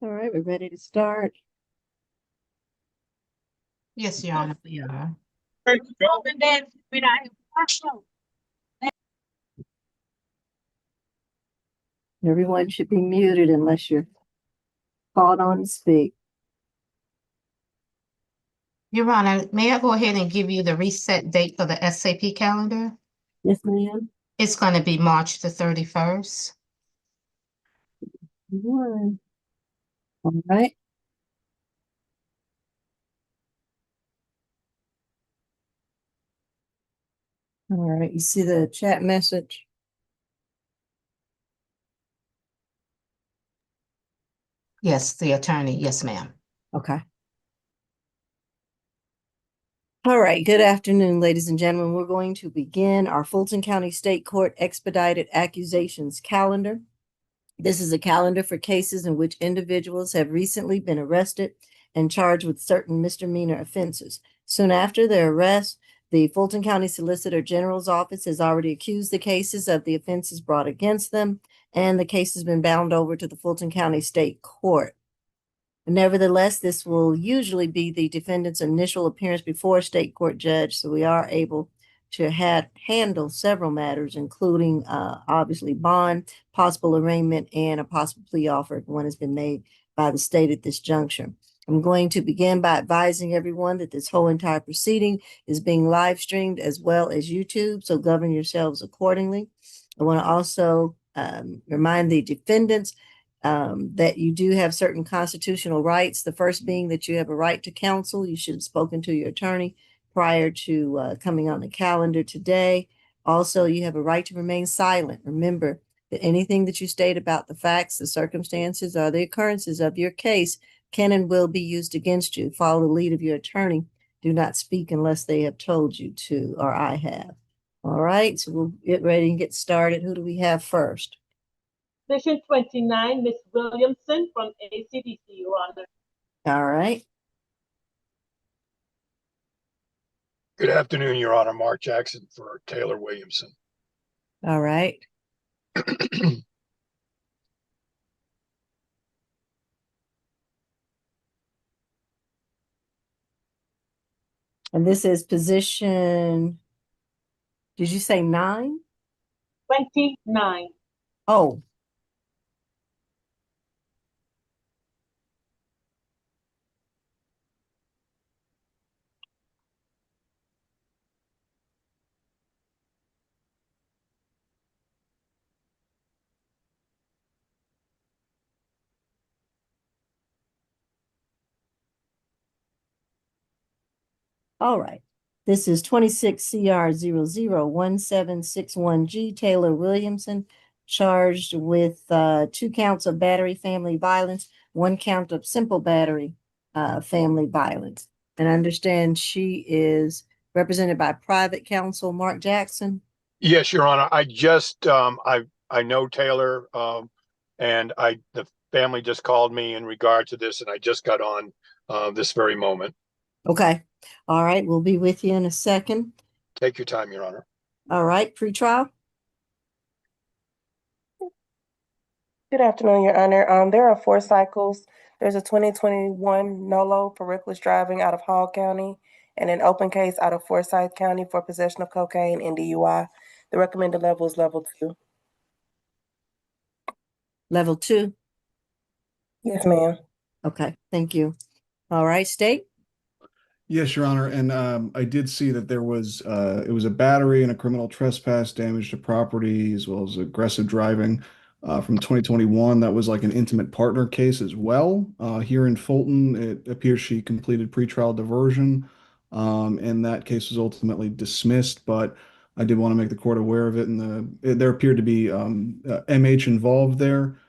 All right, we're ready to start. Yes, Your Honor, we are. Everyone should be muted unless you're called on to speak. Your Honor, may I go ahead and give you the reset date for the SAP calendar? Yes, ma'am. It's going to be March the 31st. One. All right. All right, you see the chat message? Yes, the attorney. Yes, ma'am. Okay. All right, good afternoon, ladies and gentlemen. We're going to begin our Fulton County State Court Expedited Accusations calendar. This is a calendar for cases in which individuals have recently been arrested and charged with certain misdemeanor offenses. Soon after their arrest, the Fulton County Solicitor General's Office has already accused the cases of the offenses brought against them, and the case has been bound over to the Fulton County State Court. Nevertheless, this will usually be the defendant's initial appearance before a state court judge, so we are able to handle several matters, including obviously bond, possible arraignment, and a possible plea offer if one has been made by the state at this juncture. I'm going to begin by advising everyone that this whole entire proceeding is being live streamed as well as YouTube, so govern yourselves accordingly. I want to also remind the defendants that you do have certain constitutional rights. The first being that you have a right to counsel. You should have spoken to your attorney prior to coming on the calendar today. Also, you have a right to remain silent. Remember that anything that you state about the facts, the circumstances, or the occurrences of your case can and will be used against you. Follow the lead of your attorney. Do not speak unless they have told you to, or I have. All right, so we'll get ready and get started. Who do we have first? Section 29, Ms. Williamson from ACDC, Your Honor. All right. Good afternoon, Your Honor. Mark Jackson for Taylor Williamson. All right. And this is position, did you say 9? 29. Oh. All right. This is 26 CR 001761G, Taylor Williamson, charged with 2 counts of battery family violence, 1 count of simple battery family violence. And I understand she is represented by private counsel Mark Jackson. Yes, Your Honor. I just I know Taylor, and the family just called me in regard to this, and I just got on this very moment. Okay. All right. We'll be with you in a second. Take your time, Your Honor. All right. Pre-trial. Good afternoon, Your Honor. There are 4 cycles. There's a 2021 NOLO for reckless driving out of Hall County and an open case out of Forsyth County for possession of cocaine and DUI. The recommended level is level 2. Level 2. Yes, ma'am. Okay. Thank you. All right. State. Yes, Your Honor, and I did see that there was it was a battery and a criminal trespass, damage to property, as well as aggressive driving from 2021. That was like an intimate partner case as well. Here in Fulton, it appears she completed pretrial diversion, and that case was ultimately dismissed. But I did want to make the court aware of it, and there appeared to be MH involved there.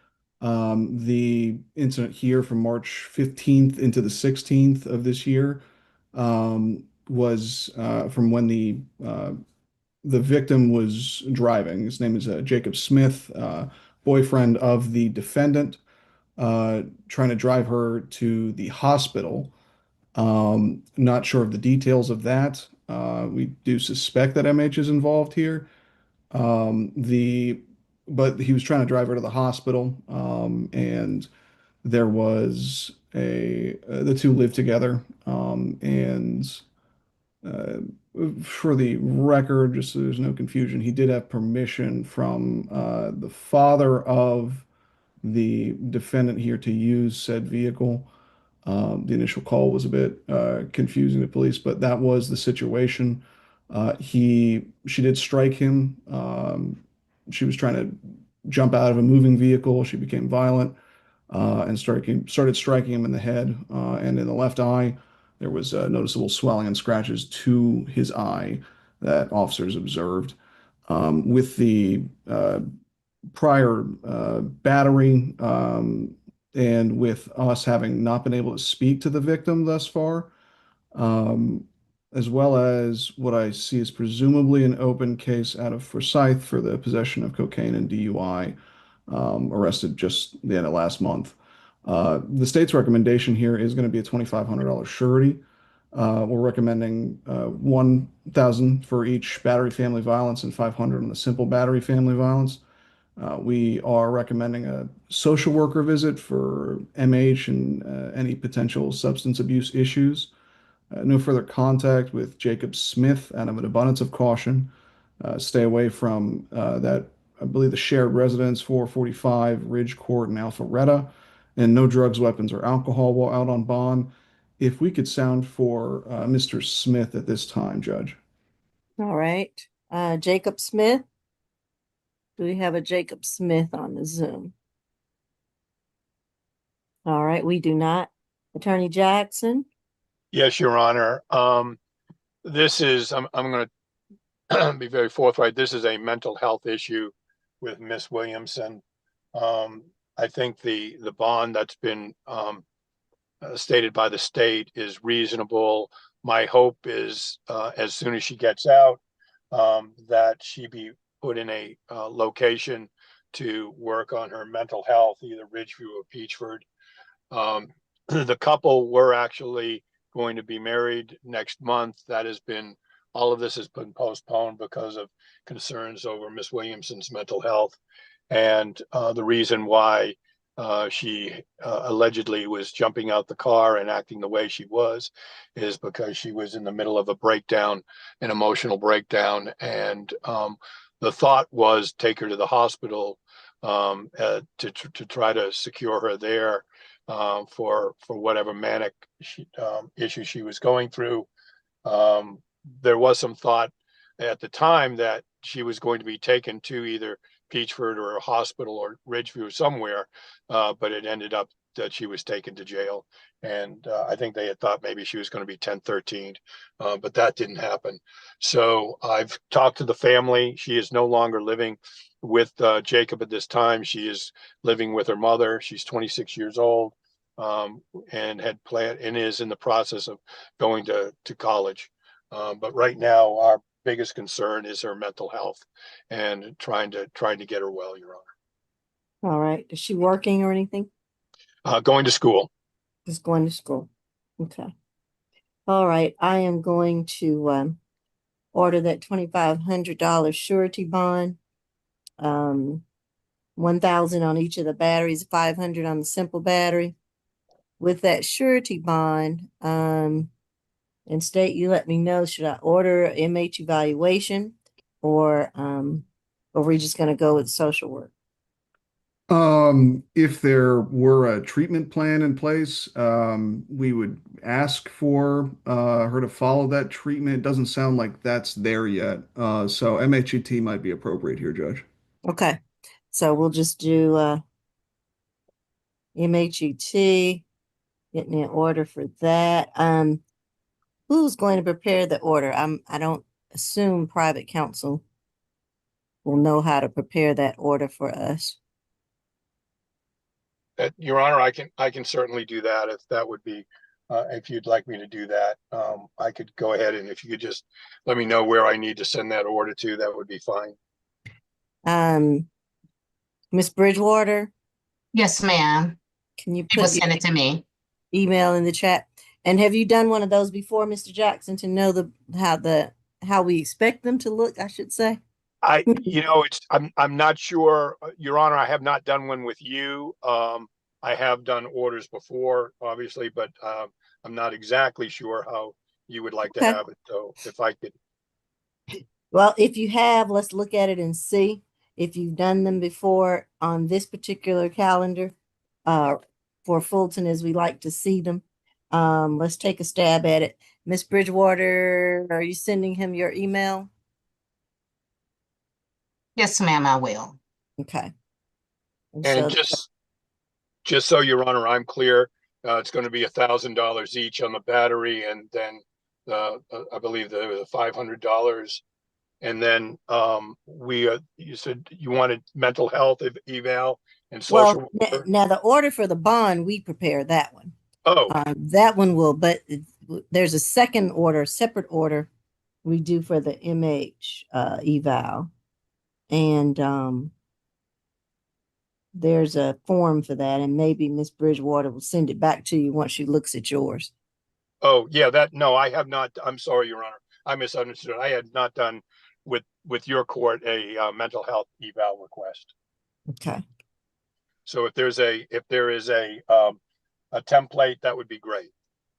The incident here from March 15th into the 16th of this year was from when the victim was driving. His name is Jacob Smith, boyfriend of the defendant, trying to drive her to the hospital. Not sure of the details of that. We do suspect that MH is involved here. But he was trying to drive her to the hospital, and there was the two lived together, and uh, for the record, just so there's no confusion, he did have permission from the father of the defendant here to use said vehicle. The initial call was a bit confusing to police, but that was the situation. She did strike him. She was trying to jump out of a moving vehicle. She became violent and started striking him in the head and in the left eye. There was noticeable swelling and scratches to his eye that officers observed. With the prior battery, and with us having not been able to speak to the victim thus far, um, as well as what I see is presumably an open case out of Forsyth for the possession of cocaine and DUI, arrested just the end of last month. The state's recommendation here is going to be a $2,500 surety. We're recommending 1,000 for each battery family violence and 500 on the simple battery family violence. We are recommending a social worker visit for MH and any potential substance abuse issues. No further contact with Jacob Smith out of an abundance of caution. Stay away from that, I believe, the shared residence, 445 Ridge Court in Alpharetta, and no drugs, weapons, or alcohol while out on bond. If we could sound for Mr. Smith at this time, Judge. All right. Jacob Smith. Do we have a Jacob Smith on the Zoom? All right, we do not. Attorney Jackson. Yes, Your Honor. This is, I'm going to be very forthright. This is a mental health issue with Miss Williamson. I think the bond that's been stated by the state is reasonable. My hope is as soon as she gets out, that she be put in a location to work on her mental health, either Ridgeview or Peachford. The couple were actually going to be married next month. All of this has been postponed because of concerns over Miss Williamson's mental health. And the reason why she allegedly was jumping out the car and acting the way she was is because she was in the middle of a breakdown, an emotional breakdown. And the thought was take her to the hospital to try to secure her there for whatever manic issue she was going through. There was some thought at the time that she was going to be taken to either Peachford or a hospital or Ridgeview or somewhere, but it ended up that she was taken to jail. And I think they had thought maybe she was going to be 1013, but that didn't happen. So I've talked to the family. She is no longer living with Jacob at this time. She is living with her mother. She's 26 years old, and had planned and is in the process of going to college. But right now, our biggest concern is her mental health and trying to get her well, Your Honor. All right. Is she working or anything? Going to school. Just going to school. Okay. All right. I am going to order that $2,500 surety bond. 1,000 on each of the batteries, 500 on the simple battery. With that surety bond, and state, you let me know, should I order MH evaluation or are we just going to go with social work? If there were a treatment plan in place, we would ask for her to follow that treatment. It doesn't sound like that's there yet. So MHET might be appropriate here, Judge. Okay. So we'll just do MHET, getting an order for that. Who's going to prepare the order? I don't assume private counsel will know how to prepare that order for us. Your Honor, I can certainly do that if that would be, if you'd like me to do that. I could go ahead, and if you could just let me know where I need to send that order to, that would be fine. Miss Bridgewater, Yes, ma'am. can you People put send it to me. email in the chat? And have you done one of those before, Mr. Jackson, to know how we expect them to look, I should say? I'm I'm not sure, Your Honor. I have not done one with you. I have done orders before, obviously, but I'm not exactly sure how you would like to Okay. have it. So if I could, Well, if you have, let's look at it and see if you've done them before on this particular calendar. For Fulton, as we like to see them. Let's take a stab at it. Miss Bridgewater, are you sending him your email? Yes, ma'am, I will. Okay. and So, just so Your Honor, I'm clear, it's going to be $1,000 each on the battery, and then I believe there was $500. And then you said you wanted mental health eval and well, social worker. now the order for the bond, we prepare that one. Oh, That one will, but there's a second order, separate order we do for the MH eval. And there's a form for that, and maybe Miss Bridgewater will send it back to you once she looks at yours. oh, yeah, no, I have not. I'm sorry, Your Honor. I misunderstood. I had not done with your court a mental health eval request. Okay. So if there is a template, that would be great.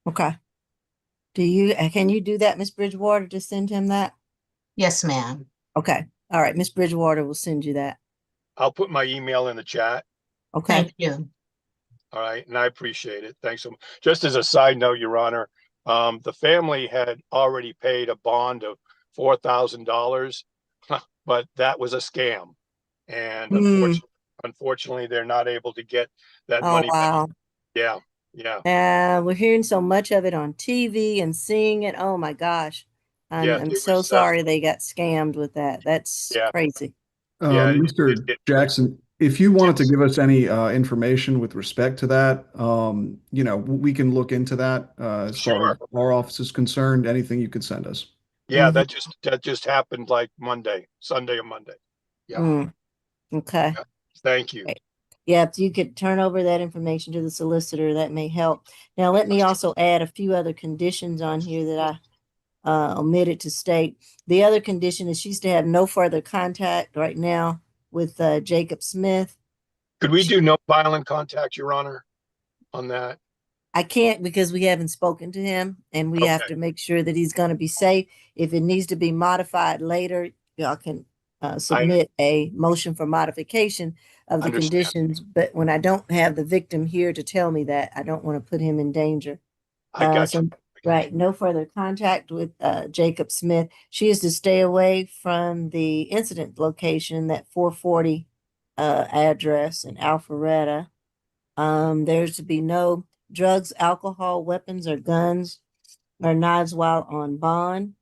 Okay. Can you do that, Miss Bridgewater, to send him that? Yes, ma'am. Okay. All right. Miss Bridgewater will send you that. I'll put my email in the chat. Okay. Thank you. All right, and I appreciate it. Thanks so much. Just as a side note, Your Honor, the family had already paid a bond of $4,000, but that was a scam, and Hmm. unfortunately, they're not able to get that Oh, money back. wow. Yeah, yeah, We're hearing so much of it on TV and seeing it. Oh my gosh. yeah. I'm It so was, sorry they got scammed with that. That's yeah, crazy. yeah. Mr. It was. Jackson, if you wanted to Yes, give us any information with respect to that, we can look into that as far as sure. our office is concerned. Anything you could send us. Yeah, Mhm. that just happened like Sunday or Monday. Yeah, Mm, okay. yeah. Thank you. Great. Yeah, if you could turn over that information to the solicitor, that may help. Now, let me also add a few other conditions on here that I omitted to state. The other condition is she's to have no further contact right now with Jacob Smith. Could we do no violent contact, Your Honor, on that? I can't because we haven't spoken to him and we have Okay. to make sure that he's going to be safe. If it needs to be modified later, y'all can submit a motion for modification of the Understand. conditions. But when I don't have the victim here to tell me that, I don't want to put him in danger. I got you. Right, no further contact with Jacob Smith. She is to stay away from the incident location, that 440 address in Alpharetta. There's to be no drugs, alcohol, weapons, or guns or knives while on bond.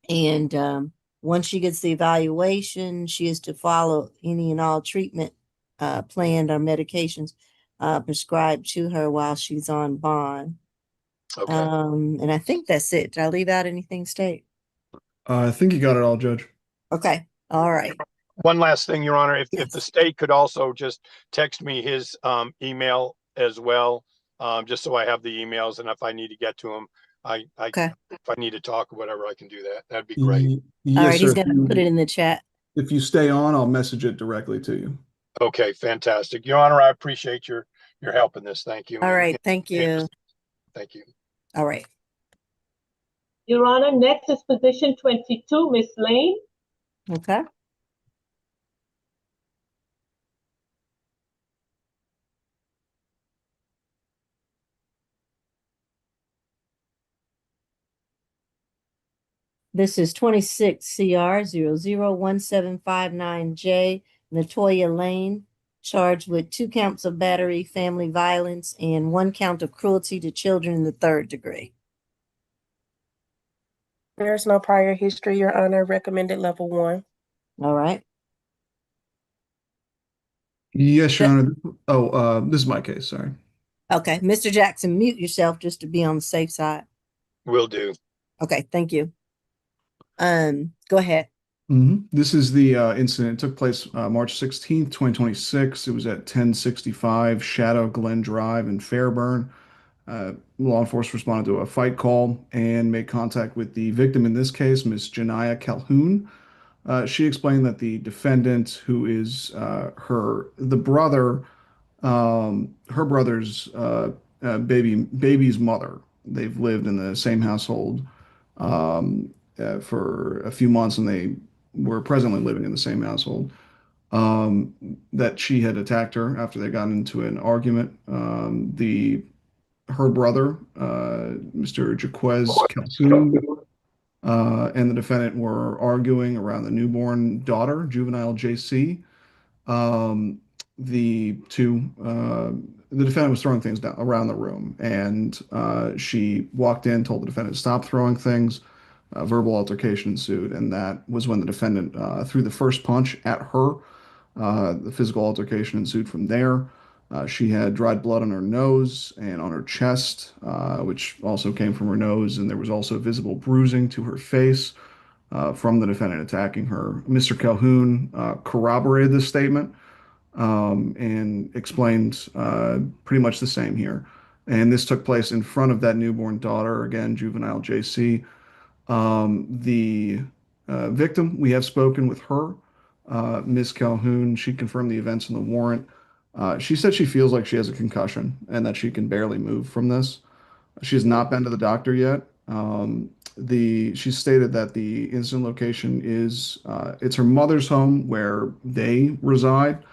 And once she gets the evaluation, she is to follow any and all treatment planned or medications prescribed to her while she's on bond. Okay. And I think that's it. Did I leave out anything, State? I think you got it all, Judge. Okay. All right. One last thing, Your Honor, if Yes. the state could also just text me his email as well, just so I have the emails, and if I need to get to him, Okay. if I need to talk or whatever, I can do that. That'd be great. All Yes, right. He's sir. going to put it in the chat. If you stay on, I'll message it directly to you. Okay, fantastic. Your Honor, I appreciate your help in this. Thank you. All right. Thank you. Thank you. All right. Your Honor, next is position 22, Miss Lane. Okay. This is 26 CR 001759J, Latoya Lane, charged with 2 counts of battery, family violence, and 1 count of cruelty to children in the 3rd degree. There's no prior history, Your Honor. Recommended level 1. All right. Yes, Your Yeah. Honor. Oh, this is my case. Sorry. Okay. Mr. Jackson, mute yourself just to be on the safe side. Will do. Okay. Thank you. Go ahead. This is the incident. It took place March 16th, 2026. It was at 1065 Shadow Glen Drive in Fairburn. Law enforcement responded to a fight call and made contact with the victim, in this case, Miss Janiyah Calhoun. She explained that the defendant, who is the brother Her brother's baby's mother. They've lived in the same household for a few months, and they were presently living in the same household. That she had attacked her after they got into an argument. The Her brother, Mr. Jaquez Calhoun, and the defendant were arguing around the newborn daughter, juvenile JC. Um, the defendant was throwing things down around the room, and she walked in, told the defendant to stop throwing things. Verbal altercation ensued, and that was when the defendant threw the first punch at her. The physical altercation ensued from there. She had dried blood on her nose and on her chest, which also came from her nose, and there was also visible bruising to her face from the defendant attacking her. Mr. Calhoun corroborated this statement and explained pretty much the same here. And this took place in front of that newborn daughter, again, juvenile JC. The victim, we have spoken with her, Ms. Calhoun. She confirmed the events in the warrant. She said she feels like she has a concussion and that she can barely move from this. She has not been to the doctor yet. She stated that the incident location is it's her mother's home where they reside,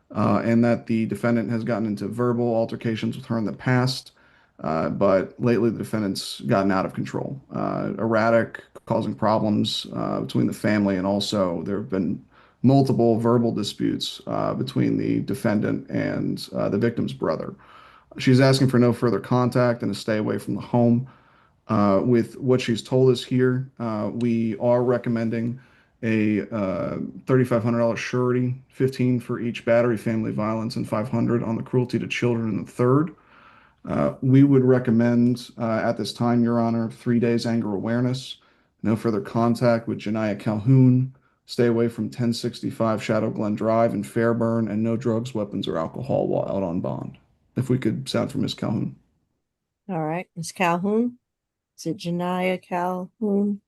and that the defendant has gotten into verbal altercations with her in the past. But lately, the defendant's gotten out of control, erratic, causing problems between the family, and also there have been multiple verbal disputes between the defendant and the victim's brother. She's asking for no further contact and to stay away from the home. With what she's told us here, we are recommending a $3,500 surety, 15 for each battery, family violence, and 500 on the cruelty to children in the third. We would recommend at this time, Your Honor, 3 days anger awareness, no further contact with Janiyah Calhoun, stay away from 1065 Shadow Glen Drive in Fairburn, and no drugs, weapons, or alcohol while out on bond. If we could sound for Ms. Calhoun. All right, Ms. Calhoun. Is it Janiyah Calhoun?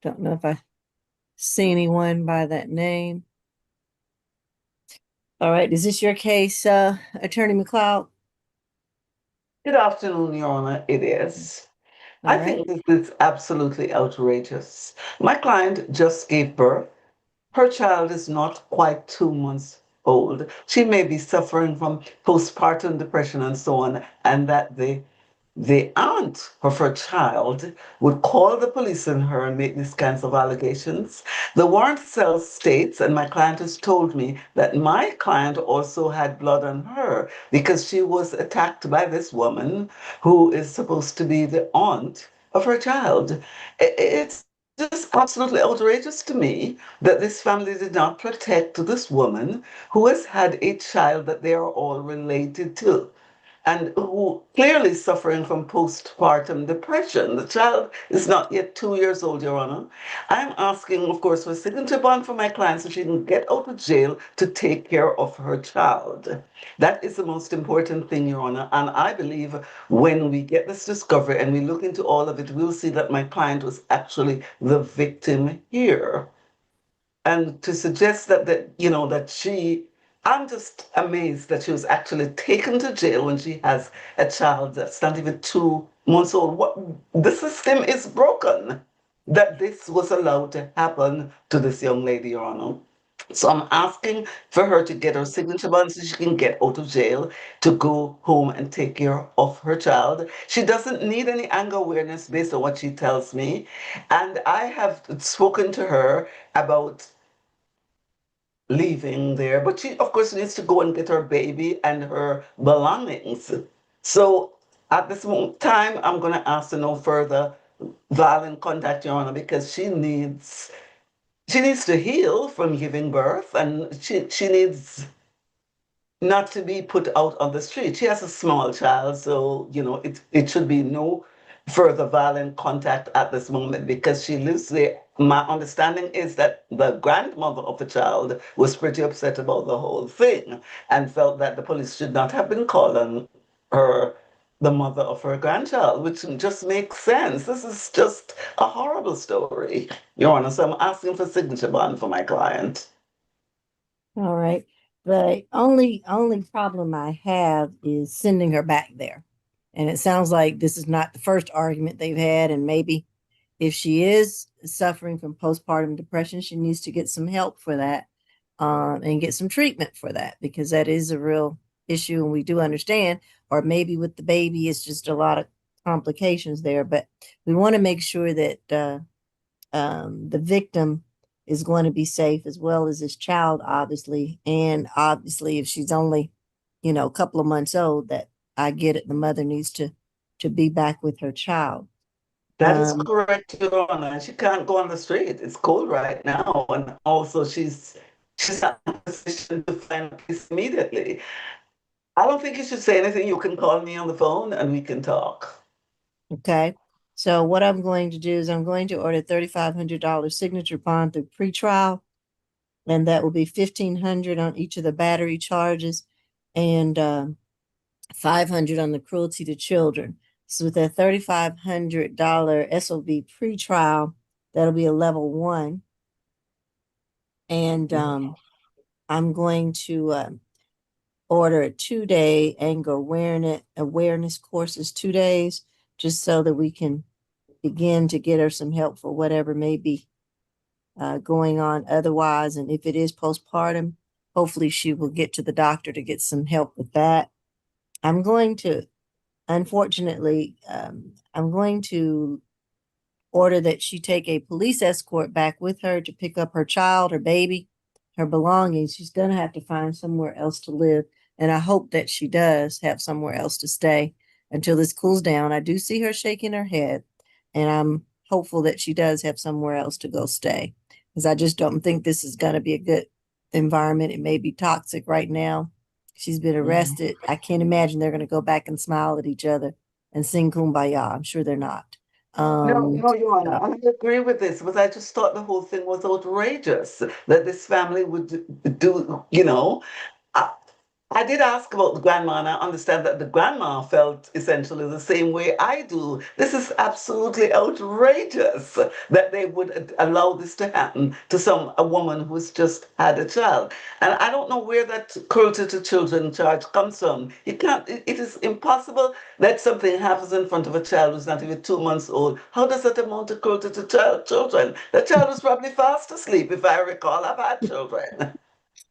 Don't know if I see anyone by that name. All right, is this your case, Attorney McLeod? Good afternoon, Your Honor. It is. All I right. think this is absolutely outrageous. My client just gave birth. Her child is not quite 2 months old. She may be suffering from postpartum depression and so on, and that the aunt of her child would call the police on her and make these kinds of allegations. The warrant itself states, and my client has told me, that my client also had blood on her because she was attacked by this woman who is supposed to be the aunt of her child. It's just absolutely outrageous to me that this family did not protect this woman who has had a child that they are all related to and who clearly suffering from postpartum depression. The child is not yet 2 years old, Your Honor. I'm asking, of course, for a signature bond for my client so she can get out of jail to take care of her child. That is the most important thing, Your Honor. And I believe when we get this discovery and we look into all of it, we'll see that my client was actually the victim here. And to suggest that she, I'm just amazed that she was actually taken to jail when she has a child that's not even 2 months old. What, the system is broken that this was allowed to happen to this young lady, Your Honor. So I'm asking for her to get her signature bond so she can get out of jail to go home and take care of her child. She doesn't need any anger awareness based on what she tells me. And I have spoken to her about leaving there, but she, of course, needs to go and get her baby and her belongings. So at this moment time, I'm going to ask for no further violent contact, Your Honor, because she needs to heal from giving birth, and she needs not to be put out on the street. She has a small child, so it should be no further violent contact at this moment because she lives there. My understanding is that the grandmother of the child was pretty upset about the whole thing and felt that the police should not have been called on her, the mother of her grandchild, which just makes sense. This is just a horrible story, Your Honor. So I'm asking for signature bond for my client. All right. The only problem I have is sending her back there. And it sounds like this is not the first argument they've had, and maybe if she is suffering from postpartum depression, she needs to get some help for that, and get some treatment for that, because that is a real issue, and we do understand. Or maybe with the baby, it's just a lot of complications there. But we want to make sure that the victim is going to be safe, as well as his child, obviously. And obviously, if she's only, a couple of months old, that I get it, the mother needs to be back with her child. That is Um, correct, Your Honor. She can't go on the street. It's cold right now, and also she's not in a position to find peace immediately. I don't think you should say anything. You can call me on the phone and we can talk. Okay. So what I'm going to do is I'm going to order $3,500 signature bond through pretrial, and that will be $1,500 on each of the battery charges, and 500 on the cruelty to children. So with that $3,500 SOB pretrial, that'll be a level 1. And I'm going to order a 2-day anger awareness courses, 2 days, just so that we can begin to get her some help for whatever may be going on otherwise. And if it is postpartum, hopefully she will get to the doctor to get some help with that. I'm going to, unfortunately, I'm going to order that she take a police escort back with her to pick up her child, her baby, her belongings. She's going to have to find somewhere else to live. And I hope that she does have somewhere else to stay until this cools down. I do see her shaking her head, and I'm hopeful that she does have somewhere else to go stay, because I just don't think this is going to be a good environment. It may be toxic right now. She's been arrested. I can't imagine they're going to go back and smile at each other and sing Kumbaya. I'm sure they're not. No, Your Honor, So, I agree with this, but I just thought the whole thing was outrageous that this family would do, I, I did ask about the grandma, and I understand that the grandma felt essentially the same way I do. This is absolutely outrageous that they would allow this to happen to a woman who's just had a child. And I don't know where that cruelty to children charge comes from. You can't, it is impossible that something happens in front of a child who's not even 2 months old. How does that amount to cruelty to children? The child was probably fast asleep, if I recall. I've had children.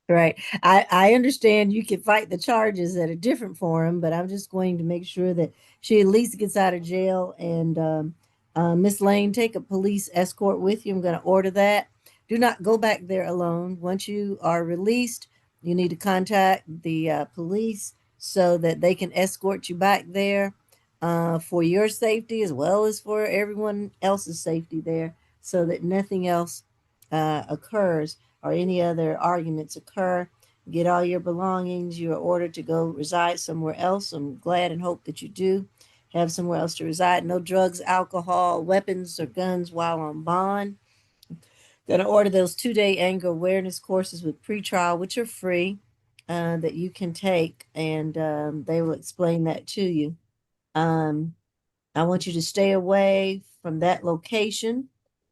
right. I understand you can fight the charges at a different forum, but I'm just going to make sure that she at least gets out of jail. And Miss Lane, take a police escort with you. I'm going to order that. Do not go back there alone. Once you are released, you need to contact the police so that they can escort you back there, for your safety as well as for everyone else's safety there, so that nothing else occurs or any other arguments occur. Get all your belongings. You are ordered to go reside somewhere else. I'm glad and hope that you do have somewhere else to reside. No drugs, alcohol, weapons, or guns while on bond. Going to order those 2-day anger awareness courses with pretrial, which are free, that you can take, and they will explain that to you. I want you to stay away from that location,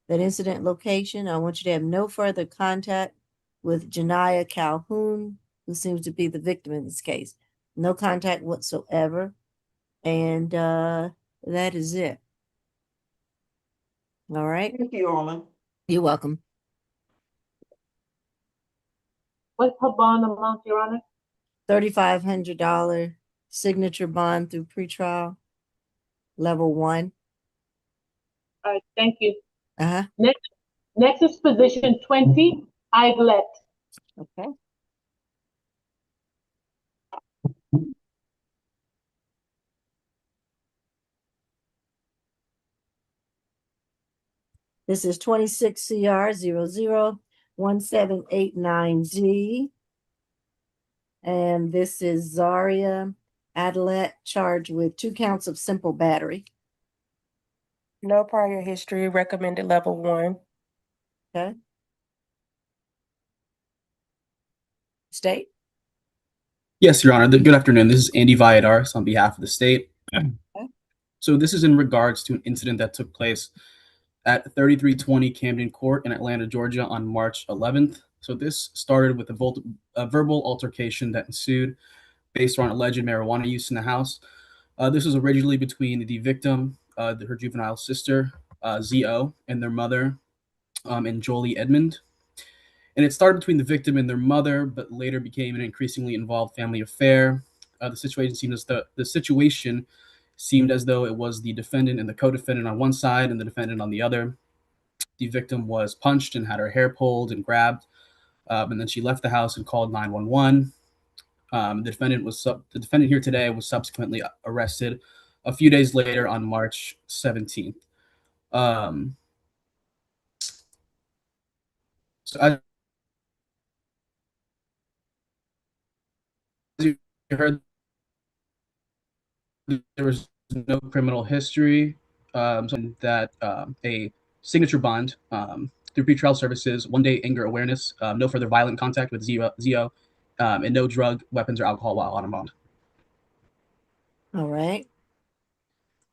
that incident location. I want you to have no further contact with Janiyah Calhoun, who seems to be the victim in this case. No contact whatsoever. And that is it. All right. Thank you, Your Honor. You're welcome. What's her bond amount, Your Honor? $3,500 signature bond through pretrial, level 1. All right, thank you. Uh-huh. Next is position 20, Eyelet. Okay. This is 26 CR 001789Z. And this is Zaria Adelet, charged with 2 counts of simple battery. No prior history, recommended level 1. Okay. State. Yes, Your Honor. Good afternoon. This is Andy Valladares on behalf of the state. So this is in regards to an incident that took place at 3320 Camden Court in Atlanta, Georgia on March 11th. So this started with a verbal altercation that ensued based on alleged marijuana use in the house. This was originally between the victim, her juvenile sister, Z.O., and their mother, and Jolie Edmond. And it started between the victim and their mother, but later became an increasingly involved family affair. The situation seemed as though it was the defendant and the co-defendant on one side and the defendant on the other. The victim was punched and had her hair pulled and grabbed, and then she left the house and called 911. The defendant here today was subsequently arrested a few days later on March 17th. So as you heard, there was no criminal history, something that a signature bond through pretrial services, 1 day anger awareness, no further violent contact with ZO, and no drug, weapons, or alcohol while on a bond. All right.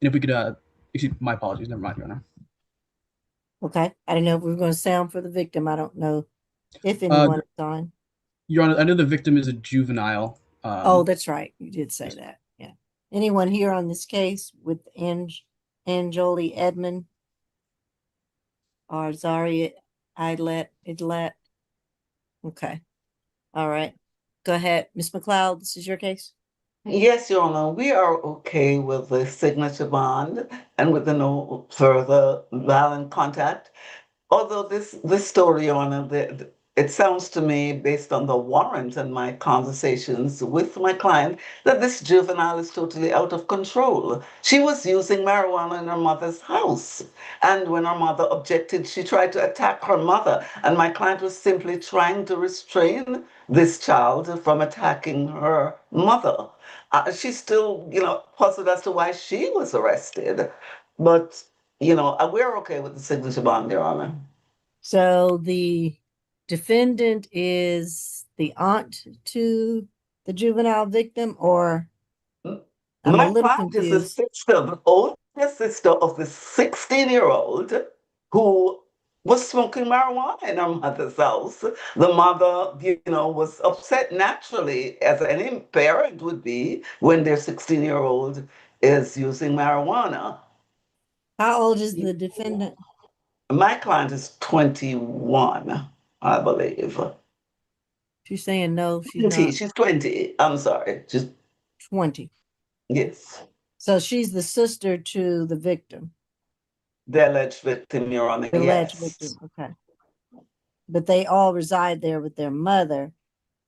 And if we could, excuse my apologies, never mind, Your Honor. Okay. I didn't know if we were going to sound for the victim. I don't know if anyone is on. Your Honor, I know the victim is a juvenile. Oh, that's right. You did say that. Yeah. Anyone here on this case with Jolie Edmond or Zaria Idlet? Okay. All right. Go ahead. Ms. McLeod, this is your case? Yes, Your Honor, we are okay with the signature bond and with the no further violent contact. Although this story, Your Honor, it sounds to me, based on the warrant and my conversations with my client, that this juvenile is totally out of control. She was using marijuana in her mother's house. And when her mother objected, she tried to attack her mother. And my client was simply trying to restrain this child from attacking her mother. She's still, puzzled as to why she was arrested. But, we're okay with the signature bond, Your Honor. So the defendant is the aunt to the juvenile victim, or I'm a My little client is the confused. sister, the older sister of the 16-year-old who was smoking marijuana in her mother's house. The mother, was upset naturally, as any parent would be when their 16-year-old is using marijuana. How old is the defendant? My client is 21, I believe. She's saying no, she's 20, not. she's 20. I'm sorry. She's 20. Yes. So she's the sister to the victim, The alleged victim, Your Honor. the alleged Yes. victim. Okay. But they all reside there with their mother.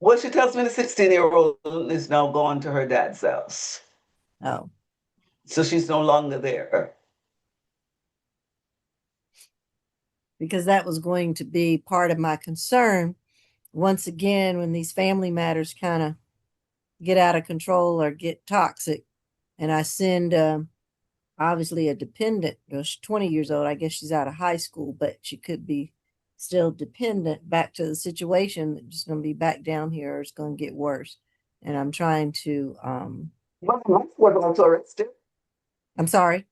Well, she tells me the 16-year-old is now gone to her dad's house. Oh, So she's no longer there. because that was going to be part of my concern. Once again, when these family matters kind of get out of control or get toxic, and I send obviously a dependent, she's 20 years old. I guess she's out of high school, but she could be still dependent back to the situation that's just going to be back down here, or it's going to get worse. And I'm trying to, But what also arrested? I'm sorry.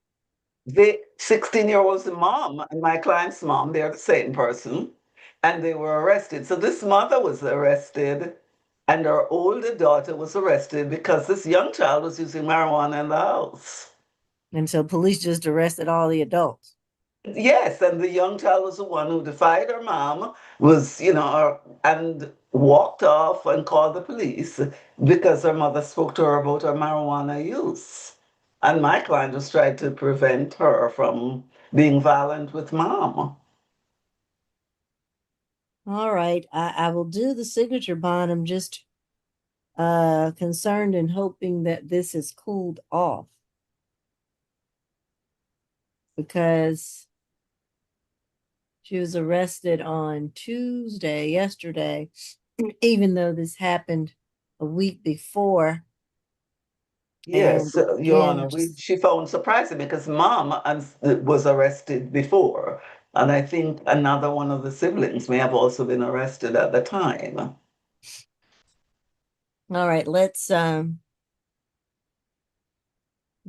The 16-year-old's mom and my client's mom, they're the same person, and they were arrested. So this mother was arrested, and her older daughter was arrested because this young child was using marijuana in the house. And so police just arrested all the adults. Yes, and the young child was the one who defied her mom, and walked off and called the police because her mother spoke to her about her marijuana use. And my client was trying to prevent her from being violent with mom. All right. I will do the signature bond. I'm just concerned and hoping that this has cooled off, because she was arrested on Tuesday, yesterday, even though this happened a week before. Yes, And Your again, Honor, she found surprising because mom was arrested before. And I think another one of the siblings may have also been arrested at the time. all right, let's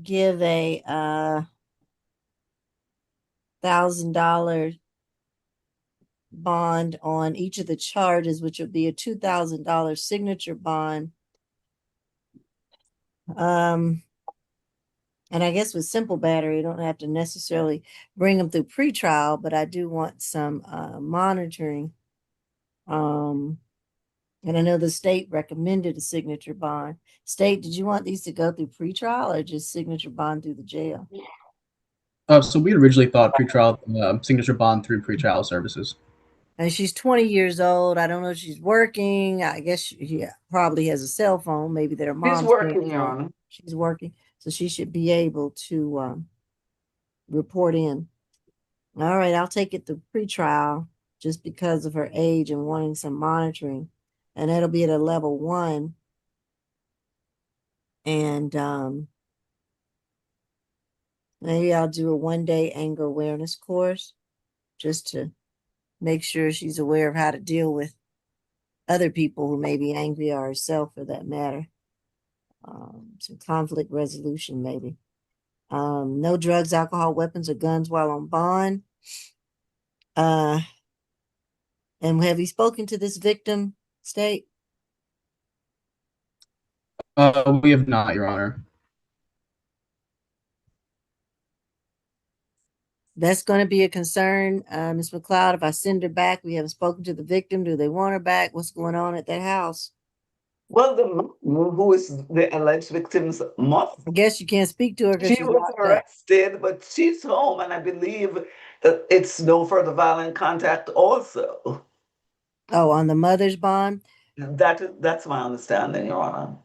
give a $1,000 bond on each of the charges, which would be a $2,000 signature bond. And I guess with simple battery, you don't have to necessarily bring them through pretrial, but I do want some monitoring. And I know the state recommended a signature bond. State, did you want these to go through pretrial or just signature bond through the jail? So we had originally thought pretrial signature bond through pretrial services. And she's 20 years old. I don't know if she's working. I guess she probably has a cell phone, maybe that her She's mom's working, paying Your for. Honor. She's working, so she should be able to report in. All right, I'll take it to pretrial just because of her age and wanting some monitoring. And that'll be at a level 1. And maybe I'll do a 1-day anger awareness course just to make sure she's aware of how to deal with other people who may be angry or herself for that matter. Some conflict resolution maybe. No drugs, alcohol, weapons, or guns while on bond. And have you spoken to this victim, State? We have not, Your Honor. That's going to be a concern, Ms. McLeod. If I send her back, we haven't spoken to the victim. Do they want her back? What's going on at that house? Well, the who is the alleged victim's mother? I guess you can't speak to her because She she's was locked up. arrested, but she's home, and I believe that it's no further violent contact also. Oh, on the mother's bond? That's my understanding, Your Honor.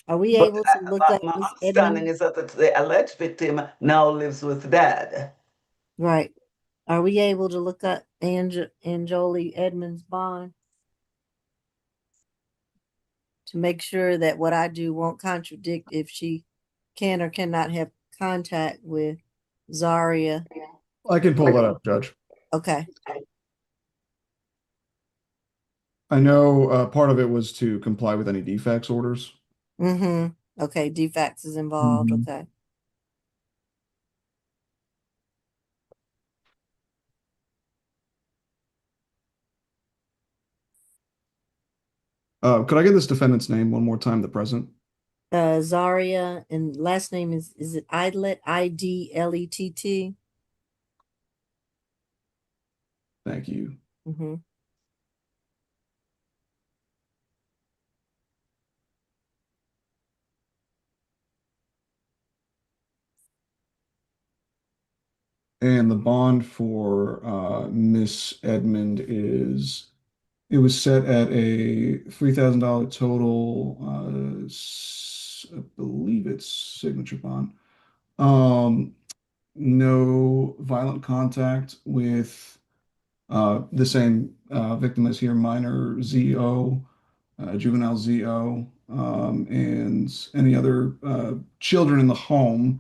Are we But able to look up my Miss understanding Edmonds? is that the alleged victim now lives with dad. Right. Are we able to look up Anjoli Edmonds' bond? To make sure that what I do won't contradict if she can or cannot have contact with Zaria. I can pull that up, Judge. Okay. I know part of it was to comply with any defects orders. Mm-hmm. Okay, defects is involved. Mhm. Okay. Could I get this defendant's name one more time, the present? Zaria, and last name is it Idlet? Idlett? Thank you. Mm-hmm. And the bond for Miss Edmond it was set at a $3,000 total. I believe it's signature bond. No violent contact with the same victim as here, minor ZO, juvenile ZO, and any other children in the home,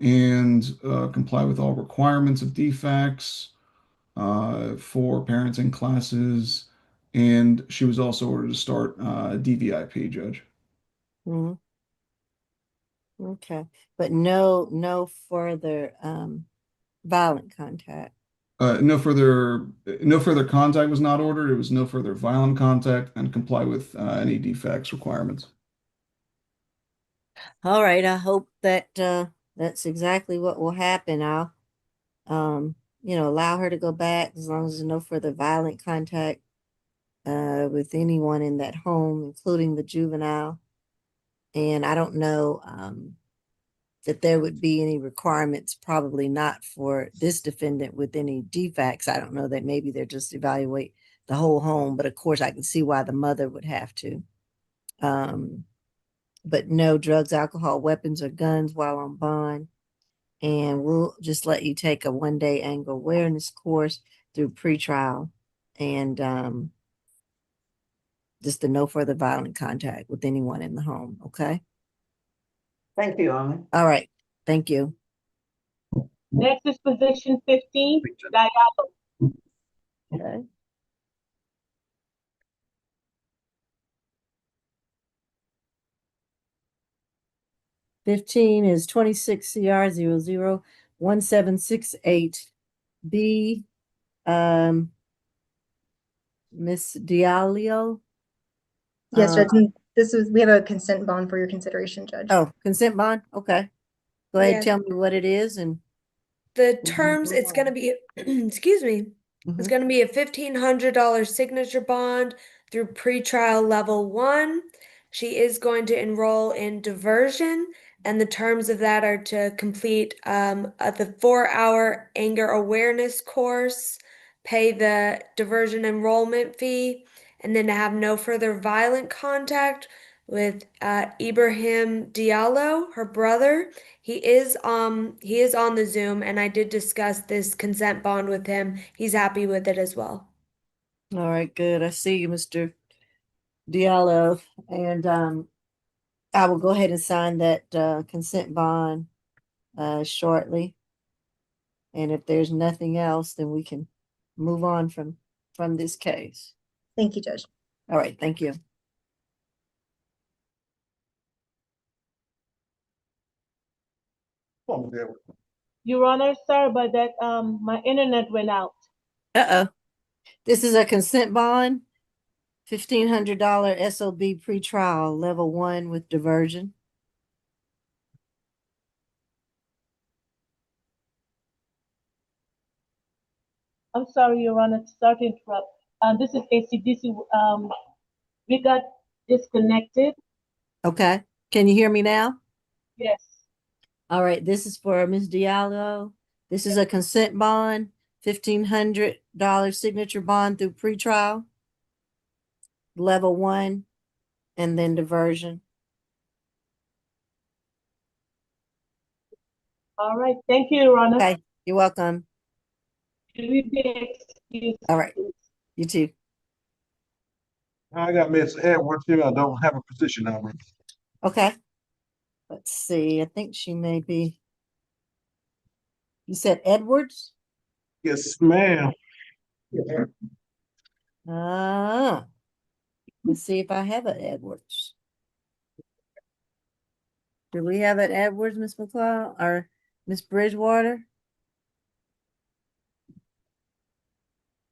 and comply with all requirements of defects for parenting classes. And she was also ordered to start DVIP, Judge. Mm-hmm. Okay. But no further violent contact. No further contact was not ordered. It was no further violent contact and comply with any defects requirements. All right. I hope that that's exactly what will happen. I'll allow her to go back as long as there's no further violent contact with anyone in that home, including the juvenile. And I don't know that there would be any requirements, probably not for this defendant with any defects. I don't know that maybe they're just evaluate the whole home, but of course I can see why the mother would have to. But no drugs, alcohol, weapons, or guns while on bond. And we'll just let you take a 1-day anger awareness course through pretrial and just the no further violent contact with anyone in the home. Okay. Thank you, Your Honor. All right. Thank you. Next is position 15, Diallo. Okay. Fifteen is 26 CR 001768B. Miss Diallo? Yes, Uh, Judge. We have a consent bond for your consideration, Judge. Oh, consent bond? Okay. Go ahead, Yes. tell me what it is and. The Mhm. terms, it's gonna be, excuse me, it's Mhm. gonna be a $1,500 signature bond through pretrial level 1. She is going to enroll in diversion, and the terms of that are to complete the 4-hour anger awareness course, pay the diversion enrollment fee, and then to have no further violent contact with Ibrahim Diallo, her brother. He is on the Zoom, and I did discuss this consent bond with him. He's happy with it as well. All right, good. I see you, Mr. Diallo. And I will go ahead and sign that consent bond shortly. And if there's nothing else, then we can move on from this case. Thank you, Judge. All right, thank you. Your Honor, sorry about that. My internet went out. Uh-oh. This is a consent bond, $1,500 SOB pretrial, level 1 with diversion. I'm sorry, Your Honor, sorry to interrupt. This is ACDC. We got disconnected. Okay, can you hear me now? Yes. All right, this is for Ms. Diallo. This is a consent bond, $1,500 signature bond through pretrial, level 1, and then diversion. All right. Thank you, Your Honor. Okay, you're welcome. Should we be excused? All right, you too. I got Miss Edwards here. I don't have a position number. Okay. Let's see, I think she may be. You said Edwards? Yes, ma'am. Ah, let's see if I have it Edwards. Do we have it Edwards, Miss McCloud or Miss Bridgewater?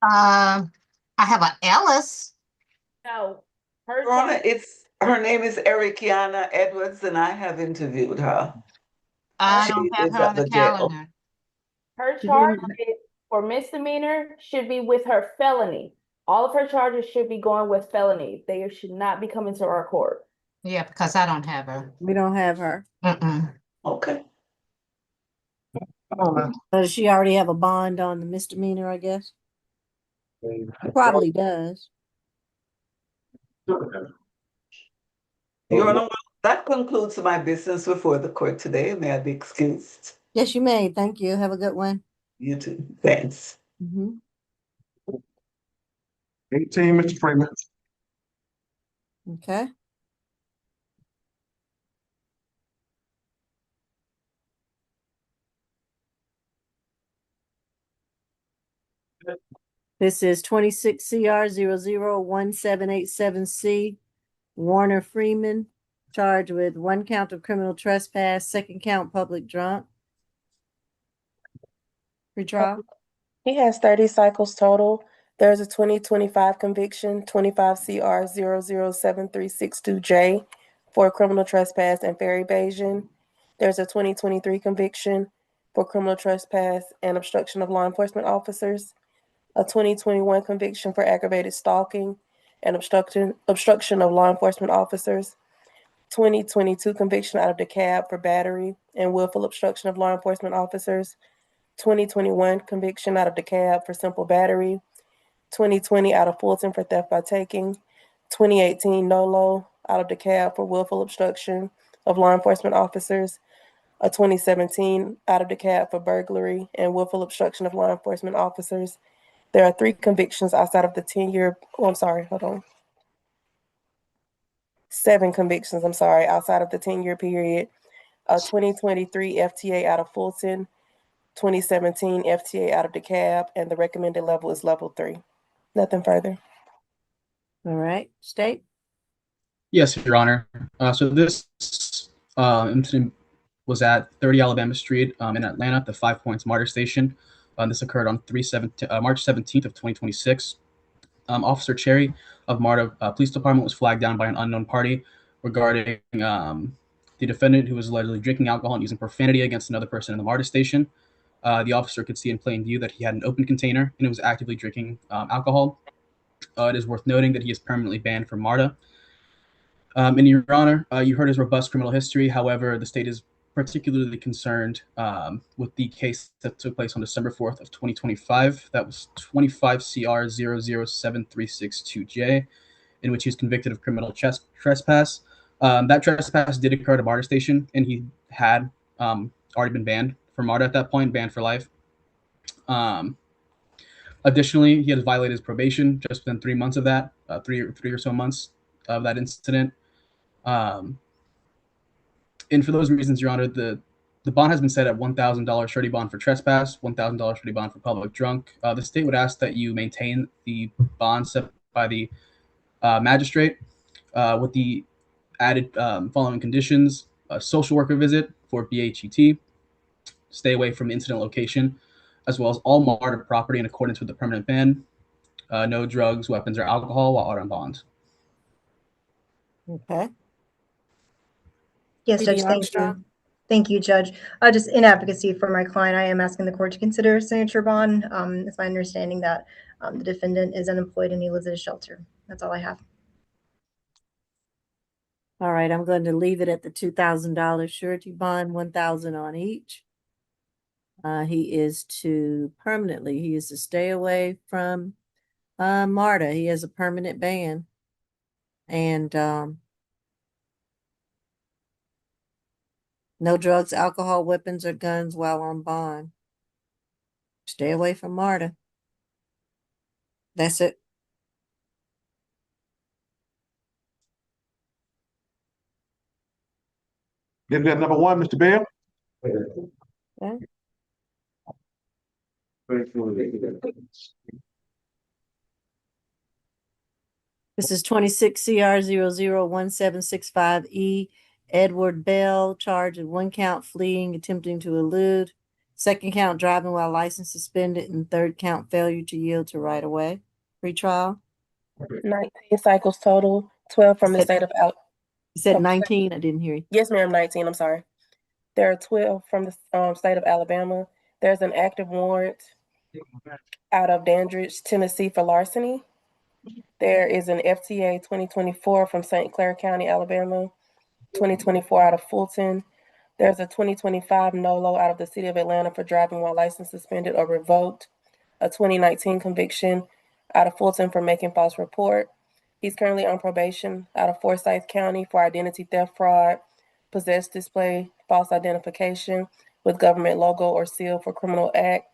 I have a Ellis. No, Your Honor, her name is Erikiana Edwards, and I have interviewed her. I She don't have is her on at the the jail. calendar. Her She charge didn't- for misdemeanor should be with her felony. All of her charges should be going with felony. They should not be coming to our court. Yeah, because I don't have her. We don't have her. Okay. Does she already have a bond on the misdemeanor, I guess? Probably does. Your Honor, that concludes my business before the court today. May I be excused? Yes, you may. Thank you. Have a good one. You too. Thanks. Mhm. 18, Mr. Freeman. Okay. This is 26 CR 001787C. Warner Freeman, charged with 1 count of criminal trespass, 2nd count public drunk. Retrial. He has 30 cycles total. There's a 2025 conviction, 25 CR 007362J for criminal trespass and fare evasion. There's a 2023 conviction for criminal trespass and obstruction of law enforcement officers. A 2021 conviction for aggravated stalking and obstruction of law enforcement officers. 2022 conviction out of DeKalb for battery and willful obstruction of law enforcement officers. 2021 conviction out of DeKalb for simple battery. 2020 out of Fulton for theft by taking. 2018 NOLO out of DeKalb for willful obstruction of law enforcement officers. A 2017 out of DeKalb for burglary and willful obstruction of law enforcement officers. There are 3 convictions outside of the 10-year, 7 convictions, outside of the 10-year period. A 2023 FTA out of Fulton, 2017 FTA out of DeKalb, and the recommended level is level 3. Nothing further. All right, State. Yes, Your Honor. So this incident was at 30 Alabama Street in Atlanta, the 5 Points MARTYR Station. This occurred on March 17th of 2026. Officer Cherry of MARTA Police Department was flagged down by an unknown party regarding the defendant who was allegedly drinking alcohol and using profanity against another person in the MARTA station. The officer could see in plain view that he had an open container and it was actively drinking alcohol. It is worth noting that he is permanently banned from MARTA. And Your Honor, you heard his robust criminal history. However, the state is particularly concerned with the case that took place on December 4th of 2025. That was 25 CR 0073662J, in which he was convicted of criminal trespass. That trespass did occur at a MARTA station, and he had already been banned from MARTA at that point, banned for life. Additionally, he had violated his probation just within 3 months of that, three or so months of that incident. And for those reasons, Your Honor, the bond has been set at $1,000 surety bond for trespass, $1,000 surety bond for public drunk. The state would ask that you maintain the bond set by the magistrate with the added following conditions: a social worker visit for BHET, stay away from the incident location, as well as all MARTA property in accordance with the permanent ban, no drugs, weapons, or alcohol while out on bond. Okay. Yes, Judge, PD thank Armstrong. you. Thank you, Judge. Just in advocacy for my client, I am asking the court to consider a signature bond. It's my understanding that the defendant is unemployed and he lives at a shelter. That's all I have. All right, I'm going to leave it at the $2,000 surety bond, 1,000 on each. He is to stay away from MARTA. He has a permanent ban. And no drugs, alcohol, weapons, or guns while on bond. Stay away from MARTA. That's it. Get that number one, Mr. Bell. Okay. This is 26 CR 001765E. Edward Bell, charged with 1 count fleeing, attempting to elude, 2nd count driving while license suspended, and 3rd count failure to yield to right of way. Retrial. 19 cycles total, 12 from the state of You said 19. I didn't hear you. Yes, ma'am, 19. I'm sorry. There are 12 from the state of Alabama. There's an active warrant out of Dandridge, Tennessee for larceny. There is an FTA 2024 from St. Clair County, Alabama, 2024 out of Fulton. There's a 2025 NOLO out of the city of Atlanta for driving while license suspended or revoked. A 2019 conviction out of Fulton for making false report. He's currently on probation out of Forsyth County for identity theft fraud, possess, display, false identification with government logo or seal for criminal act.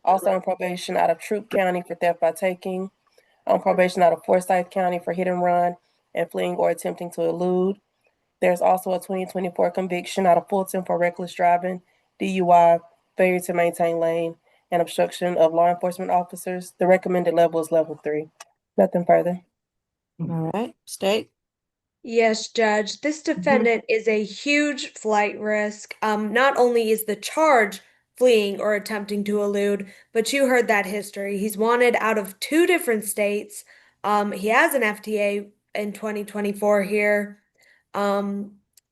Also on probation out of Troup County for theft by taking. On probation out of Forsyth County for hit and run and fleeing or attempting to elude. There's also a 2024 conviction out of Fulton for reckless driving, DUI, failure to maintain lane, and obstruction of law enforcement officers. The recommended level is level 3. Nothing further. All right, state. Yes, Judge. This defendant is a huge flight risk. Not only is the charge fleeing or attempting to elude, but you heard that history. He's wanted out of 2 different states. He has an FTA in 2024 here. And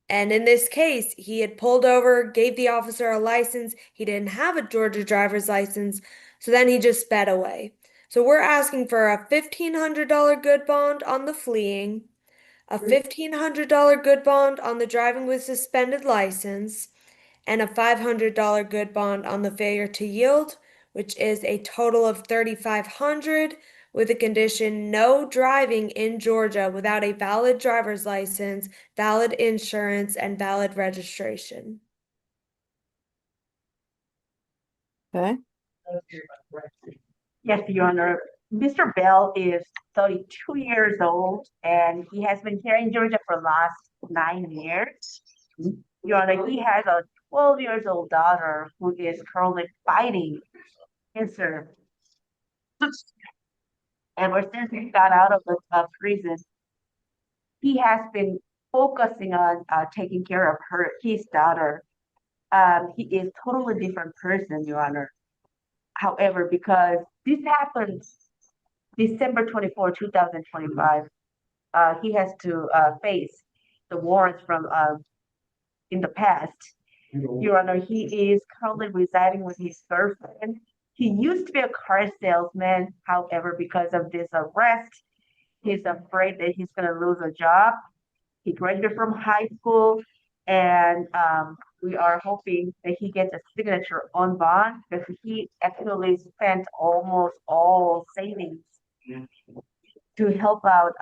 in this case, he had pulled over, gave the officer a license. He didn't have a Georgia driver's license. So then he just sped away. So we're asking for a $1,500 good bond on the fleeing, a $1,500 good bond on the driving with suspended license, and a $500 good bond on the failure to yield, which is a total of $3,500 with a condition no driving in Georgia without a valid driver's license, valid insurance, and valid registration. Okay. Yes, Your Honor. Mr. Bell is 32 years old and he has been here in Georgia for the last 9 years. Your Honor, he has a 12 years old daughter who is currently fighting cancer. Ever since he got out of the prison, he has been focusing on taking care of his daughter. He is totally different person, Your Honor. However, because this happened December 24, 2025. He has to face the warrants from in the past. Your Honor, he is currently residing with his girlfriend. He used to be a car salesman. However, because of this arrest, he's afraid that he's going to lose a job. He graduated from high school, and we are hoping that he gets a signature on bond because he actually spent almost all savings to help out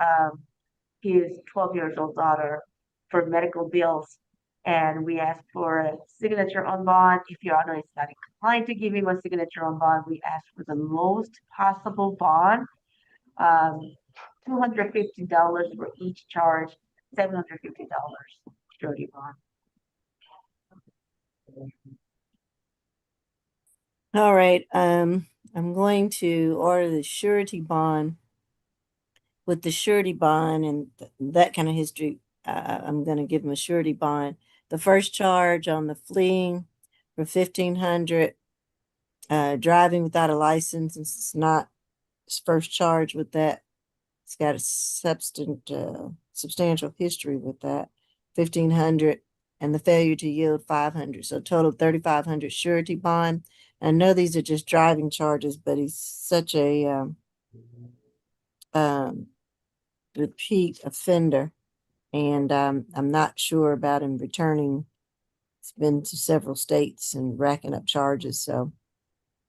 his 12 years old daughter for medical bills. And we asked for a signature on bond. If Your Honor is not inclined to give him a signature on bond, we ask for the lowest possible bond, $250 for each charge, $750 surety bond. All right, I'm going to order the surety bond. With the surety bond and that kind of history, I'm going to give him a surety bond. The first charge on the fleeing for 1,500, driving without a license, it's not his first charge with that. It's got a substantial history with that. 1,500 and the failure to yield 500. So total 3,500 surety bond. I know these are just driving charges, but he's such a repeat offender, and I'm not sure about him returning. He's been to several states and racking up charges, so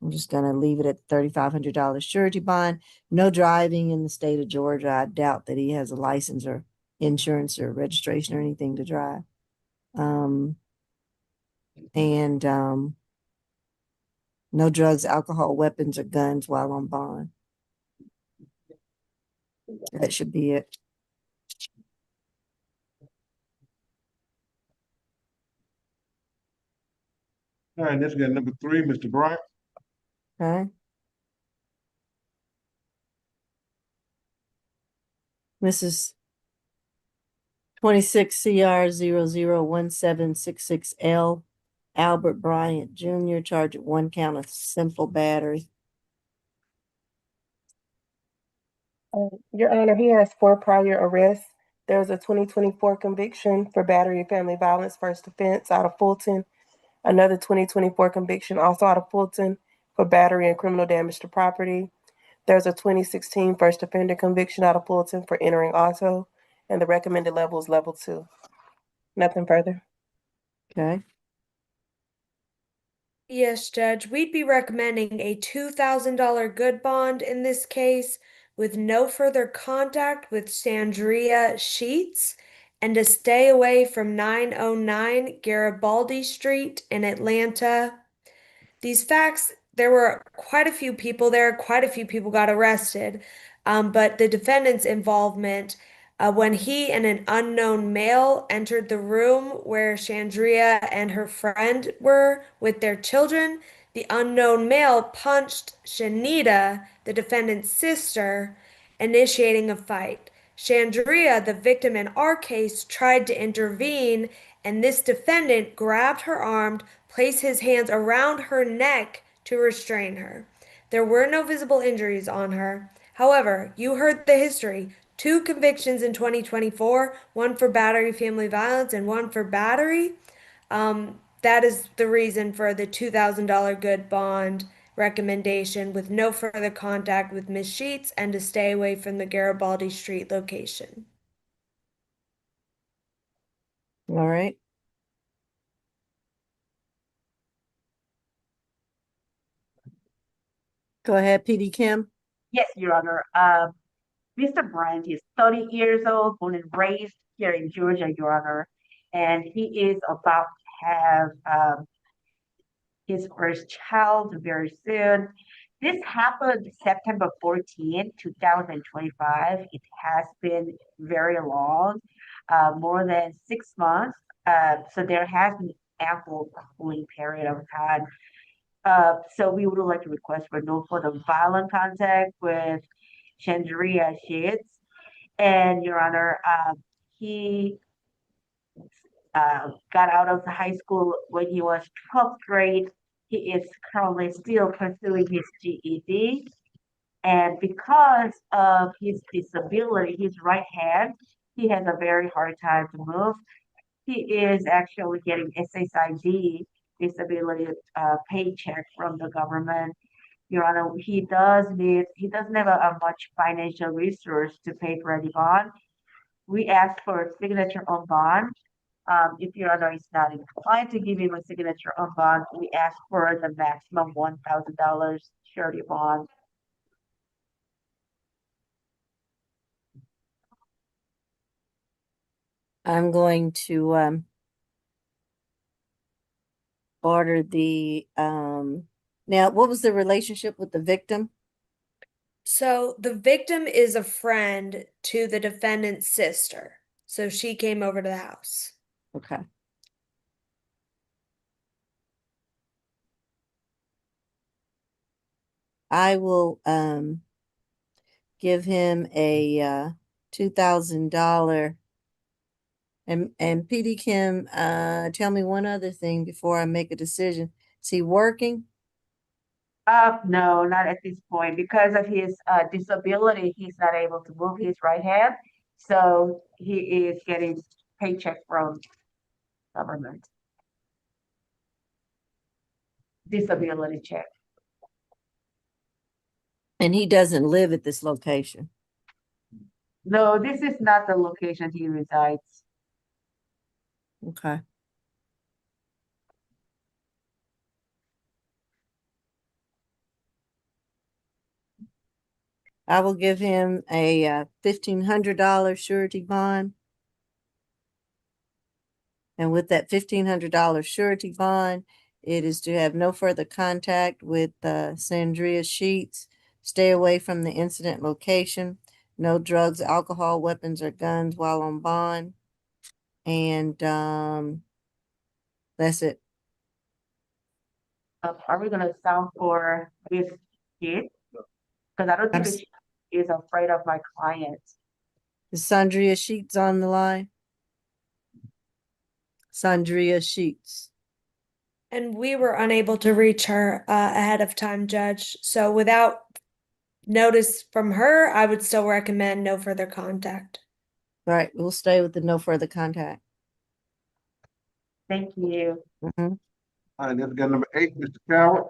I'm just going to leave it at $3,500 surety bond. No driving in the state of Georgia. I doubt that he has a license or insurance or registration or anything to drive. And no drugs, alcohol, weapons, or guns while on bond. That should be it. All right, let's get number 3, Mr. Bryant. Okay. Mrs. 26 CR 001766L, Albert Bryant Jr., charged with 1 count of simple battery. Your Honor, he has 4 prior arrests. There's a 2024 conviction for battery and family violence, first offense out of Fulton. Another 2024 conviction also out of Fulton for battery and criminal damage to property. There's a 2016 first offender conviction out of Fulton for entering auto, and the recommended level is level 2. Nothing further. Okay. Yes, Judge, we'd be recommending a $2,000 good bond in this case with no further contact with Sandria Sheets and to stay away from 909 Garibaldi Street in Atlanta. These facts, there were quite a few people there, quite a few people got arrested, but the defendant's involvement when he and an unknown male entered the room where Chandria and her friend were with their children, the unknown male punched Shanita, the defendant's sister, initiating a fight. Chandria, the victim in our case, tried to intervene, and this defendant grabbed her arm, placed his hands around her neck to restrain her. There were no visible injuries on her. However, you heard the history. 2 convictions in 2024, one for battery, family violence, and one for battery. That is the reason for the $2,000 good bond recommendation with no further contact with Ms. Sheets and to stay away from the Garibaldi Street location. All right. Go ahead, PD Kim. Yes, Your Honor. Mr. Bryant is 30 years old, born and raised here in Georgia, Your Honor, and he is about to have his first child very soon. This happened September 14, 2025. It has been very long, more than 6 months. So there has been ample cooling period of time. So we would like to request for no further violent contact with Chandria Sheets. And Your Honor, he got out of the high school when he was 12th grade. He is currently still pursuing his GED. And because of his disability, his right hand, he has a very hard time to move. He is actually getting SSID, disability paycheck from the government. Your Honor, he doesn't have a much financial resource to pay for any bond. We asked for a signature on bond. If Your Honor is not inclined to give him a signature on bond, we ask for the maximum $1,000 surety bond. I'm going to order the now what was the relationship with the victim? So the victim is a friend to the defendant's sister. So she came over to the house. Okay. I will give him a $2,000. And PD Kim, tell me one other thing before I make a decision. Is he working? No, not at this point. Because of his disability, he's not able to move his right hand. So he is getting paycheck from government. Disability check. And he doesn't live at this location. No, this is not the location he resides. Okay. I will give him a $1,500 surety bond. And with that $1,500 surety bond, it is to have no further contact with Sandria Sheets, stay away from the incident location, no drugs, alcohol, weapons, or guns while on bond. And that's it. Are we gonna sound for this kid? Because I don't think that she is afraid of my client. Is Sandria Sheets on the line? Sandria Sheets. And we were unable to reach her ahead of time, Judge. So without notice from her, I would still recommend no further contact. All right, we'll stay with the no further contact. Thank you. Mhm. All right, let's get number 8, Mr. Coward.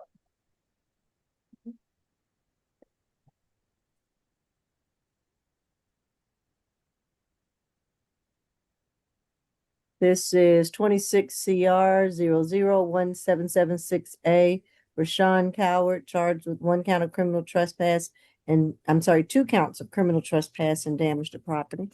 This is 26 CR 001776A. Rashawn Coward, charged with 1 count of criminal trespass and, I'm sorry, 2 counts of criminal trespass and damage to property.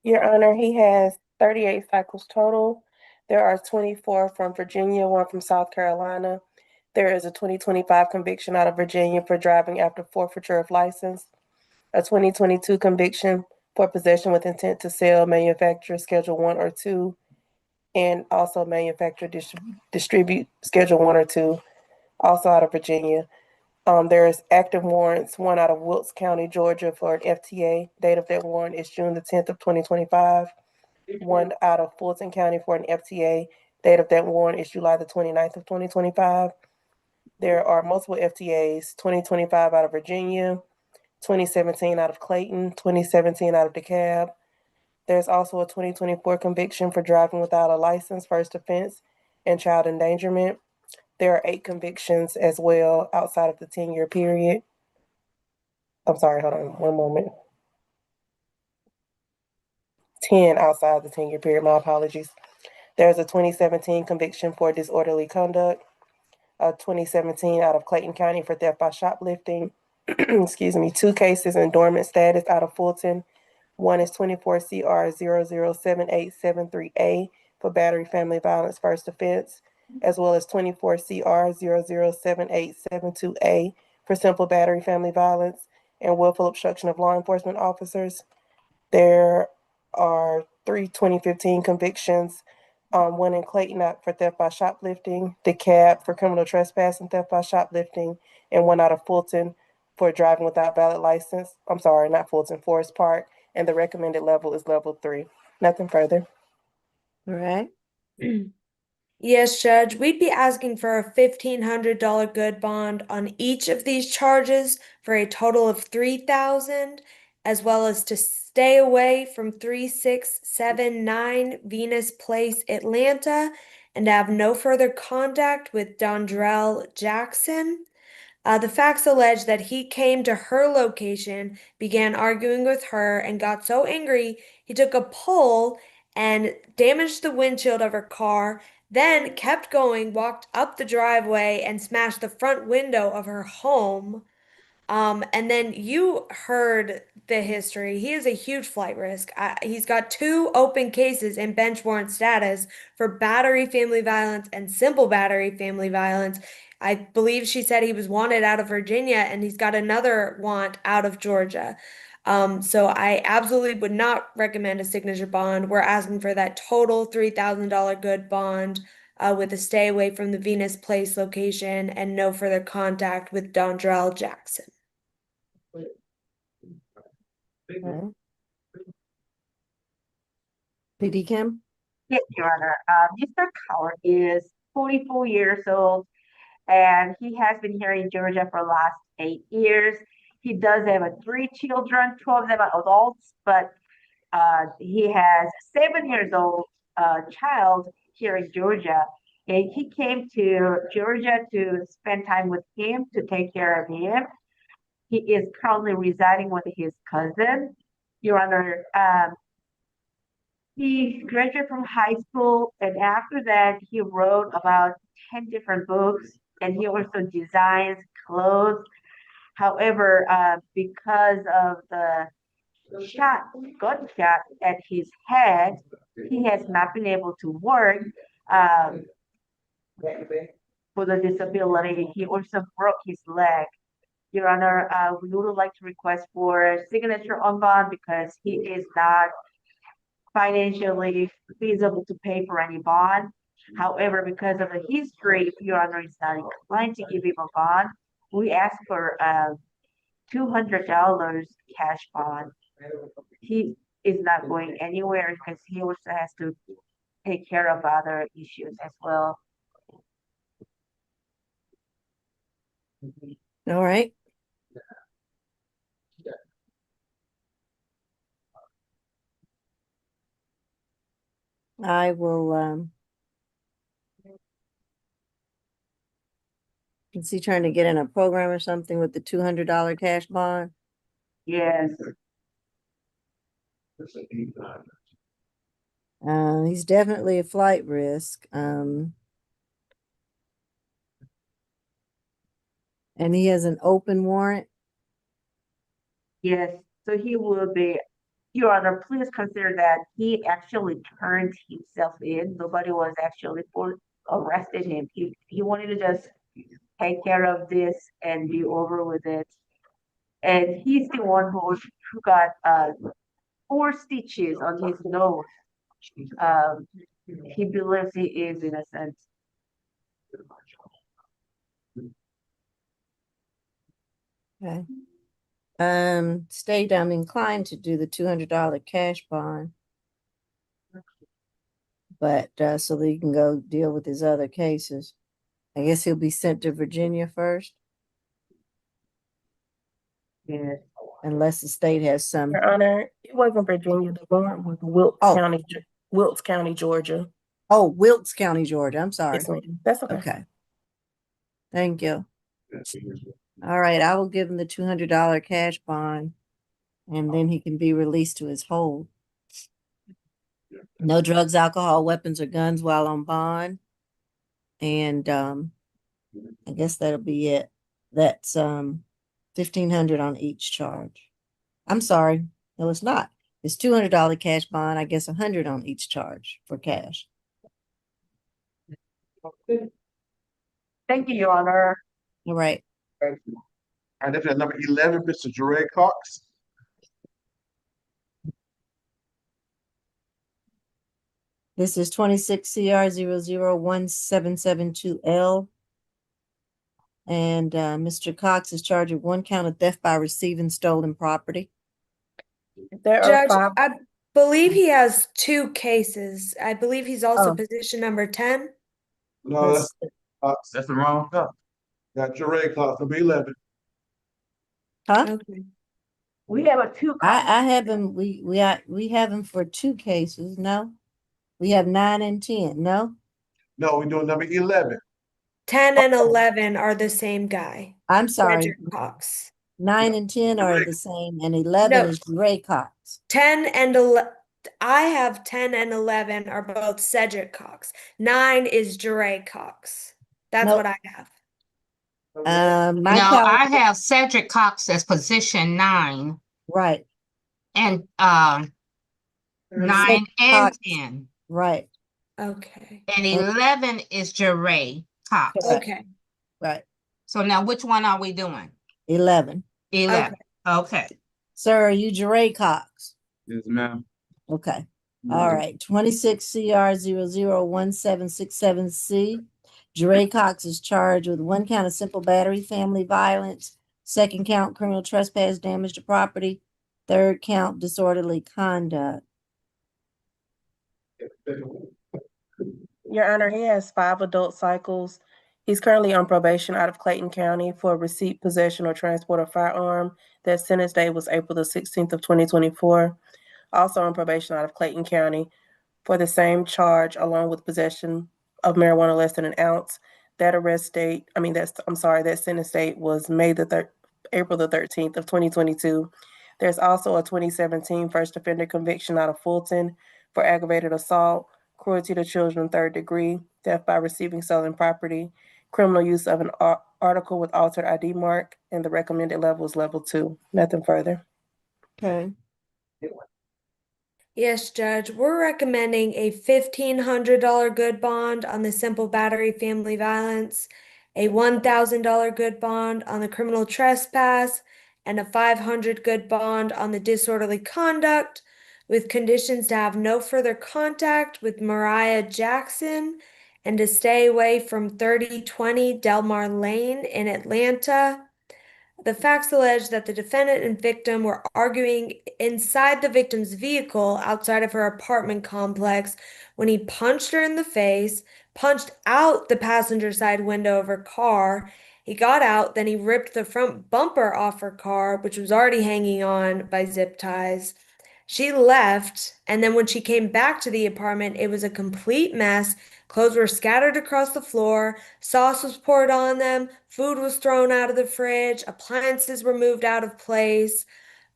Your Honor, he has 38 cycles total. There are 24 from Virginia, 1 from South Carolina. There is a 2025 conviction out of Virginia for driving after forfeiture of license, a 2022 conviction for possession with intent to sell, manufacture, Schedule 1 or 2, and also manufacture, distribute Schedule 1 or 2, also out of Virginia. There is active warrants, 1 out of Wilkes County, Georgia for an FTA. Date of that warrant is June the 10th of 2025. 1 out of Fulton County for an FTA. Date of that warrant is July the 29th of 2025. There are multiple FTAs, 2025 out of Virginia, 2017 out of Clayton, 2017 out of DeKalb. There's also a 2024 conviction for driving without a license, first offense, and child endangerment. There are 8 convictions as well outside of the 10-year period. I'm sorry, hold on one moment. 10 outside the 10-year period, my apologies. There's a 2017 conviction for disorderly conduct, a 2017 out of Clayton County for theft by shoplifting. Excuse me, 2 cases in dormant status out of Fulton. 1 is 24 CR 007873A for battery family violence first offense, as well as 24 CR 007872A for simple battery family violence and willful obstruction of law enforcement officers. There are 3 2015 convictions, 1 in Clayton for theft by shoplifting, DeKalb for criminal trespass and theft by shoplifting, and 1 out of Fulton for driving without valid license. I'm sorry, not Fulton, Forest Park, and the recommended level is level 3. Nothing further. All right. Yes, Judge, we'd be asking for a $1,500 good bond on each of these charges for a total of $3,000, as well as to stay away from 3679 Venus Place, Atlanta, and have no further contact with Dondrell Jackson. The facts allege that he came to her location, began arguing with her, and got so angry he took a pole and damaged the windshield of her car, then kept going, walked up the driveway, and smashed the front window of her home. And then you heard the history. He is a huge flight risk. He's got 2 open cases in bench warrant status for battery, family violence, and simple battery, family violence. I believe she said he was wanted out of Virginia, and he's got another want out of Georgia. So I absolutely would not recommend a signature bond. We're asking for that total $3,000 good bond, with a stay away from the Venus Place location and no further contact with Dondrell Jackson. Okay. PD Kim? Yes, Your Honor. Mr. Coward is 44 years old and he has been here in Georgia for the last 8 years. He does have 3 children, 2 of them are adults, but he has 7 years old child here in Georgia. And he came to Georgia to spend time with him, to take care of him. He is currently residing with his cousin. Your Honor, he graduated from high school, and after that, he wrote about 10 different books, and he also designs clothes. However, because of the gunshot at his head, he has not been able to work for the disability. He also broke his leg. Your Honor, we would like to request for signature on bond because he is not financially feasible to pay for any bond. However, because of the history, if Your Honor is not inclined to give him a bond, we ask for $200 cash bond. He is not going anywhere because he also has to take care of other issues as well. All right. I will, is he trying to get in a program or something with the $200 cash bond? Yes. He's definitely a flight risk. And he has an open warrant. Yes, so he will be, Your Honor, please consider that he actually turned himself in. Nobody was actually arrested him. He wanted to just take care of this and be over with it. And he's the one who got 4 stitches on his nose. He believes he is innocent. Okay. State, I'm inclined to do the $200 cash bond. But so that he can go deal with his other cases. I guess he'll be sent to Virginia first, Yes. unless the state has some. Your Honor, it wasn't Virginia. The warrant was Wilkes County, Georgia. Oh, Wilkes County, Georgia. I'm sorry. Yes, ma'am. That's okay. Okay. Thank you. All right, I will give him the $200 cash bond, and then he can be released to his hold. No drugs, alcohol, weapons, or guns while on bond. And I guess that'll be it. That's $1,500 on each charge. I'm sorry. No, it's not. It's $200 cash bond. I guess $100 on each charge for cash. Thank you, Your Honor. All right. And if number 11, Mr. Jeray Cox. This is 26 CR 0017772L. And Mr. Cox is charged with 1 count of theft by receiving stolen property. There are Judge, 5. I believe he has 2 cases. I believe he's also Oh. position number 10. No, That's, that's the wrong cop. Got Jure Cox, number 11. huh? Okay. We have a two cop. I have him, we have him for two cases, no? We have 9 and 10, no? No, we're doing number 11. 10 and 11 are the same guy, I'm sorry, Cedric Cox. 9 and 10 are the same, and 11 No. is Ray Cox. 10 and 11. I have 10 and 11 are both Cedric Cox. 9 is Jure Cox. That's Nope. what I have. My No, calendar, I have Cedric Cox as position 9 right, and 9 Cedric and Cox. 10. Right, Okay. And And- 11 is Jure Cox. Correct. Okay. right, So now which one are we doing? 11. 11. Okay. Sir, are you Jure Cox? Yes, ma'am. Okay, all right, 26 CR 001767C. Jure Cox is charged with 1 count of simple battery, family violence, 2nd count criminal trespass, damage to property, 3rd count disorderly conduct. Your Honor, he has 5 adult cycles. He's currently on probation out of Clayton County for receipt, possession, or transport of firearm. That sentence date was April the 16th of 2024. Also on probation out of Clayton County for the same charge, along with possession of marijuana less than an ounce. That that sentence date was April the 13th of 2022. There's also a 2017 first offender conviction out of Fulton for aggravated assault, cruelty to children, 3rd degree, theft by receiving stolen property, criminal use of an article with altered ID mark, and the recommended level is level 2. Nothing further. Okay. Yes, Judge, we're recommending a $1,500 good bond on the simple battery family violence, a $1,000 good bond on the criminal trespass, and a $500 good bond on the disorderly conduct, with conditions to have no further contact with Mariah Jackson and to stay away from 3020 Delmar Lane in Atlanta. The facts allege that the defendant and victim were arguing inside the victim's vehicle outside of her apartment complex when he punched her in the face, punched out the passenger side window of her car. He got out, then he ripped the front bumper off her car, which was already hanging on by zip ties. She left, and then when she came back to the apartment, it was a complete mess. Clothes were scattered across the floor, sauce was poured on them, food was thrown out of the fridge, appliances were moved out of place.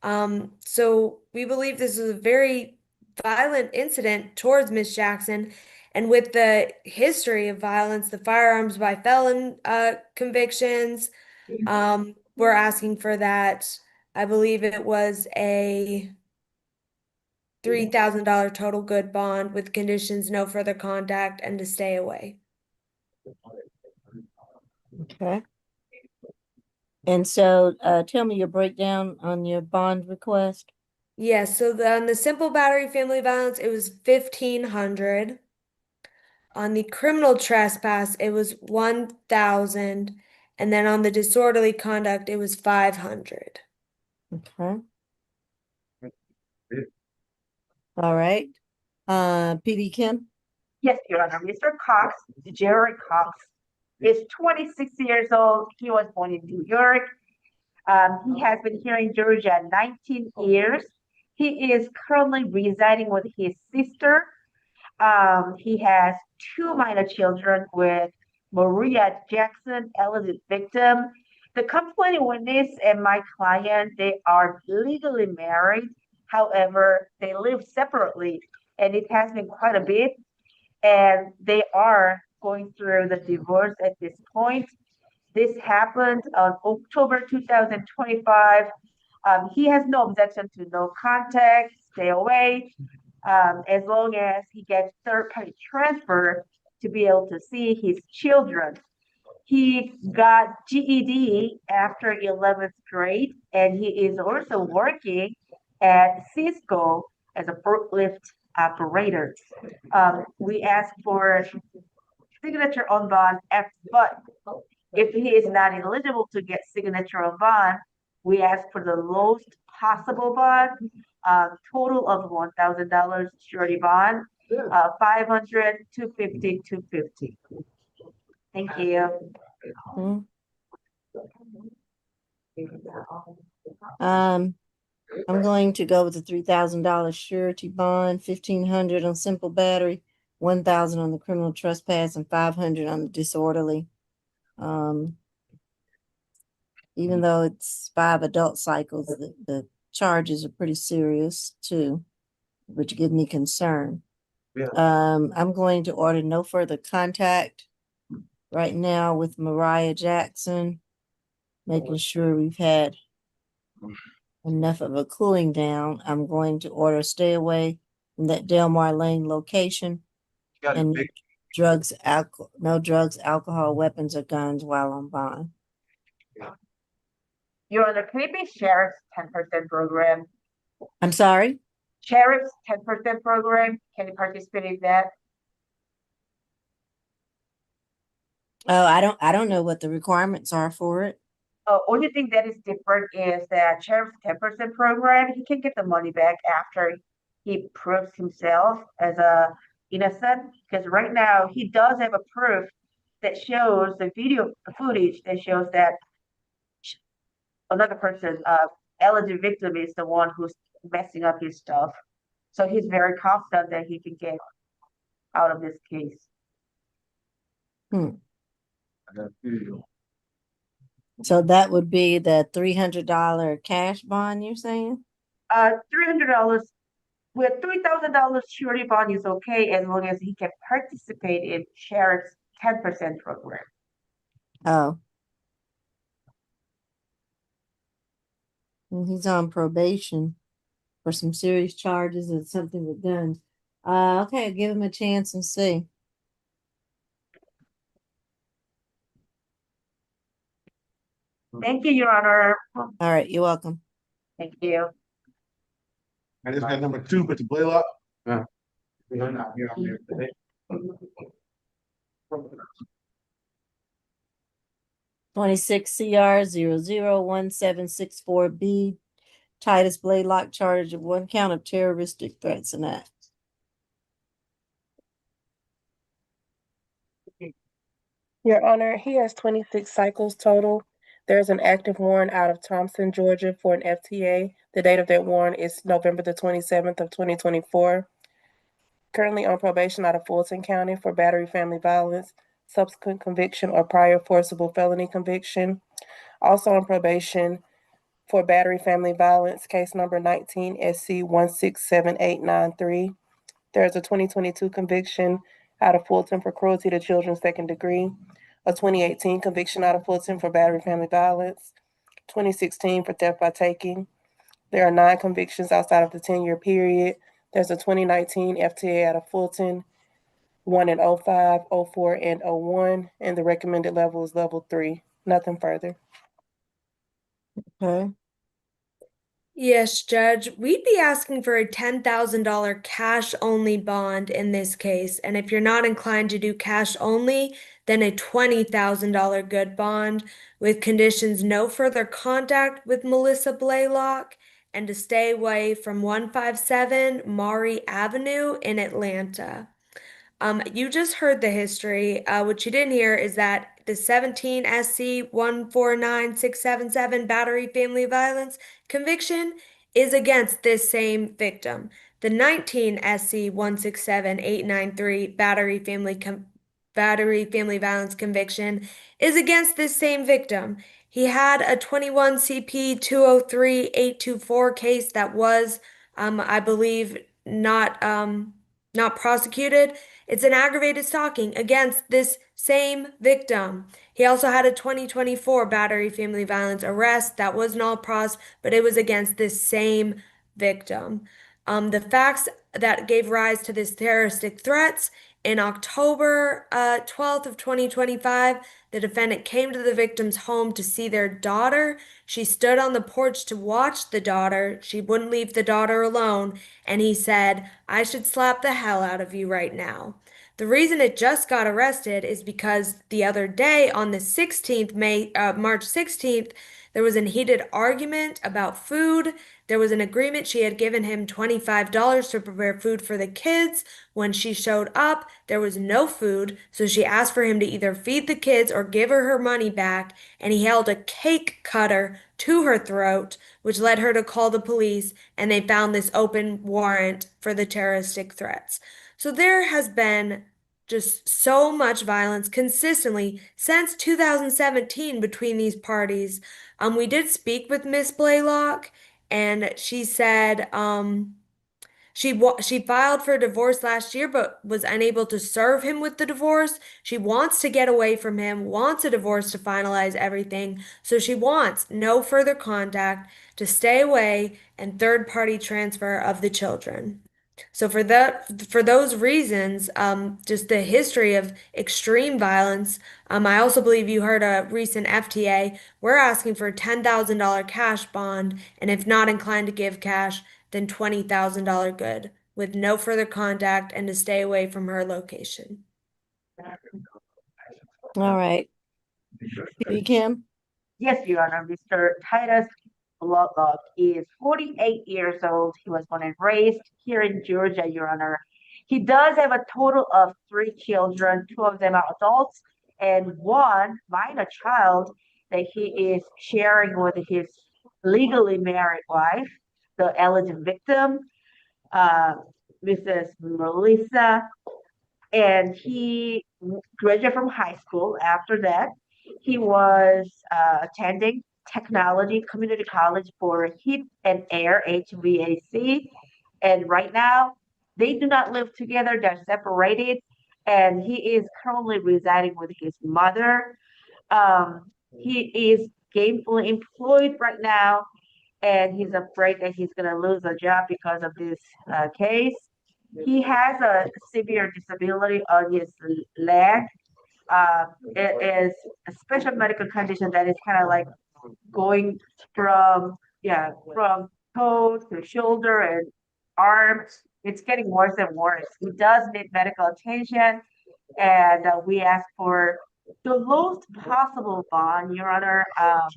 So we believe this is a very violent incident towards Miss Jackson. And with the history of violence, the firearms by felon convictions, we're asking for that. I believe it was a $3,000 total good bond with conditions no further contact and to stay away. Okay. And so, tell me your breakdown on your bond request. Yes, so on the simple battery family violence, it was 1,500. On the criminal trespass, it was 1,000. And then on the disorderly conduct, it was 500. Okay. All right. PD Kim? Yes, Your Honor. Mr. Cox, Jerry Cox, is 26 years old. He was born in New York. He has been here in Georgia 19 years. He is currently residing with his sister. He has 2 minor children with Maria Jackson, alleged victim. The complaining witness and my client, they are legally married. However, they live separately, and it has been quite a bit. And they are going through the divorce at this point. This happened on October 2025. He has no objection to no contact, stay away, as long as he gets third-party transfer to be able to see his children. He got GED after 11th grade, and he is also working at Cisco as a forklift operator. We ask for signature on bond, but if he is not eligible to get signature on bond, we ask for the lowest possible bond, total of $1,000 surety bond, 500, 250, 250. Thank you. Hmm. I'm going to go with the $3,000 surety bond, 1,500 on simple battery, 1,000 on the criminal trespass, and 500 on the disorderly. Even though it's 5 adult cycles, the charges are pretty serious too, which give me concern. Yeah. I'm going to order no further contact right now with Mariah Jackson, making sure we've had enough of a cooling down. I'm going to order stay away from that Delmar Lane location Got it, and big. no drugs, alcohol, weapons, or guns while on bond. Your Honor, can it be Sheriff's 10% program? I'm sorry? Sheriff's 10% program, can you participate in that? Oh, I don't know what the requirements are for it. Only thing that is different is that Sheriff's 10% program, he can get the money back after he proves himself as a innocent. Because right now he does have a proof that shows the footage that shows that another person, alleged victim, is the one who's messing up his stuff. So he's very confident that he can get out of this case. So that would be the $300 cash bond you're saying? $300 with $3,000 surety bond is okay as long as he can participate in Sheriff's 10% program. Oh. And he's on probation for some serious charges and something with guns. Okay, give him a chance and see. Thank you, Your Honor. All right, you're welcome. Thank you. And this got number 2, Mr. Blaylock. 26 CR 001764B, Titus Blaylock, charged of 1 count of terroristic threats and acts. Your Honor, he has 26 cycles total. There's an active warrant out of Thompson, Georgia for an FTA. The date of that warrant is November the 27th of 2024. Currently on probation out of Fulton County for battery, family violence, subsequent conviction, or prior forcible felony conviction. Also on probation for battery, family violence, case number 19 SC 167893. There's a 2022 conviction out of Fulton for cruelty to children, second degree. A 2018 conviction out of Fulton for battery, family violence. 2016 for theft by taking. There are 9 convictions outside of the 10-year period. There's a 2019 FTA out of Fulton, 1 in 05, 04, and 01, and the recommended level is level 3. Nothing further. Okay. Yes, Judge, we'd be asking for a $10,000 cash only bond in this case. And if you're not inclined to do cash only, then a $20,000 good bond with conditions no further contact with Melissa Blaylock and to stay away from 157 Maury Avenue in Atlanta. You just heard the history. What you didn't hear is that the 17 SC 149677 battery family violence conviction is against this same victim. The 19 SC 167893 battery family violence conviction is against this same victim. He had a 21 CP 203824 case that was, I believe, not prosecuted. It's an aggravated stalking against this same victim. He also had a 2024 battery family violence arrest that was not pros, but it was against this same victim. The facts that gave rise to this terroristic threats in October 12th of 2025, the defendant came to the victim's home to see their daughter. She stood on the porch to watch the daughter. She wouldn't leave the daughter alone, and he said, "I should slap the hell out of you right now." The reason it just got arrested is because the other day on the 16th, March 16th, There was a heated argument about food. There was an agreement she had given him $25 to prepare food for the kids. When she showed up, there was no food, so she asked for him to either feed the kids or give her her money back, and he held a cake cutter to her throat, which led her to call the police, and they found this open warrant for the terroristic threats. So there has been just so much violence consistently since 2017 between these parties. We did speak with Miss Blaylock, and she said she filed for divorce last year, but was unable to serve him with the divorce. She wants to get away from him, wants a divorce to finalize everything. So she wants no further contact, to stay away, and third-party transfer of the children. So for those reasons, just the history of extreme violence. I also believe you heard a recent FTA. We're asking for a $10,000 cash bond, and if not inclined to give cash, then $20,000 good, with no further contact and to stay away from her location. All right. PD Kim? Yes, Your Honor. Mr. Titus Blodlock is 48 years old. He was born and raised here in Georgia, Your Honor. He does have a total of 3 children. 2 of them are adults and 1 minor child that he is sharing with his legally married wife, the alleged victim, Mrs. Melissa. And he graduated from high school. After that, he was attending technology community college for heat and air HVAC. And right now, they do not live together, they're separated. And he is currently residing with his mother. He is gainfully employed right now, and he's afraid that he's going to lose a job because of this case. He has a severe disability on his leg. It is a special medical condition that is kind of like going from toe to shoulder and arm. It's getting worse and worse. He does need medical attention, and we ask for the lowest possible bond, Your Honor. Uh,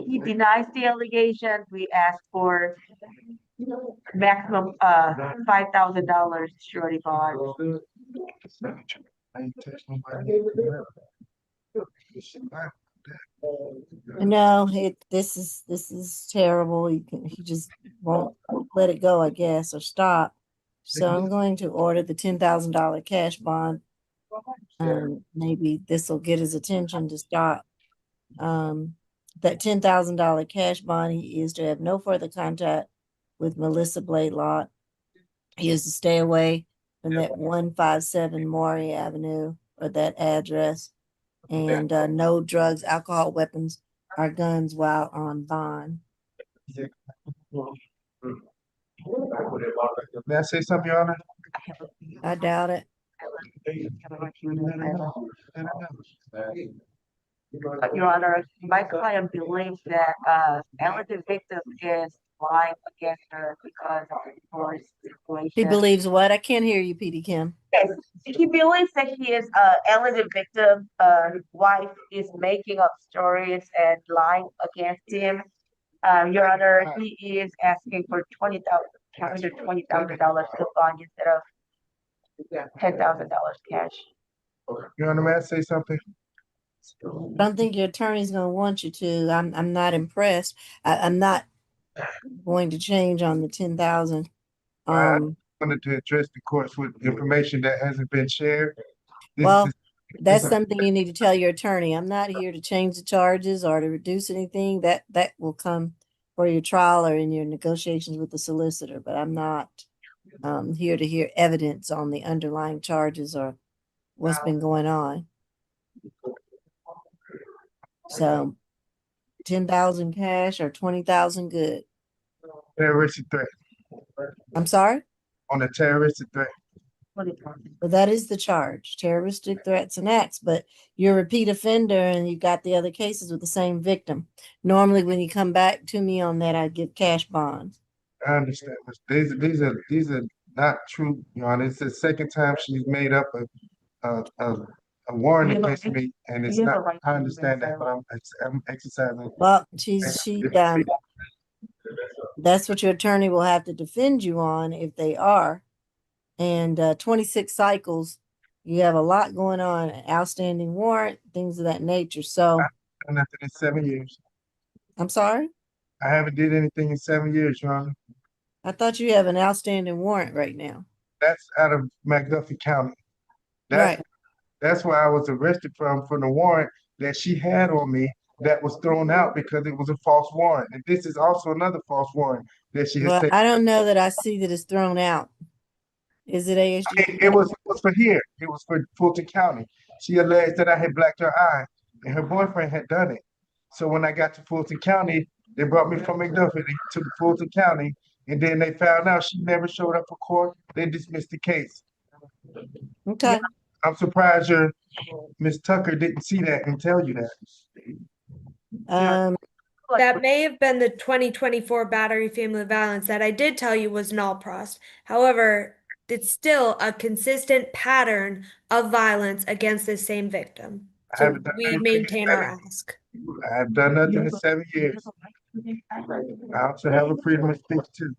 he denies the allegation. We ask for maximum $5,000 surety bond. No, this is terrible. He just won't let it go, I guess, or stop. So I'm going to order the $10,000 cash bond. Maybe this will get his attention to stop. That $10,000 cash bond, he is to have no further contact with Melissa Blaylock. He is to stay away from that 157 Maury Avenue, or that address, and no drugs, alcohol, weapons, or guns while on bond. May I say something, Your Honor? I doubt it. Your Honor, my client believes that alleged victim is lying against her because of the divorce situation. He believes what? I can't hear you, PD Kim. Yes, he believes that he is alleged victim. His wife is making up stories and lying against him. Your Honor, he is asking for $20,000 bond instead of $10,000 cash. Your Honor, may I say something? I don't think your attorney's gonna want you to. I'm not impressed. I'm not going to change on the 10,000. I wanted to address the courts with information that hasn't been shared. Well, that's something you need to tell your attorney. I'm not here to change the charges or to reduce anything. That will come for your trial or in your negotiations with the solicitor, but I'm not here to hear evidence on the underlying charges or what's been going on. So 10,000 cash or 20,000 good. Terroristic threat. I'm sorry? On a terroristic threat. Well, that is the charge, terroristic threats and acts, but you're a repeat offender and you got the other cases with the same victim. Normally, when you come back to me on that, I give cash bonds. I understand. These are not true, Your Honor. It's the second time she's made up a warrant You have a against right- me, and it's you have a not, right I to understand that, remain but I'm exercising. Well, that's what your attorney will have to defend you on if they are. And 26 cycles, you have a lot going on, outstanding warrant, things of that nature. So Done nothing in 7 years. I'm sorry, I haven't did anything in 7 years, Your Honor. I thought you have an outstanding warrant right now. That's out of McDuffie County. That's Right. that's where I was arrested from the warrant that she had on me that was thrown out because it was a false warrant. And this is also another false warrant that she has Well, taken. I don't know that I see that it's thrown out. Is it ASG? It was for here. It was for Fulton County. She alleged that I had blacked her eye, and her boyfriend had done it. So when I got to Fulton County, they brought me from McDuffie to Fulton County, and then they found out she never showed up for court. They dismissed the case. Okay. I'm surprised your Miss Tucker didn't see that and tell you that. That may have been the 2024 battery family violence that I did tell you was null prost. However, it's still a consistent pattern of violence against the same victim. I So haven't done we anything maintain our in ask. I have done nothing in 7 years. I also have a freedom of speech too.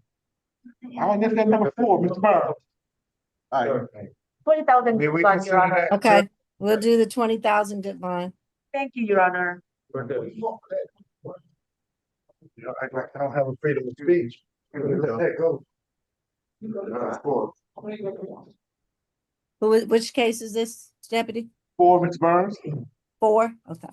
All right, that's that number 4, Mr. Burrows. All right. 20,000, May we Your consider Honor. that? Okay, we'll do the 20,000 decline. Thank you, Your Honor. You know, act like I don't have a freedom of speech. Let that go. Which case is this, Deputy? 4, Mr. Burns. 4? Okay.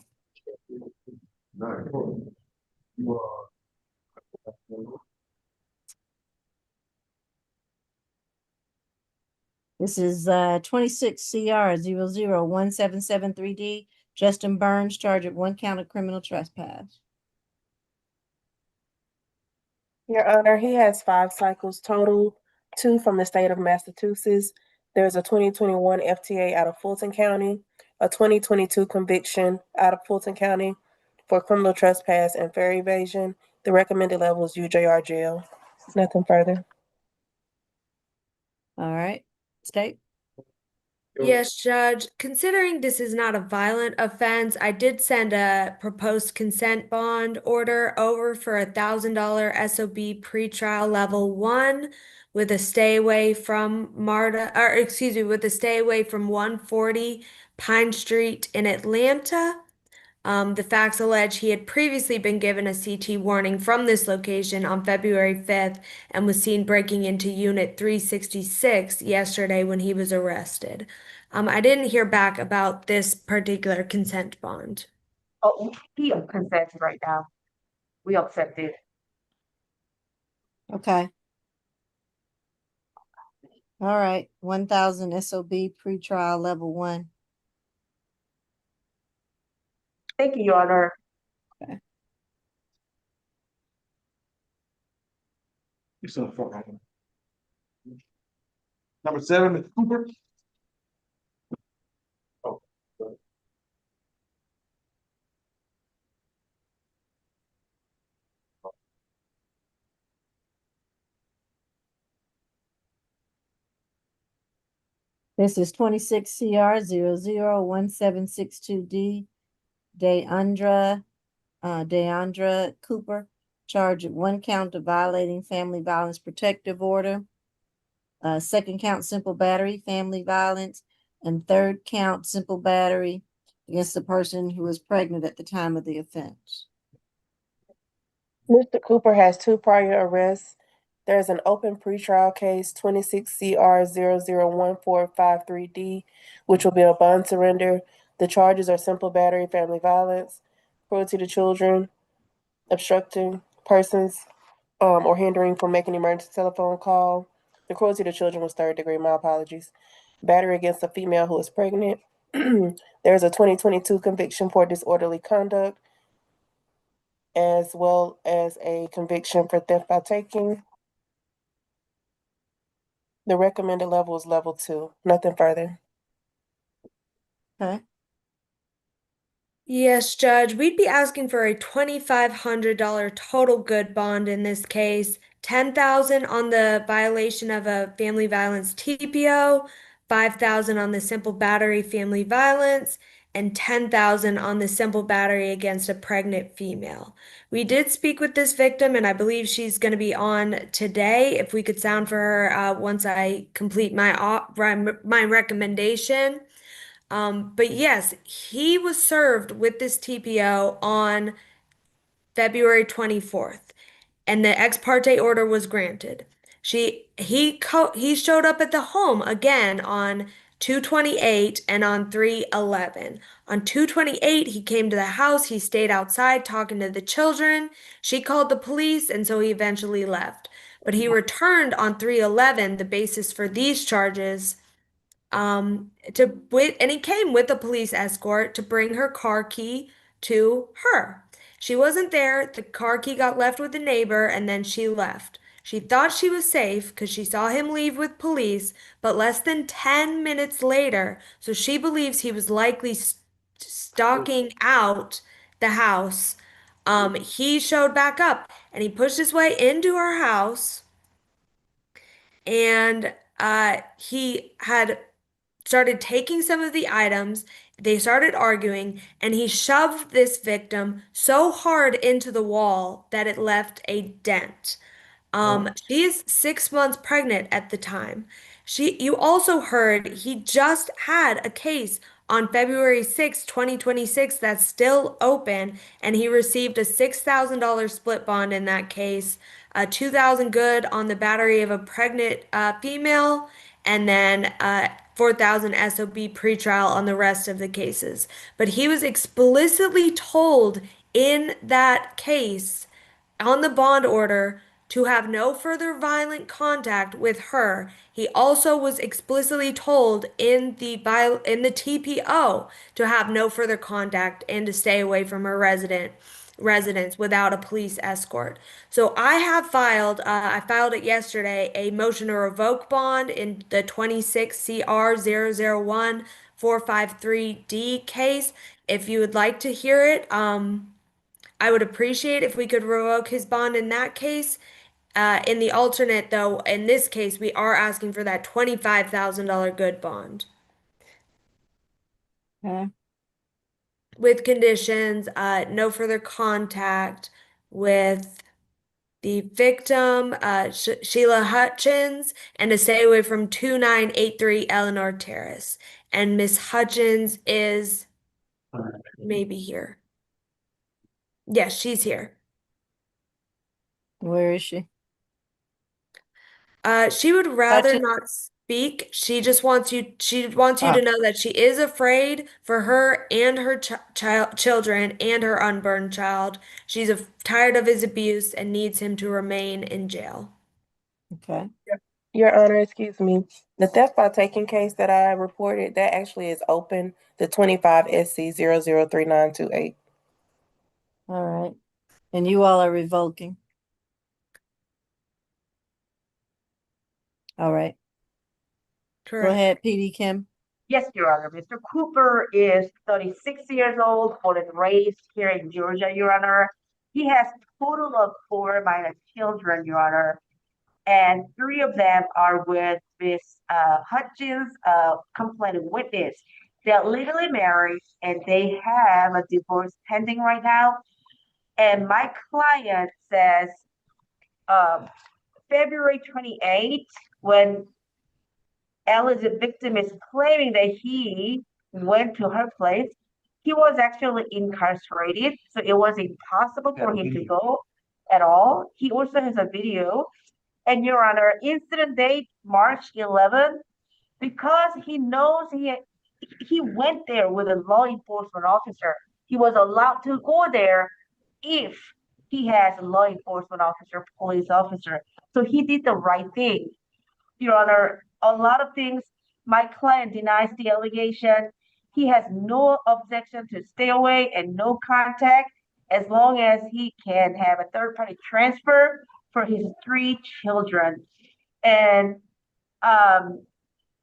This is 26 CR 0017773D. Justin Burns, charged with 1 count of criminal trespass. Your Honor, he has 5 cycles total, 2 from the state of Massachusetts. There's a 2021 FTA out of Fulton County, a 2022 conviction out of Fulton County for criminal trespass and fare evasion. The recommended level is UJR jail. Nothing further. All right. State? Yes, Judge. Considering this is not a violent offense, I did send a proposed consent bond order over for $1,000 SOB pretrial level 1 with a stay away from with a stay away from 140 Pine Street in Atlanta. The facts allege he had previously been given a CT warning from this location on February 5th and was seen breaking into Unit 366 yesterday when he was arrested. I didn't hear back about this particular consent bond. Oh, he consents right now. We accept it. Okay. All right. 1,000 SOB pretrial level 1. Thank you, Your Honor. Okay. Number 7, Mr. Cooper. This is 26 CR 001762D. Deandra Cooper, charged with 1 count of violating family violence protective order. 2nd count simple battery, family violence, and 3rd count simple battery against the person who was pregnant at the time of the offense. Mr. Cooper has 2 prior arrests. There's an open pretrial case, 26 CR 001453D, which will be a bond surrender. The charges are simple battery, family violence, cruelty to children, obstructing persons, or hindering from making an emergency telephone call. The cruelty to children was 3rd degree. My apologies. Battery against a female who is pregnant. There's a 2022 conviction for disorderly conduct, as well as a conviction for theft by taking. The recommended level is level 2. Nothing further. Okay. Yes, Judge, we'd be asking for a $2,500 total good bond in this case, $10,000 on the violation of a family violence TPO, 5,000 on the simple battery family violence, and 10,000 on the simple battery against a pregnant female. We did speak with this victim, and I believe she's going to be on today. If we could sound for her once I complete my recommendation. But yes, he was served with this TPO on February 24th, and the ex parte order was granted. He showed up at the home again on 2/28 and on 3/11. On 2/28, he came to the house, he stayed outside talking to the children. She called the police, and so he eventually left. But he returned on 3/11, the basis for these charges, and he came with a police escort to bring her car key to her. She wasn't there. The car key got left with a neighbor, and then she left. She thought she was safe because she saw him leave with police, but less than 10 minutes later, so she believes he was likely stalking out the house. He showed back up and he pushed his way into her house, and he had started taking some of the items. They started arguing, and he shoved this victim so hard into the wall that it left a dent. She is 6 months pregnant at the time. You also heard he just had a case on February 6, 2026 that's still open, and he received a $6,000 split bond in that case, 2,000 good on the battery of a pregnant female, and then 4,000 SOB pretrial on the rest of the cases. But he was explicitly told in that case on the bond order to have no further violent contact with her. He also was explicitly told in the TPO to have no further contact and to stay away from her residence without a police escort. So I filed it yesterday, a motion to revoke bond in the 26 CR 001 453D case. If you would like to hear it, I would appreciate if we could revoke his bond in that case. In the alternate, though, in this case, we are asking for that $25,000 good bond Okay. with conditions, no further contact with the victim, Sheila Hutchins, and to stay away from 2983 Eleanor Terrace. And Miss Hutchins is maybe here. Yes, she's here. Where is she? She would rather Hutchins? not speak. She wants you to know that she is afraid for her and her children and her unborn child. She's tired of his abuse and needs him to remain in jail. Okay. Your Honor, excuse me. The theft by taking case that I reported, that actually is open, the 25 SC 003928. All right. And you all are revoking. All right. Go Correct. ahead, PD Kim. Yes, Your Honor. Mr. Cooper is 36 years old, born and raised here in Georgia, Your Honor. He has a total of 4 minor children, Your Honor, and 3 of them are with Miss Hutchins, complaining witness. They're legally married and they have a divorce pending right now. And my client says February 28th, when Ella, the victim, is claiming that he went to her place, he was actually incarcerated, so it was impossible for him to go at all. He also has a video. And Your Honor, incident date March 11th, because he knows he went there with a law enforcement officer. He was allowed to go there if he has a law enforcement officer, police officer. So he did the right thing. Your Honor, a lot of things, my client denies the allegation. He has no objection to stay away and no contact as long as he can have a third party transfer for his 3 children. And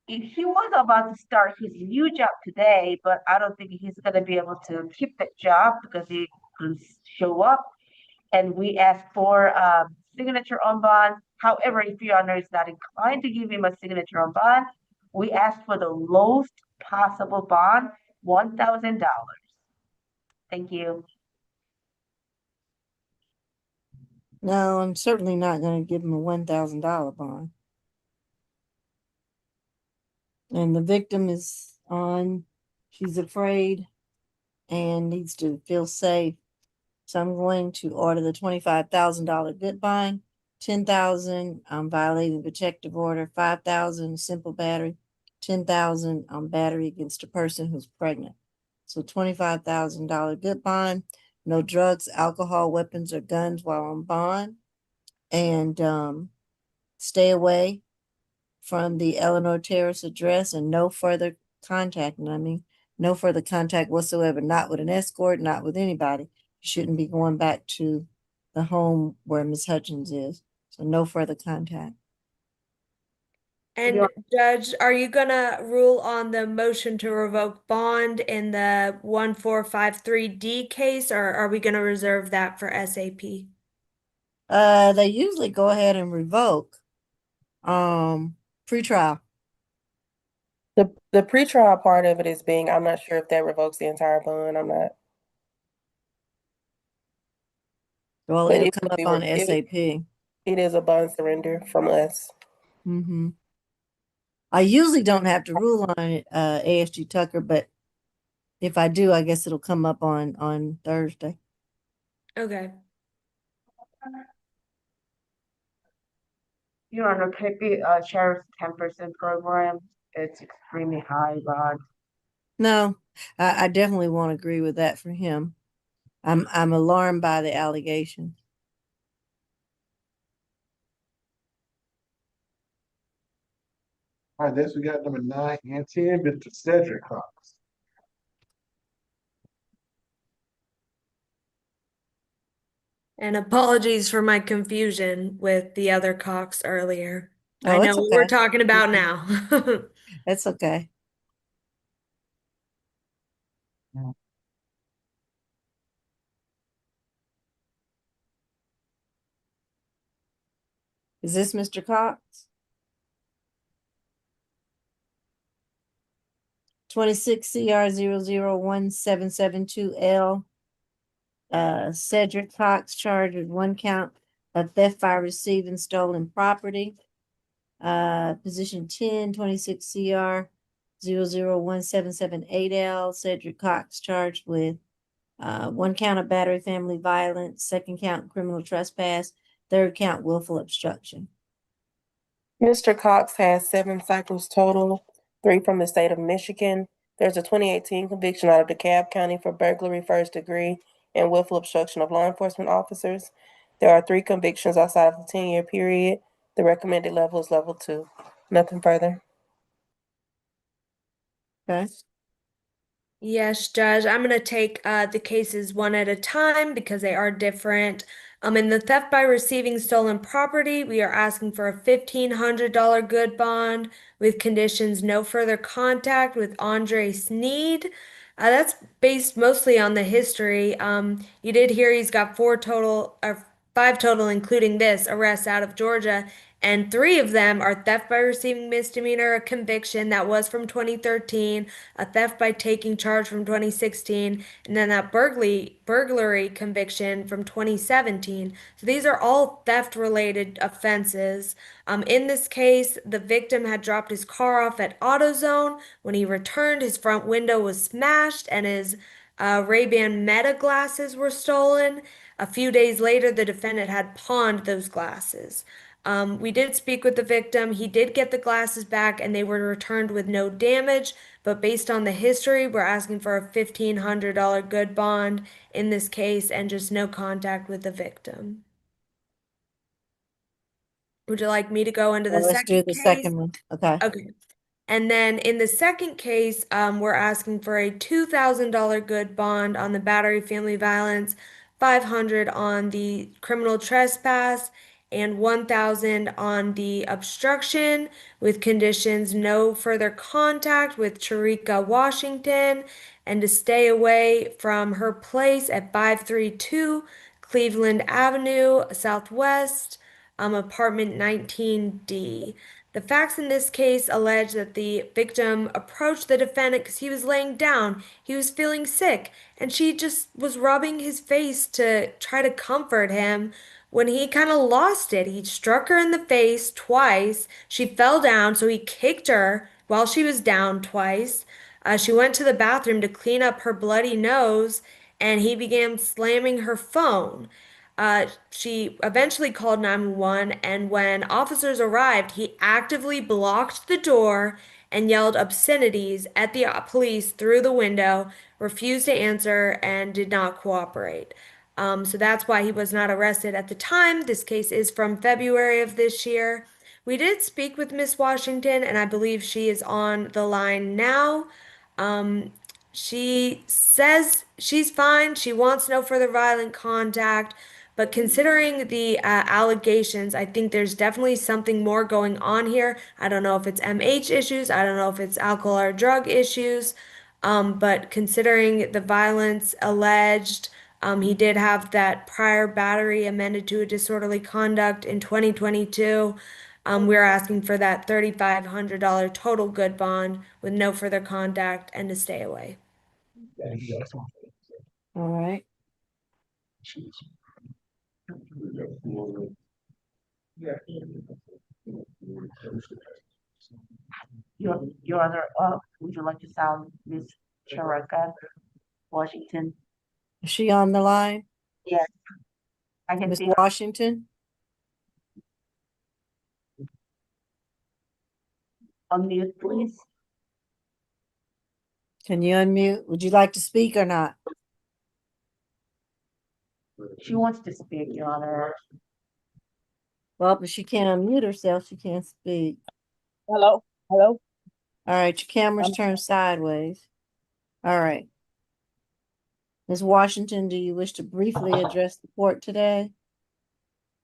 he was about to start his new job today, but I don't think he's going to be able to keep that job because he couldn't show up. And we asked for signature on bond. However, if Your Honor is not inclined to give him a signature on bond, We asked for the lowest possible bond, $1,000. Thank you. No, I'm certainly not going to give him a $1,000 bond. And the victim is she's afraid and needs to feel safe. So I'm going to order the $25,000 good bond, 10,000 violating protective order, 5,000 simple battery, 10,000 battery against a person who's pregnant. So $25,000 good bond, no drugs, alcohol, weapons, or guns while on bond, and stay away from the Eleanor Terrace address and no further contact. And I mean, no further contact whatsoever, not with an escort, not with anybody. You shouldn't be going back to the home where Miss Hutchins is. So no further contact. And Your- Judge, are you gonna rule on the motion to revoke bond in the 1453D case, or are we gonna reserve that for SAP? They usually go ahead and revoke pretrial. The pretrial part of it is being, I'm not sure if that revokes the entire bond. I'm not. Well, But it'll it come would up be on it SAP. is a bond surrender from us. Mm-hmm. I usually don't have to rule on it, ASG Tucker, but if I do, I guess it'll come up on Thursday. Okay. Your Honor, KP Sheriff's 10% program, it's extremely high, Rod. No, I definitely won't agree with that for him. I'm alarmed by the allegation. All right, next we got number 9 and 10, Mr. Cedric Cox. And apologies for my confusion with the other Cox earlier. I Oh, know it's what we're okay. talking about now. That's okay. Is this Mr. Cox? 26 CR 0017772L. Cedric Cox charged with 1 count of theft by receiving stolen property. Position 10, 26 CR 0017778L. Cedric Cox charged with 1 count of battery family violence, 2nd count criminal trespass, 3rd count willful obstruction. Mr. Cox has 7 cycles total, 3 from the state of Michigan. There's a 2018 conviction out of DeKalb County for burglary first degree and willful obstruction of law enforcement officers. There are 3 convictions outside of the 10-year period. The recommended level is level 2. Nothing further. Okay. Yes, Judge. I'm going to take the cases one at a time because they are different. In the theft by receiving stolen property, we are asking for a $1,500 good bond with conditions no further contact with Andre Sneed. That's based mostly on the history. You did hear he's got 5 total, including this arrests out of Georgia, and 3 of them are theft by receiving misdemeanor, a conviction that was from 2013, a theft by taking charge from 2016, and then that burglary conviction from 2017. So these are all theft related offenses. In this case, the victim had dropped his car off at AutoZone. When he returned, his front window was smashed and his Ray-Ban Meta glasses were stolen. A few days later, the defendant had pawned those glasses. We did speak with the victim. He did get the glasses back and they were returned with no damage. But based on the history, we're asking for a $1,500 good bond in this case and just no contact with the victim. Would you like me to go into the Let's do second the case? second one. Okay. Okay. And then in the second case, we're asking for a $2,000 good bond on the battery family violence, 500 on the criminal trespass, and 1,000 on the obstruction with conditions no further contact with Charika Washington and to stay away from her place at 532 Cleveland Avenue Southwest, apartment 19D. The facts in this case allege that the victim approached the defendant because he was laying down, he was feeling sick, and she just was rubbing his face to try to comfort him when he kind of lost it. He struck her in the face twice. She fell down, so he kicked her while she was down twice. She went to the bathroom to clean up her bloody nose, and he began slamming her phone. She eventually called 911, and when officers arrived, he actively blocked the door and yelled obscenities at the police through the window, refused to answer, and did not cooperate. So that's why he was not arrested at the time. This case is from February of this year. We did speak with Miss Washington, and I believe she is on the line now. Um, she says she's fine. She wants no further violent contact. But considering the allegations, I think there's definitely something more going on here. I don't know if it's MH issues. I don't know if it's alcohol or drug issues. But considering the violence alleged, he did have that prior battery amended to a disorderly conduct in 2022. We're asking for that $3,500 total good bond with no further contact and to stay away. All right. Your Honor, would you like to sound Miss Sharaka, Washington? Is she on the line? Yes, I can Miss see her. Washington? Unmute, please. Can you unmute? Would you like to speak or not? She wants to speak, Your Honor. Well, but she can't unmute herself. She can't speak. Hello, hello. All right, your camera's turned sideways. All right. Ms. Washington, do you wish to briefly address the court today?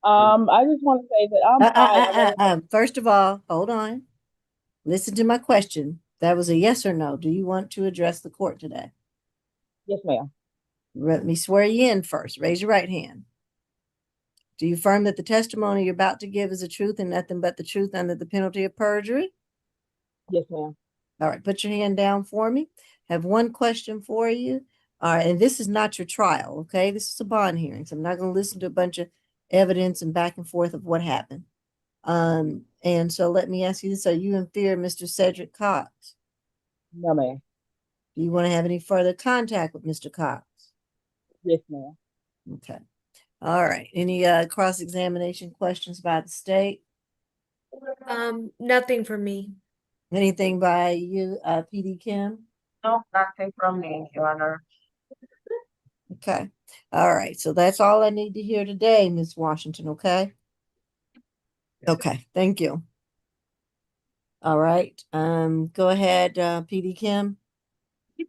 I just want to say that I'm fine. First of all, hold on. Listen to my question. That was a yes or no. Do you want to address the court today? Yes, ma'am. Let me swear you in first. Raise your right hand. Do you affirm that the testimony you're about to give is the truth and nothing but the truth under the penalty of perjury? Yes, ma'am. All right, put your hand down for me. Have one question for you. All right, and this is not your trial, okay? This is a bond hearing, so I'm not going to listen to a bunch of evidence and back and forth of what happened. And so let me ask you this. Are you in fear of Mr. Cedric Cox? No, ma'am. Do you want to have any further contact with Mr. Cox? Yes, ma'am. Okay. All right. Any cross-examination questions by the state? Nothing for me. Anything by you, PD Kim? No, nothing from me, Your Honor. Okay. All right. So that's all I need to hear today, Ms. Washington, okay? Okay. Thank you. All right. Go ahead, PD Kim.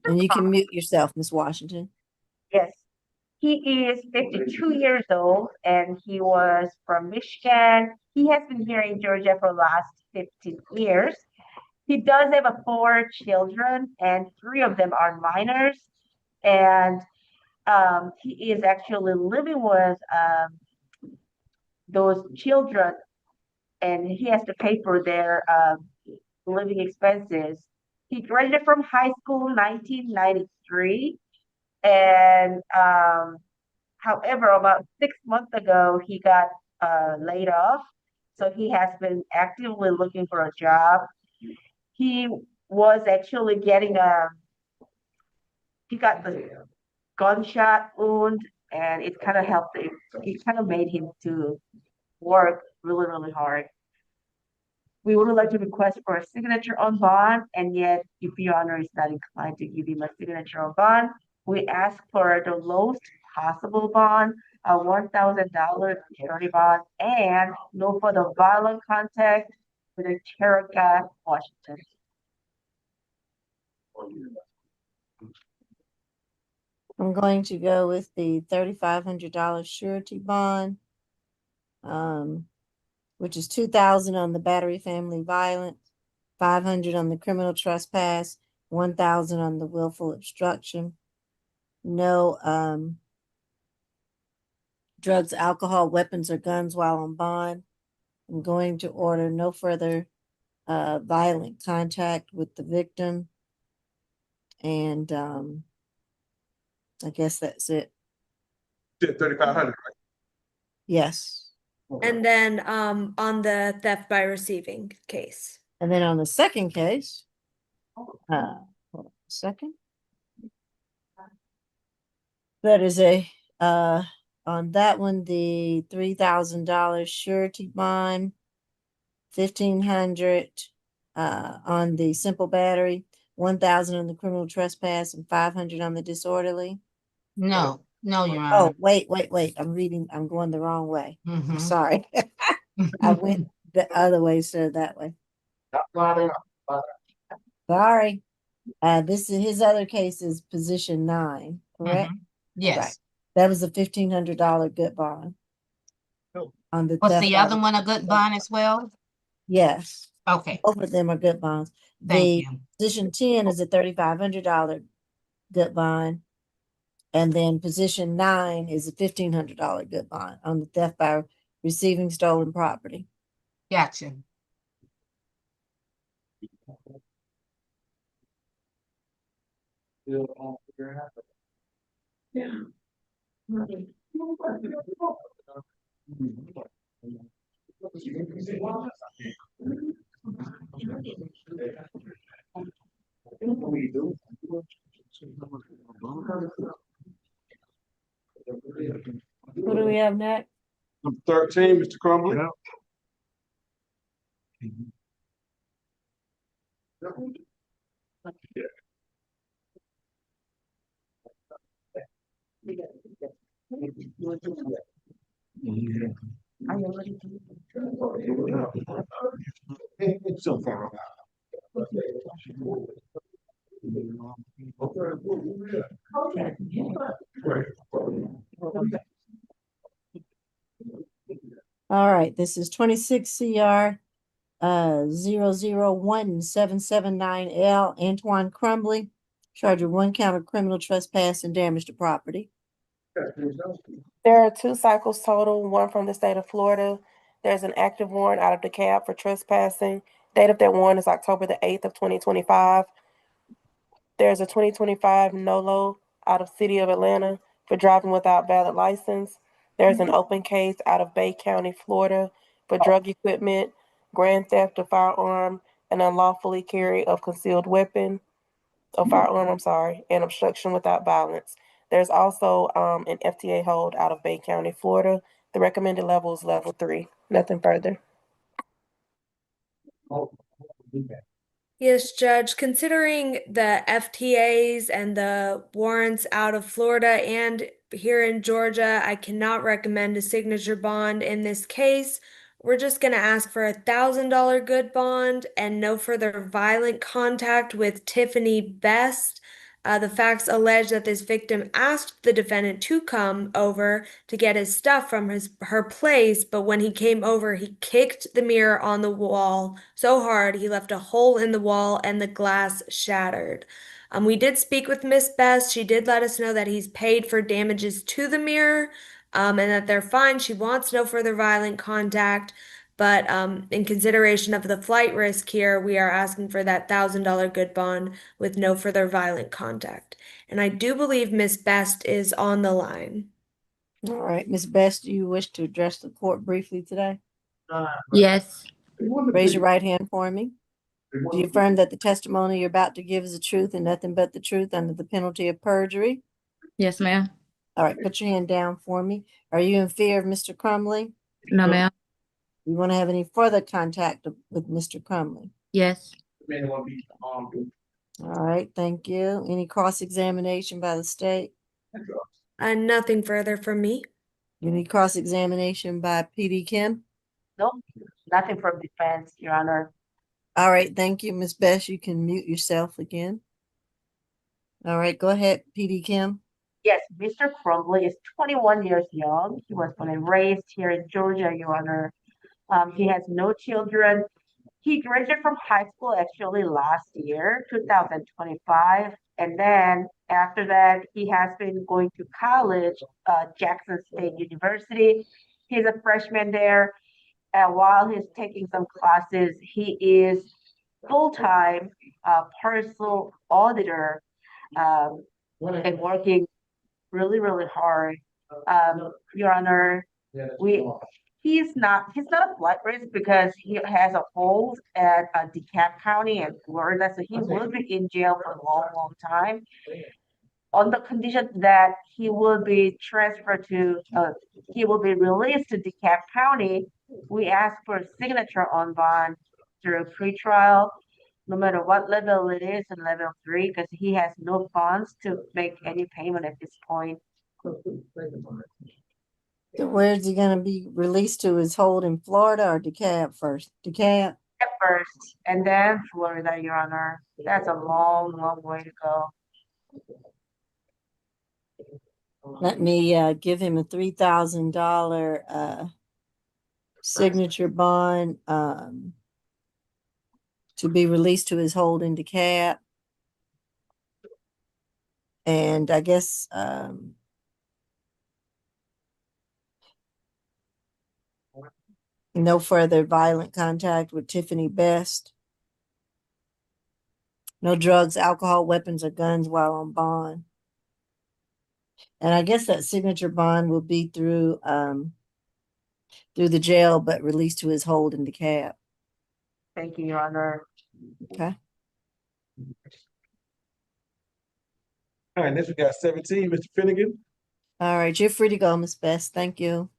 And you can mute yourself, Ms. Washington. Yes. He is 52 years old and he was from Michigan. He has been here in Georgia for the last 15 years. He does have 4 children and 3 of them are minors. And he is actually living with those children and he has to pay for their living expenses. He graduated from high school in 1993 and however, about 6 months ago, he got laid off. So he has been actively looking for a job. He was actually getting he got the gunshot wound and it kind of helped him. It kind of made him to work really, really hard. We would like to request for a signature on bond, and yet if Your Honor is not inclined to give him a signature on bond, we ask for the lowest possible bond, a $1,000 charity bond, and no further violent contact with the Cherokee, Washington. I'm going to go with the $3,500 surety bond, which is $2,000 on the battery family violence, $500 on the criminal trespass, $1,000 on the willful obstruction. No drugs, alcohol, weapons, or guns while on bond. I'm going to order no further violent contact with the victim. And I guess that's it. 3,500. Yes. And then on the theft by receiving case. And then on the second case, hold on a second. That is on that one, the $3,000 surety bond, 1,500 on the simple battery, 1,000 on the criminal trespass, and 500 on the disorderly. No, Your Oh, Honor. wait. I'm going the wrong way. I'm Mhm. sorry. I went the other way instead of that way. Sorry. This is his other case is position 9, correct? Yes. Right. That was a $1,500 good bond. On the Was theft the by other one a good bond as well? Yes, Okay, both of them are good bonds. thank The you. position 10 is a $3,500 good bond. And then position 9 is a $1,500 good bond on the theft by receiving stolen property. Gotcha. Who do we have next? Number 13, Mr. Crumbly. So far. All right, this is 26 CR 001779L Antoine Crumbly, charged with 1 count of criminal trespass and damage to property. There are 2 cycles total, one from the state of Florida. There's an active warrant out of DeKalb for trespassing. Date of that warrant is October the 8th of 2025. There's a 2025 NOLO out of City of Atlanta for driving without valid license. There's an open case out of Bay County, Florida for drug equipment, grand theft of firearm, and unlawfully carry of concealed weapon, and obstruction without violence. There's also an FTA hold out of Bay County, Florida. The recommended level is level 3. Nothing further. Yes, Judge, considering the FTAs and the warrants out of Florida and here in Georgia, I cannot recommend a signature bond in this case. We're just going to ask for $1,000 good bond and no further violent contact with Tiffany Best. The facts allege that this victim asked the defendant to come over to get his stuff from her place, but when he came over, he kicked the mirror on the wall so hard he left a hole in the wall and the glass shattered. We did speak with Miss Best. She did let us know that he's paid for damages to the mirror, and that they're fine. She wants no further violent contact. But in consideration of the flight risk here, we are asking for that $1,000 good bond with no further violent contact. And I do believe Miss Best is on the line. All right, Ms. Best, do you wish to address the court briefly today? Yes. Raise your right hand for me. Do you affirm that the testimony you're about to give is the truth and nothing but the truth under the penalty of perjury? Yes, ma'am. All right, put your hand down for me. Are you in fear of Mr. Crumley? No, ma'am. You want to have any further contact with Mr. Crumley? Yes. All right, thank you. Any cross-examination by the state? Nothing further from me. Any cross-examination by PD Kim? Nope, nothing from defense, Your Honor. All right, thank you, Ms. Best. You can mute yourself again. All right, go ahead, PD Kim. Yes, Mr. Crumbly is 21 years young. He was born and raised here in Georgia, Your Honor. He has no children. He graduated from high school actually last year, 2025. And then after that, he has been going to college, Jackson State University. He's a freshman there. And while he's taking some classes, he is full-time parcel auditor, and working really, really hard. Your Honor, we he's not a flight risk because he has a hold at DeKalb County in Florida, so he will be in jail for a long, long time. On the condition that he will be transferred to, he will be released to DeKalb County. We ask for a signature on bond through pretrial, no matter what level it is, in level 3, because he has no funds to make any payment at this point. So where's he gonna be released to? His hold in Florida or DeKalb first? DeKalb? At first, and then Florida, Your Honor. That's a long, long way to go. Let me give him a $3,000 signature bond to be released to his hold in DeKalb. And I guess no further violent contact with Tiffany Best. No drugs, alcohol, weapons, or guns while on bond. And I guess that signature bond will be through the jail, but released to his hold in DeKalb. Thank you, Your Honor. Okay. All right, next we got 17, Mr. Finnegan. All right, you're free to go, Ms. Best. Thank you.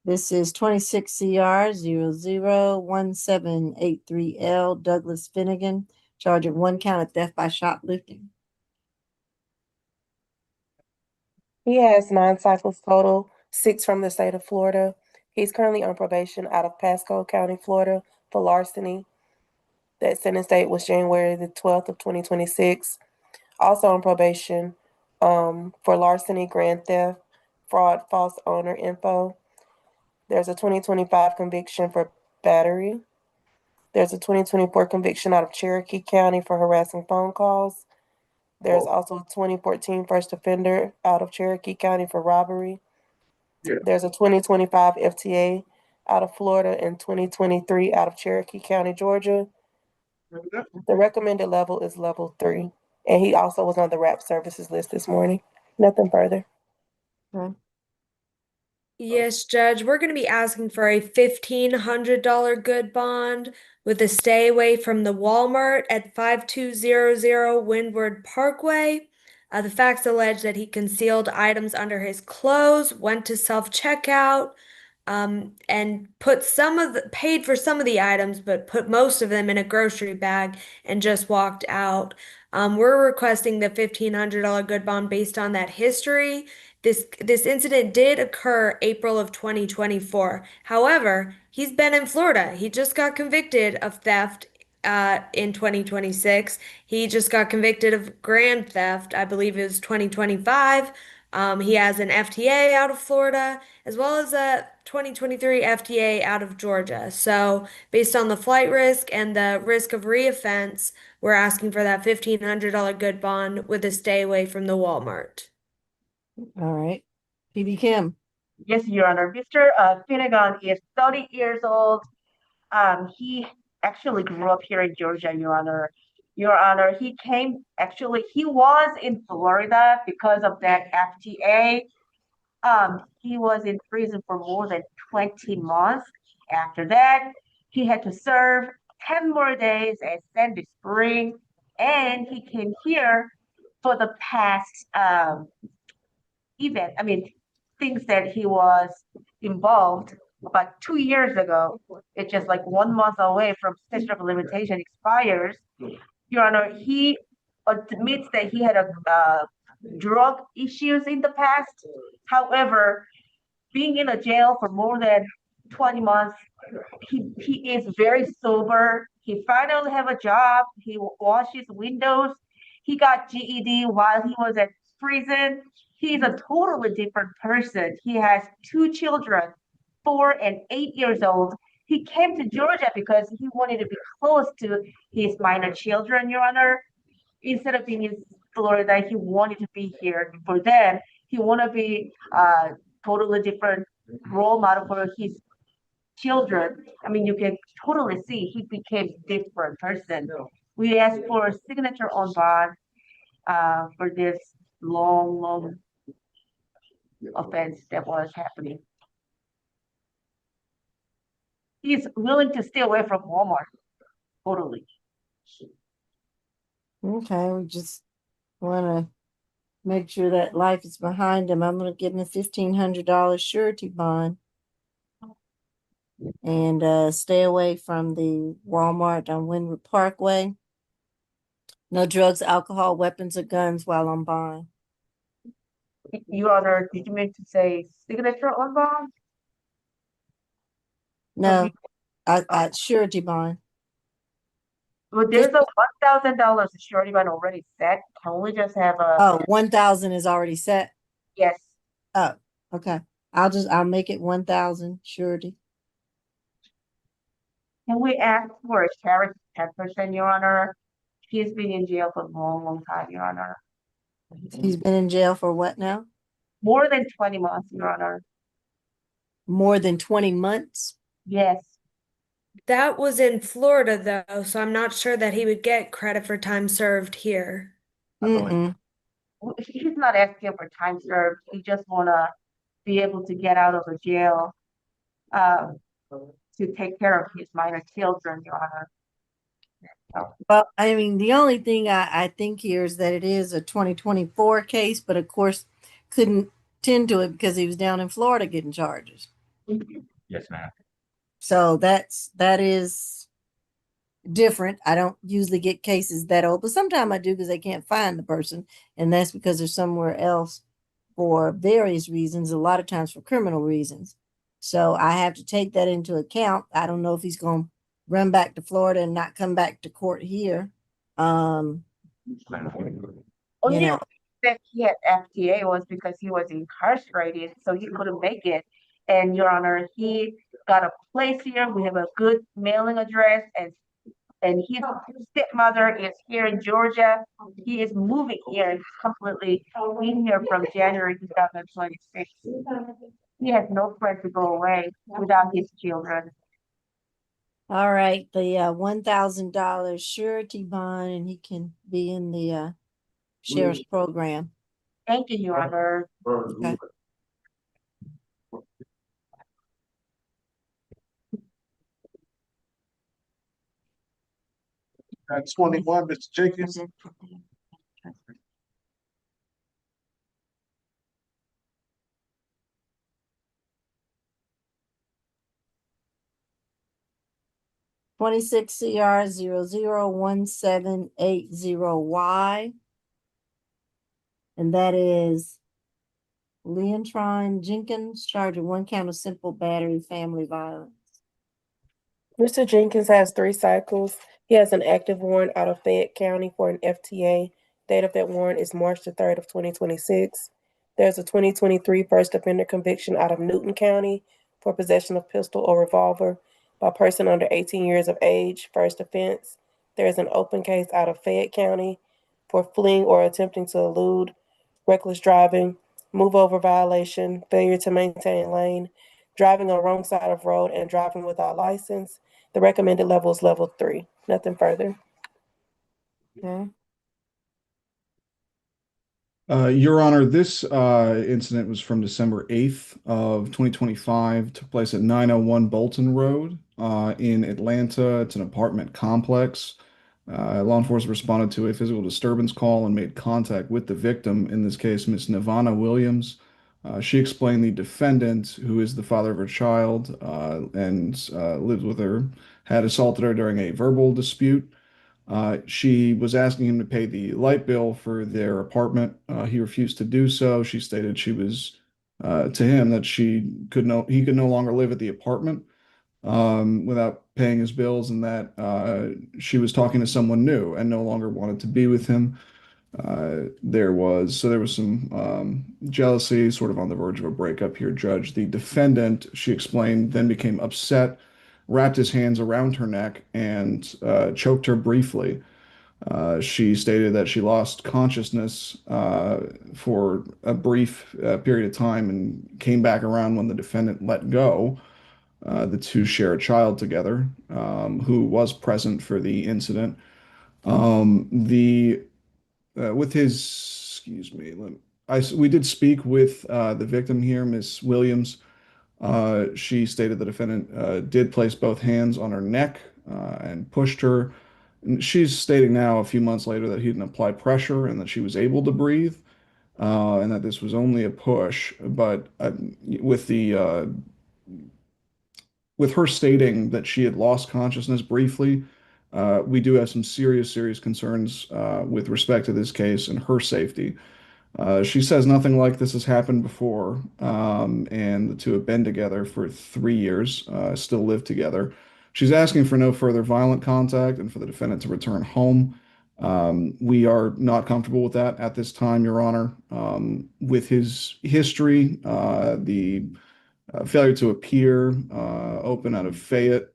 This is 26 CR 001783L Douglas Finnegan, charge of 1 count of theft by shoplifting. He has 9 cycles total, 6 from the state of Florida. He's currently on probation out of Pasco County, Florida for larceny. That sentence date was January the 12th of 2026. Also on probation for larceny, grand theft, fraud, false owner info. There's a 2025 conviction for battery. There's a 2024 conviction out of Cherokee County for harassing phone calls. There's also a 2014 first offender out of Cherokee County for robbery. There's a 2025 FTA out of Florida and 2023 out of Cherokee County, Georgia. The recommended level is level 3. And he also was on the RAP services list this morning. Nothing further. Okay. Yes, Judge, we're going to be asking for a $1,500 good bond with a stay away from the Walmart at 5200 Windward Parkway. The facts allege that he concealed items under his clothes, went to self-checkout, and paid for some of the items, but put most of them in a grocery bag and just walked out. We're requesting the $1,500 good bond based on that history. This incident did occur April of 2024. However, he's been in Florida. He just got convicted of theft in 2026. He just got convicted of grand theft, I believe it was 2025. He has an FTA out of Florida as well as a 2023 FTA out of Georgia. So, based on the flight risk and the risk of reoffense, we're asking for that $1,500 good bond with a stay away from the Walmart. All right. PB Kim. Yes, Your Honor. Mr. Finnegan is 30 years old. He actually grew up here in Georgia, Your Honor. Your Honor, he was in Florida because of that FTA. He was in prison for more than 20 months. After that, he had to serve 10 more days at Sandy Spring, and he came here for the past things that he was involved about 2 years ago. It's just like 1 month away from statute of limitation expires. Your Honor, he admits that he had drug issues in the past. However, being in a jail for more than 20 months, he is very sober. He finally have a job. He washes windows. He got GED while he was at prison. He's a totally different person. He has 2 children, 4 and 8 years old. He came to Georgia because he wanted to be close to his minor children, Your Honor, instead of being in Florida. He wanted to be here. For them, he want to be totally different role model for his children. I mean, you can totally see he became different person. We asked for a signature on bond for this long offense that was happening. He's willing to stay away from Walmart. Totally. Okay, we just want to make sure that life is behind him. I'm going to give him a $1,500 surety bond and stay away from the Walmart on Wynwood Parkway. No drugs, alcohol, weapons, or guns while on bond. Your Honor, did you mean to say signature on bond? No, I surety bond. Well, there's a $1,000 surety bond already set. Can we just have a? Oh, 1,000 is already set. Yes. Oh, okay. I'll make it 1,000 surety. Can we ask for a sheriff 10%, Your Honor? He's been in jail for a long time, Your Honor. He's been in jail for what now? More than 20 months, Your Honor. More than 20 months? Yes. That was in Florida, though, so I'm not sure that he would get credit for time served here. Mm-mm. He's not asking for time served. He just wanna be able to get out of the jail to take care of his minor children, Your Honor. Well, I mean, the only thing I think here is that it is a 2024 case, but of course couldn't tend to it because he was down in Florida getting charges. Yes, ma'am. So that is different. I don't usually get cases that old, but sometimes I do because they can't find the person, and that's because they're somewhere else for various reasons, a lot of times for criminal reasons. So I have to take that into account. I don't know if he's going to run back to Florida and not come back to court here. Only You know. that he had FTA was because he was incarcerated, so he couldn't make it. And Your Honor, he got a place here. We have a good mailing address, and his stepmother is here in Georgia. He is moving here. He's completely been here from January 2026. He has no plan to go away without his children. All right, the $1,000 surety bond, and he can be in the sheriff's program. Thank you, Your Honor. Okay. At 21, Mr. Jenkins. '26 CR 001780Y. And that is Leontron Jenkins, charged with 1 count of simple battery, family violence. Mr. Jenkins has 3 cycles. He has an active warrant out of Fayette County for an FTA. Date of that warrant is March the 3rd of 2026. There's a 2023 first offender conviction out of Newton County for possession of pistol or revolver by person under 18 years of age, first offense. There is an open case out of Fayette County for fleeing or attempting to elude, reckless driving, move over violation, failure to maintain lane, driving on the wrong side of road, and driving without license. The recommended level is level 3. Nothing further. Okay. Your Honor, this incident was from December 8th of 2025, took place at 901 Bolton Road in Atlanta. It's an apartment complex. Law enforcement responded to a physical disturbance call and made contact with the victim, in this case, Miss Nirvana Williams. She explained the defendant, who is the father of her child and lives with her, had assaulted her during a verbal dispute. She was asking him to pay the light bill for their apartment. He refused to do so. She stated she was to him that he could no longer live at the apartment without paying his bills, and that she was talking to someone new and no longer wanted to be with him. There was some jealousy, sort of on the verge of a breakup here, Judge. The defendant, she explained, then became upset, wrapped his hands around her neck, and choked her briefly. She stated that she lost consciousness for a brief period of time and came back around when the defendant let go. The two share a child together, who was present for the incident. The with his, excuse me, we did speak with the victim here, Miss Williams. She stated the defendant did place both hands on her neck and pushed her. And she's stating now, a few months later, that he didn't apply pressure and that she was able to breathe, and that this was only a push. But with the with her stating that she had lost consciousness briefly, we do have some serious concerns with respect to this case and her safety. She says nothing like this has happened before, and the two have been together for 3 years, still live together. She's asking for no further violent contact and for the defendant to return home. We are not comfortable with that at this time, Your Honor. With his history, the failure to appear open out of Fayette,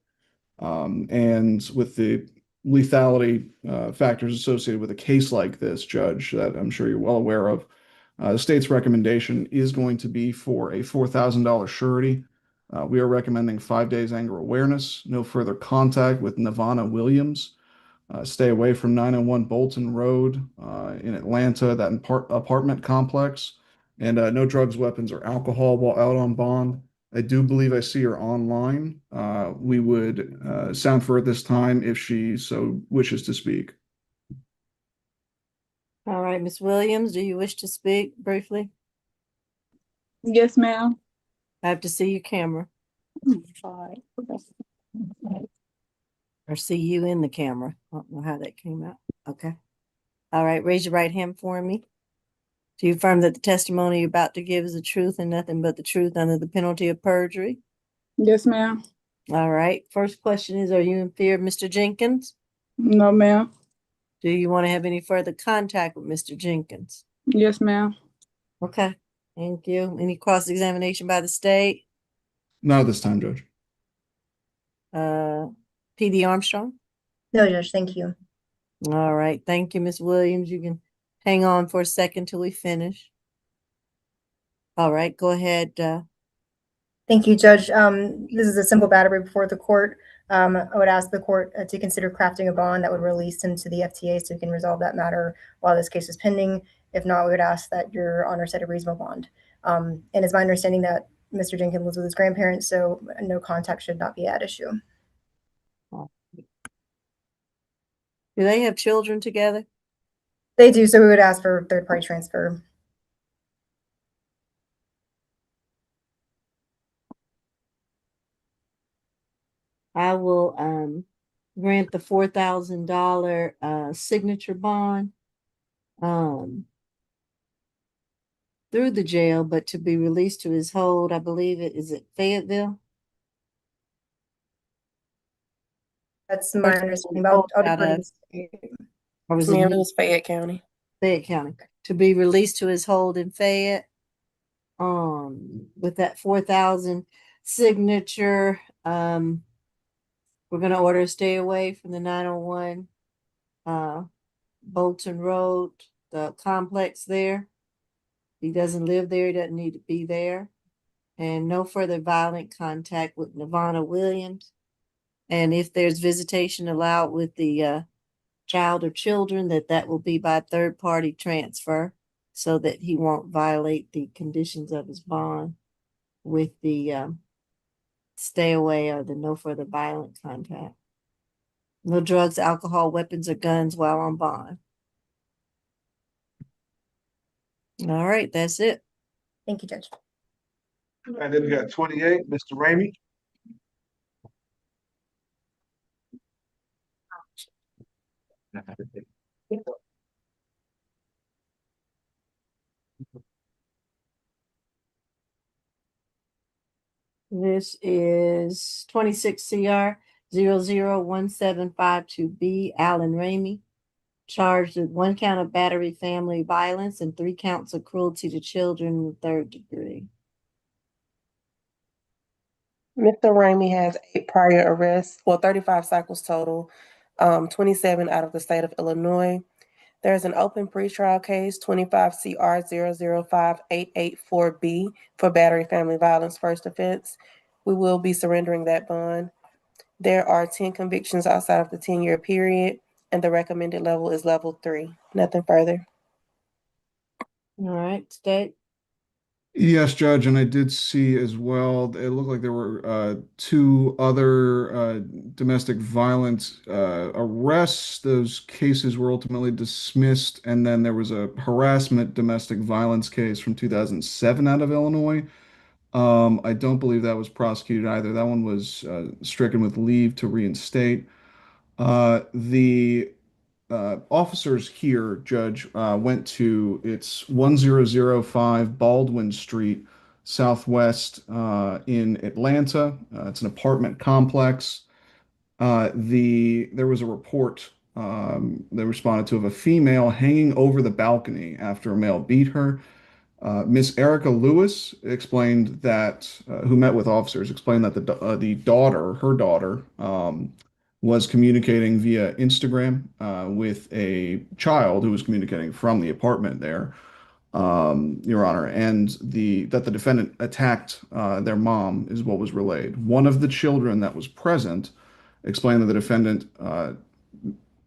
and with the lethality factors associated with a case like this, Judge, that I'm sure you're well aware of, the state's recommendation is going to be for a $4,000 surety. We are recommending 5 days anger awareness, no further contact with Navana Williams, stay away from 901 Bolton Road in Atlanta, that apartment complex, and no drugs, weapons, or alcohol while out on bond. I do believe I see her online. We would sound for her at this time if she so wishes to speak. All right, Ms. Williams, do you wish to speak briefly? Yes, ma'am. I have to see your camera Sorry. or see you in the camera. I don't know how that came out. Okay. All right, raise your right hand for me. Do you affirm that the testimony you're about to give is the truth and nothing but the truth under the penalty of perjury? Yes, ma'am. All right. First question is, are you in fear of Mr. Jenkins? No, ma'am. Do you want to have any further contact with Mr. Jenkins? Yes, ma'am. Okay. Thank you. Any cross-examination by the state? Not at this time, Judge. PD Armstrong? No, Judge, thank you. All right. Thank you, Ms. Williams. You can hang on for a second till we finish. All right. Go ahead. Thank you, Judge. This is a simple battery before the court. I would ask the court to consider crafting a bond that would release him to the FTA so we can resolve that matter while this case is pending. If not, we would ask that Your Honor set a reasonable bond. And it's my understanding that Mr. Jenkins lives with his grandparents, so no contact should not be at issue. Do they have children together? They do, so we would ask for third-party transfer. I will grant the $4,000 signature bond through the jail, but to be released to his hold. I believe it is it Fayetteville. That's my understanding. I'll defer to Or was Ma'am, it it was Fayette County. Fayette County to be released to his hold in Fayette. With that 4,000 signature, we're gonna order a stay away from the 901 Bolton Road, the complex there. He doesn't live there, he doesn't need to be there. And no further violent contact with Navana Williams. And if there's visitation allowed with the child or children, that will be by third-party transfer so that he won't violate the conditions of his bond with the stay away or the no further violent contact. No drugs, alcohol, weapons, or guns while on bond. All right, that's it. Thank you, Judge. And then we got 28, Mr. Ramey. This is 26 CR 001752B, Alan Ramey, charged with 1 count of battery family violence and 3 counts of cruelty to children in the 3rd degree. Mr. Ramey has 8 prior arrests, 35 cycles total. 27 out of the state of Illinois. There's an open pretrial case, 25 CR 005-884B for battery family violence first offense. We will be surrendering that bond. There are 10 convictions outside of the 10-year period, and the recommended level is level 3. Nothing further. All right, state. Yes, Judge, and I did see as well, it looked like there were two other domestic violence arrests. Those cases were ultimately dismissed, and then there was a harassment domestic violence case from 2007 out of Illinois. I don't believe that was prosecuted either. That one was stricken with leave to reinstate. The officers here, Judge, went to it's 1005 Baldwin Street, Southwest in Atlanta. It's an apartment complex. There was a report they responded to of a female hanging over the balcony after a male beat her. Miss Erica Lewis explained that, who met with officers, explained that the daughter, her daughter, was communicating via Instagram with a child who was communicating from the apartment there, Your Honor, and that the defendant attacked their mom is what was relayed. One of the children that was present explained that the defendant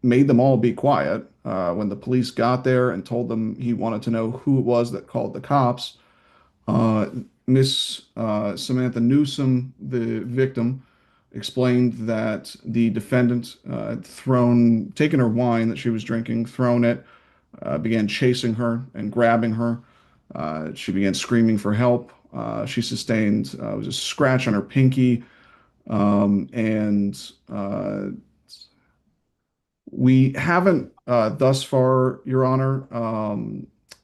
made them all be quiet when the police got there and told them he wanted to know who it was that called the cops. Miss Samantha Newsom, the victim, explained that the defendant had taken her wine that she was drinking, thrown it, began chasing her and grabbing her. She began screaming for help. She sustained was a scratch on her pinky, and we haven't thus far, Your Honor,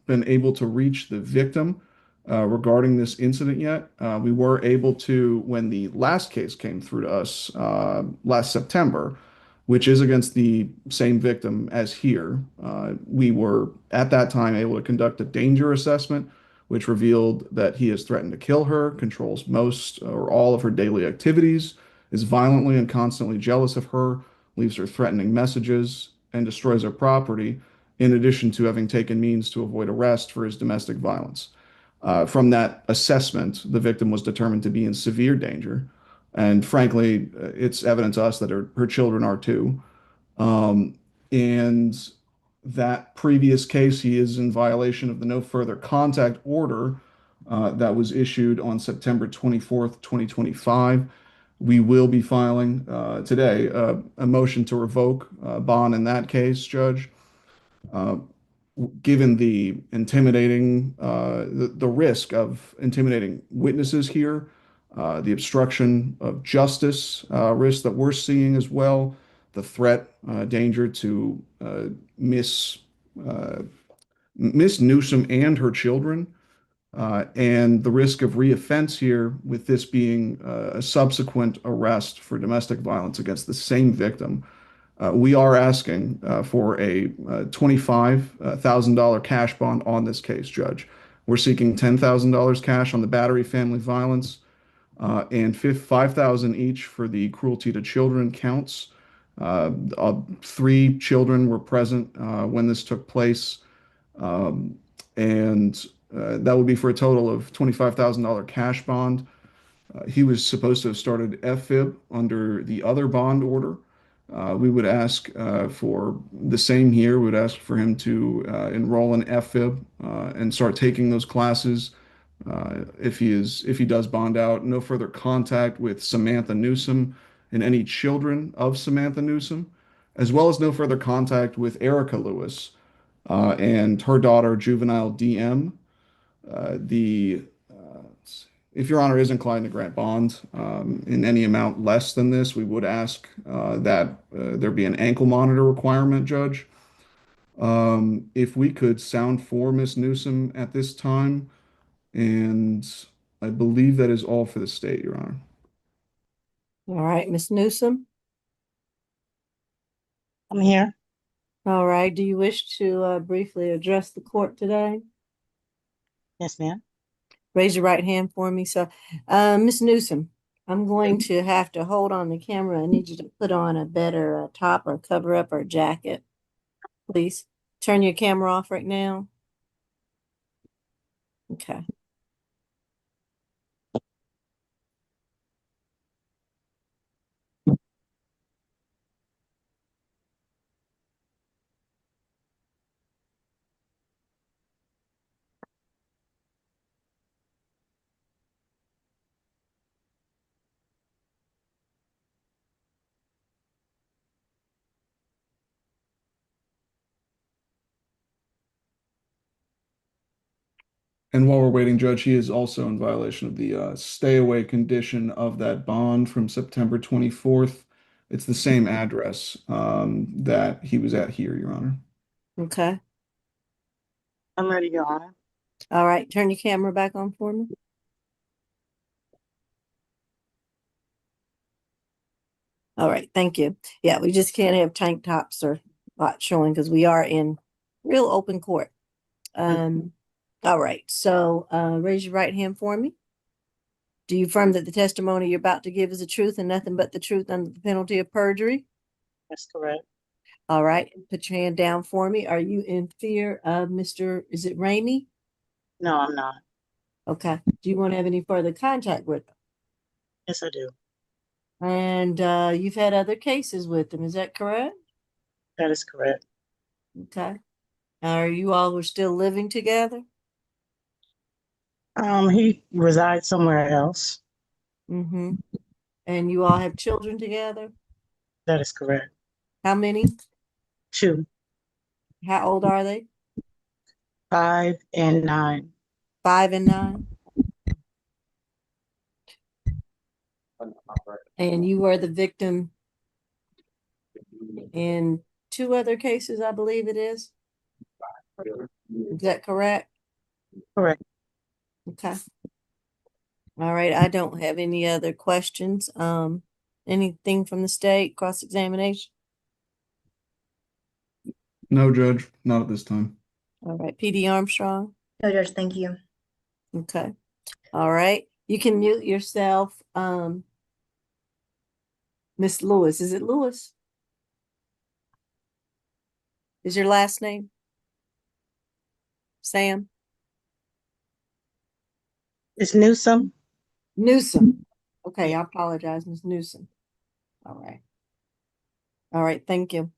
been able to reach the victim regarding this incident yet. We were able to when the last case came through to us last September, which is against the same victim as here. We were at that time able to conduct a danger assessment, which revealed that he has threatened to kill her, controls most or all of her daily activities, is violently and constantly jealous of her, leaves her threatening messages, and destroys her property, in addition to having taken means to avoid arrest for his domestic violence. From that assessment, the victim was determined to be in severe danger. And frankly, it's evident to us that her children are too. And that previous case, he is in violation of the no further contact order that was issued on September 24th, 2025. We will be filing today a motion to revoke bond in that case, Judge. Given the intimidating, the risk of intimidating witnesses here, the obstruction of justice risk that we're seeing as well, the threat, danger to Miss Newsom and her children, and the risk of reoffense here with this being a subsequent arrest for domestic violence against the same victim. We are asking for a $25,000 cash bond on this case, Judge. We're seeking $10,000 cash on the battery family violence and $5,000 each for the cruelty to children counts. 3 children were present when this took place, and that would be for a total of $25,000 cash bond. He was supposed to have started FFIB under the other bond order. We would ask for the same here. We would ask for him to enroll in FFIB and start taking those classes. If he does bond out, no further contact with Samantha Newsom and any children of Samantha Newsom, as well as no further contact with Erica Lewis and her daughter, juvenile DM. If Your Honor is inclined to grant bond in any amount less than this, we would ask that there be an ankle monitor requirement, Judge. If we could sound for Miss Newsom at this time, and I believe that is all for the state, Your Honor. All right, Miss Newsom. I'm here. All right. Do you wish to briefly address the court today? Yes, ma'am. Raise your right hand for me. So, Miss Newsom, I'm going to have to hold on the camera. I need you to put on a better top or cover up or jacket. Please turn your camera off right now. Okay. And while we're waiting, Judge, he is also in violation of the stay away condition of that bond from September 24th. It's the same address that he was at here, Your Honor. Okay. I'm ready, Your Honor. All right. Turn your camera back on for me. All right. Thank you. Yeah, we just can't have tank tops or lot showing because we are in real open court. All right. So raise your right hand for me. Do you affirm that the testimony you're about to give is the truth and nothing but the truth under the penalty of perjury? That's correct. All right. Put your hand down for me. Are you in fear of is it Ramey? No, I'm not. Okay. Do you want to have any further contact with them? Yes, I do. And you've had other cases with them, is that correct? That is correct. Okay. Are you all were still living together? He resides somewhere else. Mm-hmm. And you all have children together? That is correct. How many? 2. How old are they? 5 and 9. 5 and 9? And you were the victim in 2 other cases, I believe it is. Is that correct? Correct. Okay. All right. I don't have any other questions. Anything from the state, cross-examination? No, Judge, not at this time. All right. PD Armstrong? No, Judge, thank you. Okay. All right. You can mute yourself. Miss Lewis. Is it Lewis? Is your last name? Sam? It's Newsome. Newsom. Okay, I apologize, Miss Newsom. All right. All right, thank you.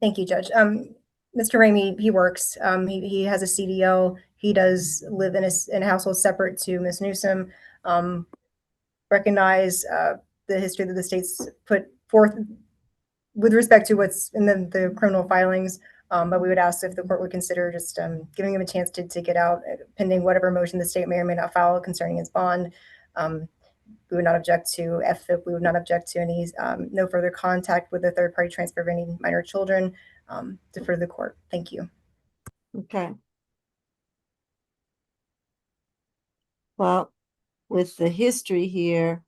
Thank you, Judge. Mr. Ramey, he works. He has a CDL. He does live in a household separate to Miss Newsom. Recognize the history that the state's put forth with respect to what's in the criminal filings. But we would ask if the court would consider just giving him a chance to get out pending whatever motion the state may or may not file concerning his bond. We would not object to FFIP. We would not object to any no further contact with the third party transfer of any minor children. Defer to the court. Thank you. Okay. Well, with the history here,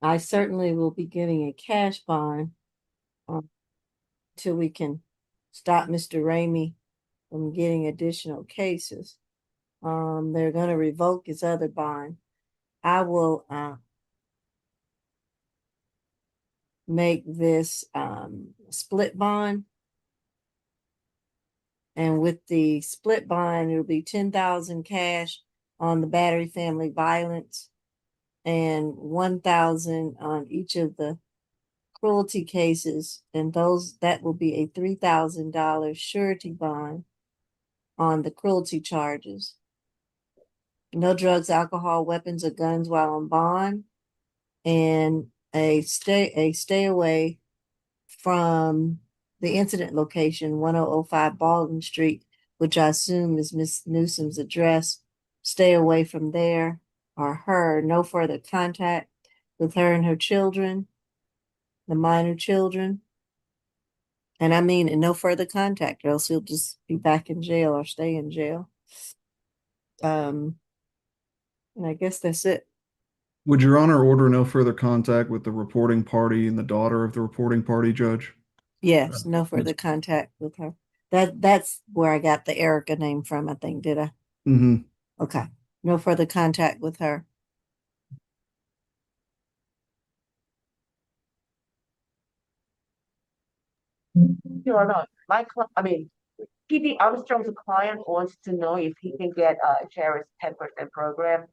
I certainly will be getting a cash bond until we can stop Mr. Ramey from getting additional cases. They're going to revoke his other bond. I will make this split bond. And with the split bond, it'll be 10,000 cash on the battery family violence and 1,000 on each of the cruelty cases. And that will be a $3,000 surety bond on the cruelty charges. No drugs, alcohol, weapons, or guns while on bond, and a stay away from the incident location, 1005 Baldwin Street, which I assume is Miss Newsom's address. Stay away from there or her. No further contact with her and her children, the minor children. And I mean, and no further contact, or else he'll just be back in jail or stay in jail. And I guess that's it. Would Your Honor order no further contact with the reporting party and the daughter of the reporting party, Judge? Yes, no further contact with her. That's where I got the Erica name from, I think, did I? Mm-hmm. Okay. No further contact with her. Your Honor, PD Armstrong's client wants to know if he can get a Chair's 10% program.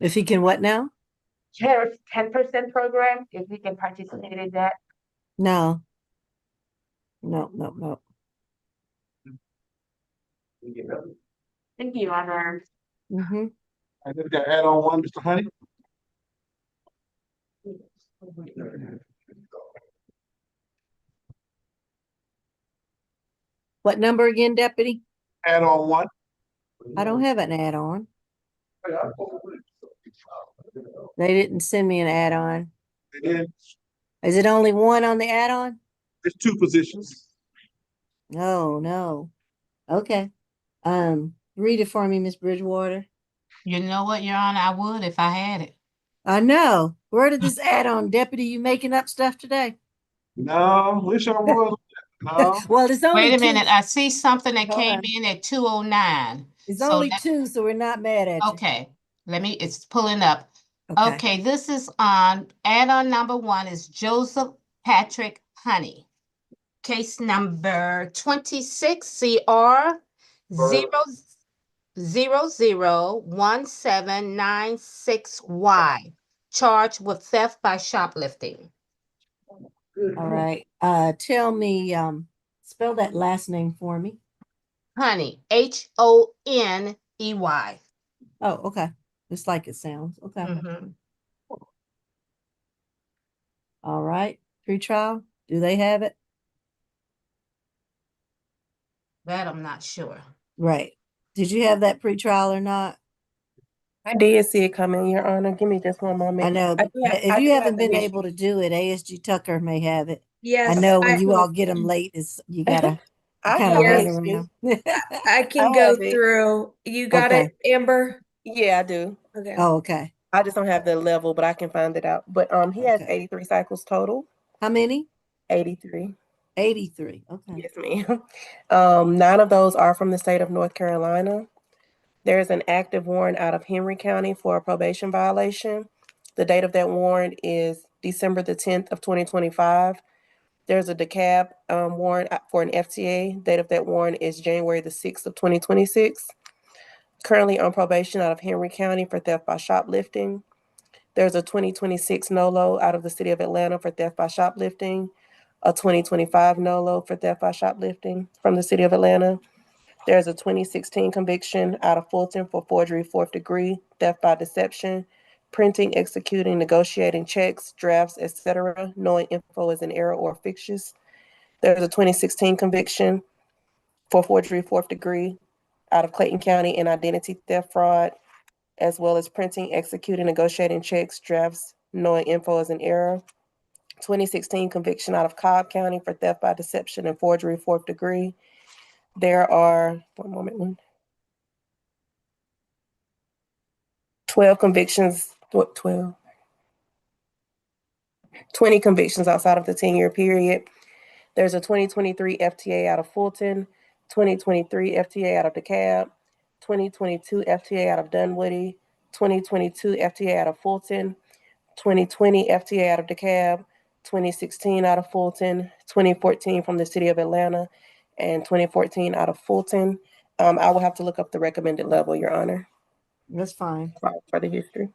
If he can what now? Chair's 10% program, if he can participate in that. No. No. Thank you, Your Honor. Mm-hmm. I think that add on one, Mr. Honey. What number again, Deputy? Add on one. I don't have an add-on. They didn't send me an add-on. They did. Is it only one on the add-on? There's 2 positions. No. Okay. Read it for me, Miss Bridgewater. You know what, Your Honor, I would if I had it. I know. Where did this add-on, Deputy? You making up stuff today? No, wish I was. No. Well, it's only Wait a two. minute, I see something that Hold came on. in at 2:09. It's So only two, so we're not mad at you. okay, it's pulling up. Okay. Okay, this is on, add-on number 1 is Joseph Patrick Honey. Case number 26 CR 0001796Y. Charged with theft by shoplifting. All right. Tell me, spell that last name for me. Honey, Honey. Oh, okay. Just like it sounds. Okay. Mhm. All right. Pretrial, do they have it? That I'm not sure. Right. Did you have that pretrial or not? I did see it coming, Your Honor. Give me just one moment. I know. I do have- If I you do have haven't the been able to history. do it, ASG Tucker may have it. Yes, I know when I you can, all get them late, you gotta I kind have of the run yes, history. around. I can I go have it. through. You got Okay. it, Amber? Yeah, I do. Okay. Oh, okay. I just don't have the level, but I can find it out. But he has Okay. 83 cycles total. How many? 83. 83. Okay. Yes, ma'am. 9 of those are from the state of North Carolina. There's an active warrant out of Henry County for a probation violation. The date of that warrant is December the 10th of 2025. There's a DeKalb warrant for an FTA. Date of that warrant is January the 6th of 2026. Currently on probation out of Henry County for theft by shoplifting. There's a 2026 NOLO out of the city of Atlanta for theft by shoplifting. A 2025 NOLO for theft by shoplifting from the city of Atlanta. There's a 2016 conviction out of Fulton for forgery 4th degree, theft by deception, printing, executing, negotiating checks, drafts, etc., knowing info is an error or fictitious. There's a 2016 conviction for forgery 4th degree out of Clayton County in identity theft fraud, as well as printing, executing, negotiating checks, drafts, knowing info is an error. 2016 conviction out of Cobb County for theft by deception and forgery 4th degree. There are, 12 convictions, 12? 20 convictions outside of the 10-year period. There's a 2023 FTA out of Fulton, 2023 FTA out of DeKalb, 2022 FTA out of Dunwoody, 2022 FTA out of Fulton, 2020 FTA out of DeKalb, 2016 out of Fulton, 2014 from the city of Atlanta, and 2014 out of Fulton. I will have to look up the recommended level, Your Honor. That's fine. For the history.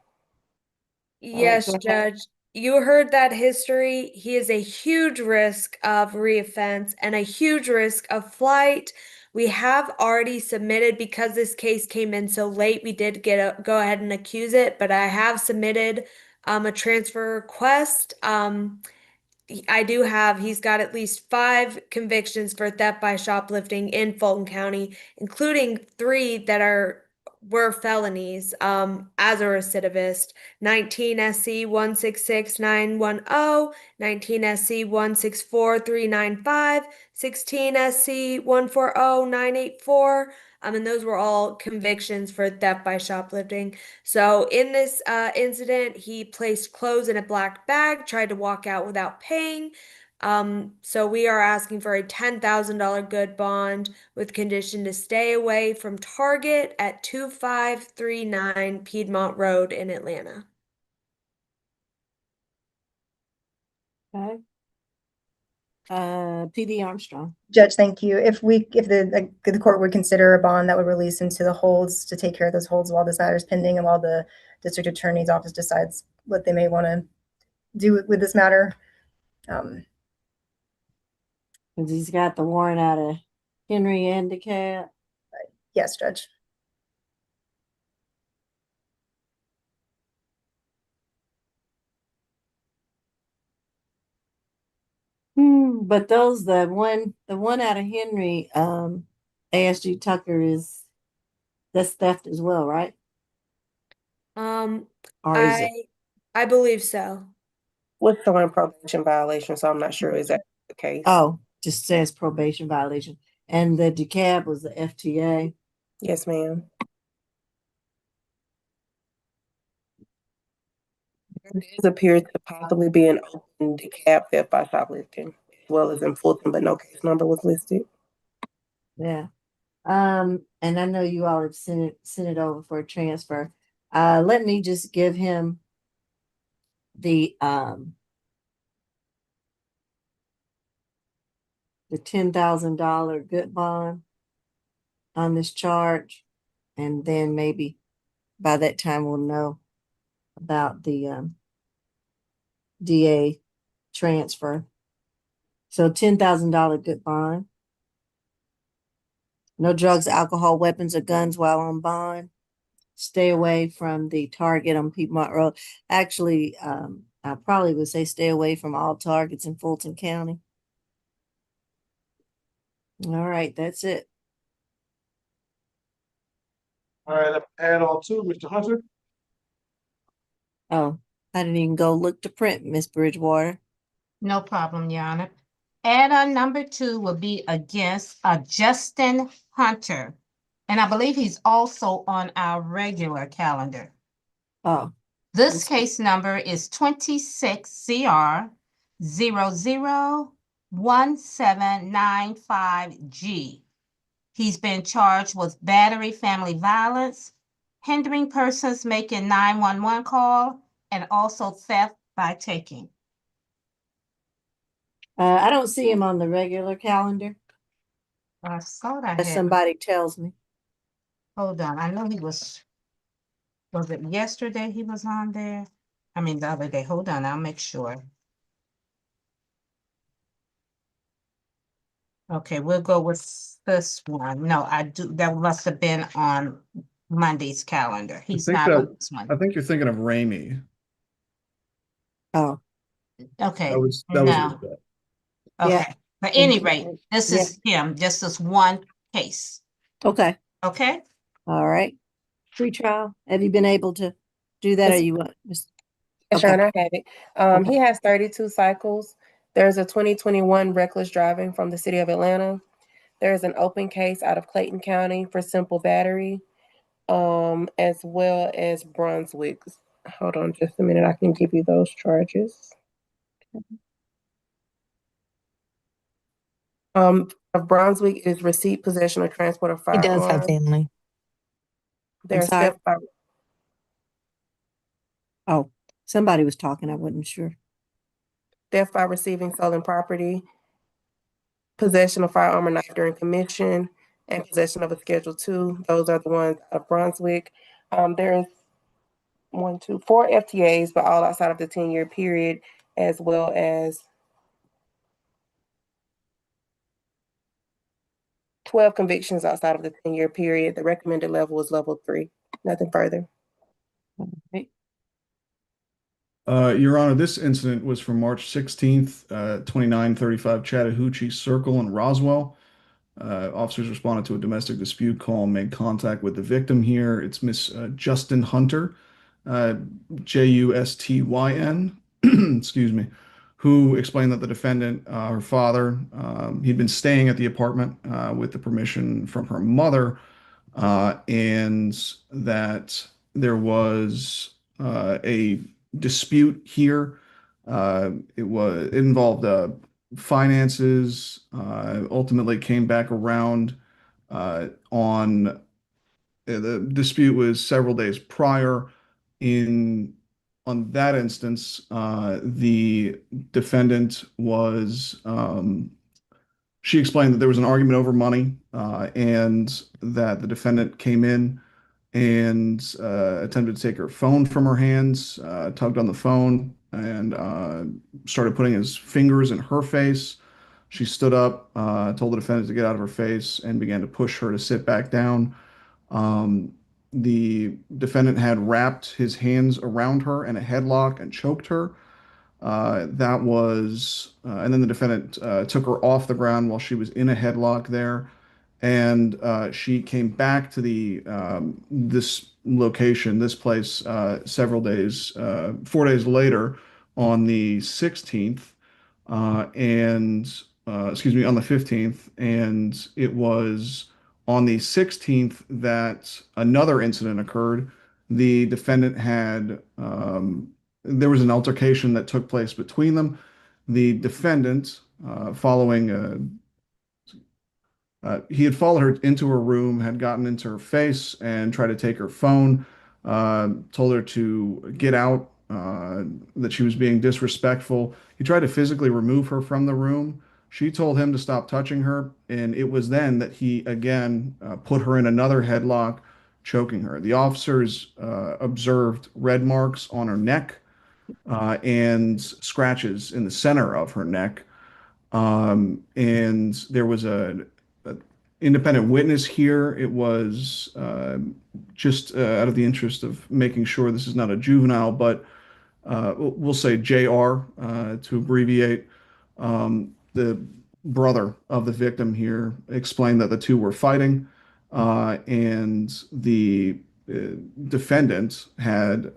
Yes, go ahead. Judge. You heard that history. He is a huge risk of reoffense and a huge risk of flight. We have already submitted, because this case came in so late, we did go ahead and accuse it, but I have submitted a transfer request. He's got at least 5 convictions for theft by shoplifting in Fulton County, including 3 that were felonies as a recidivist. 19 SC 166910, 19 SC 164395, 16 SC 140984. And those were all convictions for theft by shoplifting. So in this incident, he placed clothes in a black bag, tried to walk out without paying. So we are asking for a $10,000 good bond with condition to stay away from Target at 2539 Piedmont Road in Atlanta. Okay. PD Armstrong. Judge, thank you. If the court would consider a bond that would release into the holds to take care of those holds while this matter is pending and while the district attorney's office decides what they may want to do with this matter. Because he's got the warrant out of Henry and DeKalb. Yes, Judge. But the one out of Henry, ASG Tucker that's theft as well, right? Or is it? I believe so. With showing probation violation, so I'm not sure is that the case. Oh, just says probation violation. And the DeKalb was the FTA. Yes, ma'am. There does appear to possibly be an open DeKalb theft by shoplifting, as well as in Fulton, but no case number was listed. Yeah. And I know you all have sent it over for a transfer. Let me just give him the $10,000 good bond on this charge, and then maybe by that time we'll know about the DA transfer. So $10,000 good bond. No drugs, alcohol, weapons, or guns while on bond. Stay away from the Target on Piedmont Road. Actually, I probably would say stay away from all Targets in Fulton County. All right, that's it. All right, add on to Mr. Hunter. Oh, I didn't even go look to print, Miss Bridgewater. No problem, Your Honor. Add-on number 2 will be against Justin Hunter. And I believe he's also on our regular calendar. Oh. This case number is 26 CR 001795G. He's been charged with battery, family violence, hindering persons making 911 call, and also theft by taking. I don't see him on the regular calendar. I thought I As had. somebody tells me. Hold on, I know he was it yesterday he was on there? I mean, the other day. Hold on, I'll make sure. Okay, we'll go with this one. No, that must have been on Monday's calendar. He's not on this one. I think you're thinking of Ramey. Oh. Okay, That was no. Okay, Yeah. but any rate, this is him, just this one case. Okay. Okay? All right. Pre-trial. Have you been able to do that? Yes. Or you want? Yes, Your Honor, I have it. He has 32 cycles. There's a 2021 reckless driving from the city of Atlanta. There's an open case out of Clayton County for simple battery, as well as Brunswick. Hold on just a minute. I can give you those charges. Of Brunswick is receipt, possession, or transport of He firearms. does have family. There's sorry? theft by Oh, somebody was talking. I wasn't sure. theft by receiving stolen property, possession of firearm or knife during commission, and possession of a Schedule II. Those are the ones of Brunswick. There's 4 FTAs, but all outside of the 10-year period, as well as 12 convictions outside of the 10-year period. The recommended level is level 3. Nothing further. Okay. Your Honor, this incident was from March 16th, 2935 Chattahoochee Circle in Roswell. Officers responded to a domestic dispute call and made contact with the victim here. It's Miss Justin Hunter, Justyn, excuse me, who explained that the defendant, her father, he'd been staying at the apartment with the permission from her mother, and that there was a dispute here. It involved finances, ultimately came back around on the dispute was several days prior. In on that instance, the defendant was she explained that there was an argument over money, and that the defendant came in and attempted to take her phone from her hands, tugged on the phone, and started putting his fingers in her face. She stood up, told the defendant to get out of her face, and began to push her to sit back down. Um, the defendant had wrapped his hands around her in a headlock and choked her. And then the defendant took her off the ground while she was in a headlock there, and she came back to the this location, this place, several days, 4 days later, on the 16th, and excuse me, on the 15th, and it was on the 16th that another incident occurred. The defendant had there was an altercation that took place between them. The defendant, following he had followed her into her room, had gotten into her face and tried to take her phone, told her to get out, that she was being disrespectful. He tried to physically remove her from the room. She told him to stop touching her, and it was then that he again put her in another headlock, choking her. The officers observed red marks on her neck, and scratches in the center of her neck. And there was a independent witness here. It was just out of the interest of making sure this is not a juvenile, but we'll say JR to abbreviate. The brother of the victim here explained that the two were fighting, and the defendant had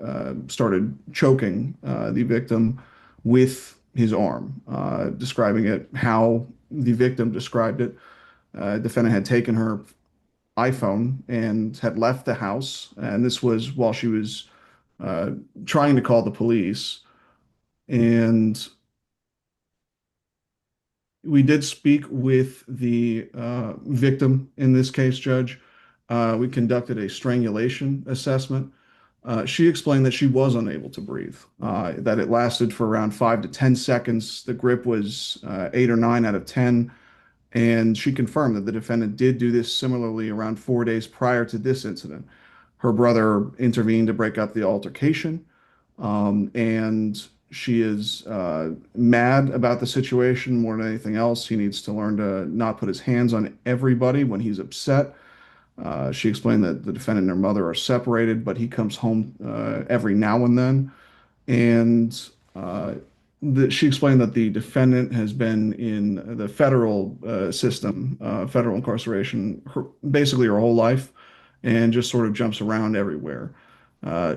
started choking the victim with his arm, describing it how the victim described it. Defendant had taken her iPhone and had left the house, and this was while she was uh, trying to call the police. And we did speak with the victim in this case, Judge. We conducted a strangulation assessment. She explained that she was unable to breathe, that it lasted for around 5 to 10 seconds. The grip was 8 or 9 out of 10. And she confirmed that the defendant did do this similarly around 4 days prior to this incident. Her brother intervened to break up the altercation, and she is mad about the situation more than anything else. He needs to learn to not put his hands on everybody when he's upset. She explained that the defendant and her mother are separated, but he comes home every now and then. And she explained that the defendant has been in the federal system, federal incarceration, basically her whole life, and just sort of jumps around everywhere.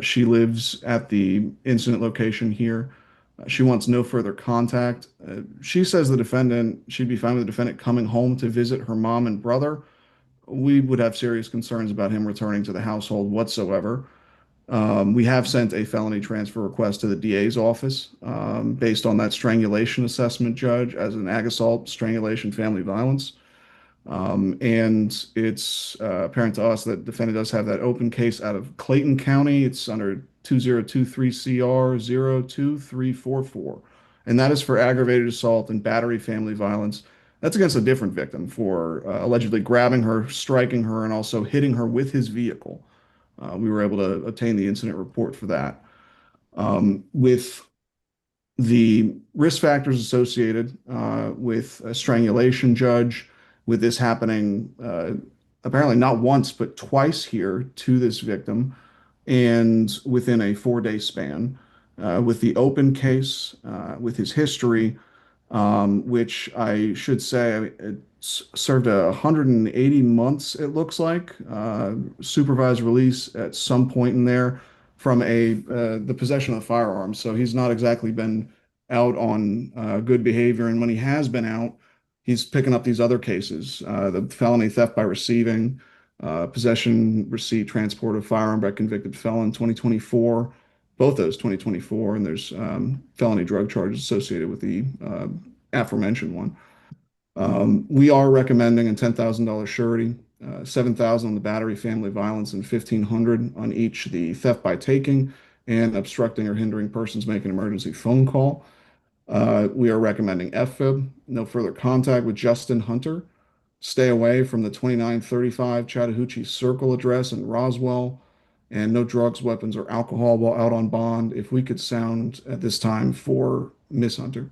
She lives at the incident location here. She wants no further contact. She says she'd be fine with the defendant coming home to visit her mom and brother. We would have serious concerns about him returning to the household whatsoever. We have sent a felony transfer request to the DA's office based on that strangulation assessment, Judge, as an ag assault, strangulation, family violence. And it's apparent to us that the defendant does have that open case out of Clayton County. It's under 2023 CR 02344. And that is for aggravated assault and battery family violence. That's against a different victim for allegedly grabbing her, striking her, and also hitting her with his vehicle. We were able to obtain the incident report for that. With the risk factors associated with a strangulation, Judge, with this happening apparently not once, but twice here to this victim, and within a 4 day span, with the open case, with his history, which I should say it served 180 months, it looks like, supervised release at some point in there from the possession of a firearm. So he's not exactly been out on good behavior. And when he has been out, he's picking up these other cases, the felony theft by receiving, possession, receipt, transport of firearm by convicted felon 2024, both those 2024, and there's felony drug charges associated with the aforementioned one. We are recommending a $10,000 surety, 7,000 on the battery, family violence, and 1,500 on each the theft by taking and obstructing or hindering persons making an emergency phone call. We are recommending FFIB, no further contact with Justin Hunter. Stay away from the 2935 Chattahoochee Circle address in Roswell, and no drugs, weapons, or alcohol while out on bond. If we could sound at this time for Miss Hunter.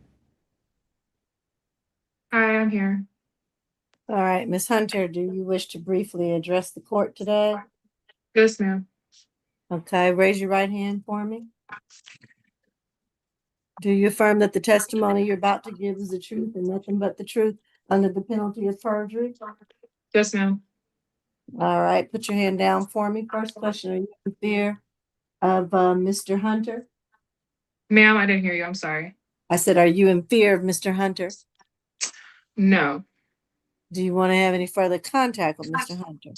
Hi, I'm here. All right, Ms. Hunter, do you wish to briefly address the court today? Yes, ma'am. Okay, raise your right hand for me. Do you affirm that the testimony you're about to give is the truth and nothing but the truth under the penalty of perjury? Yes, ma'am. All right, put your hand down for me. First question, are you in fear of Mr. Hunter? Ma'am, I didn't hear you. I'm sorry. I said, are you in fear of Mr. Hunter? No. Do you want to have any further contact with Mr. Hunter?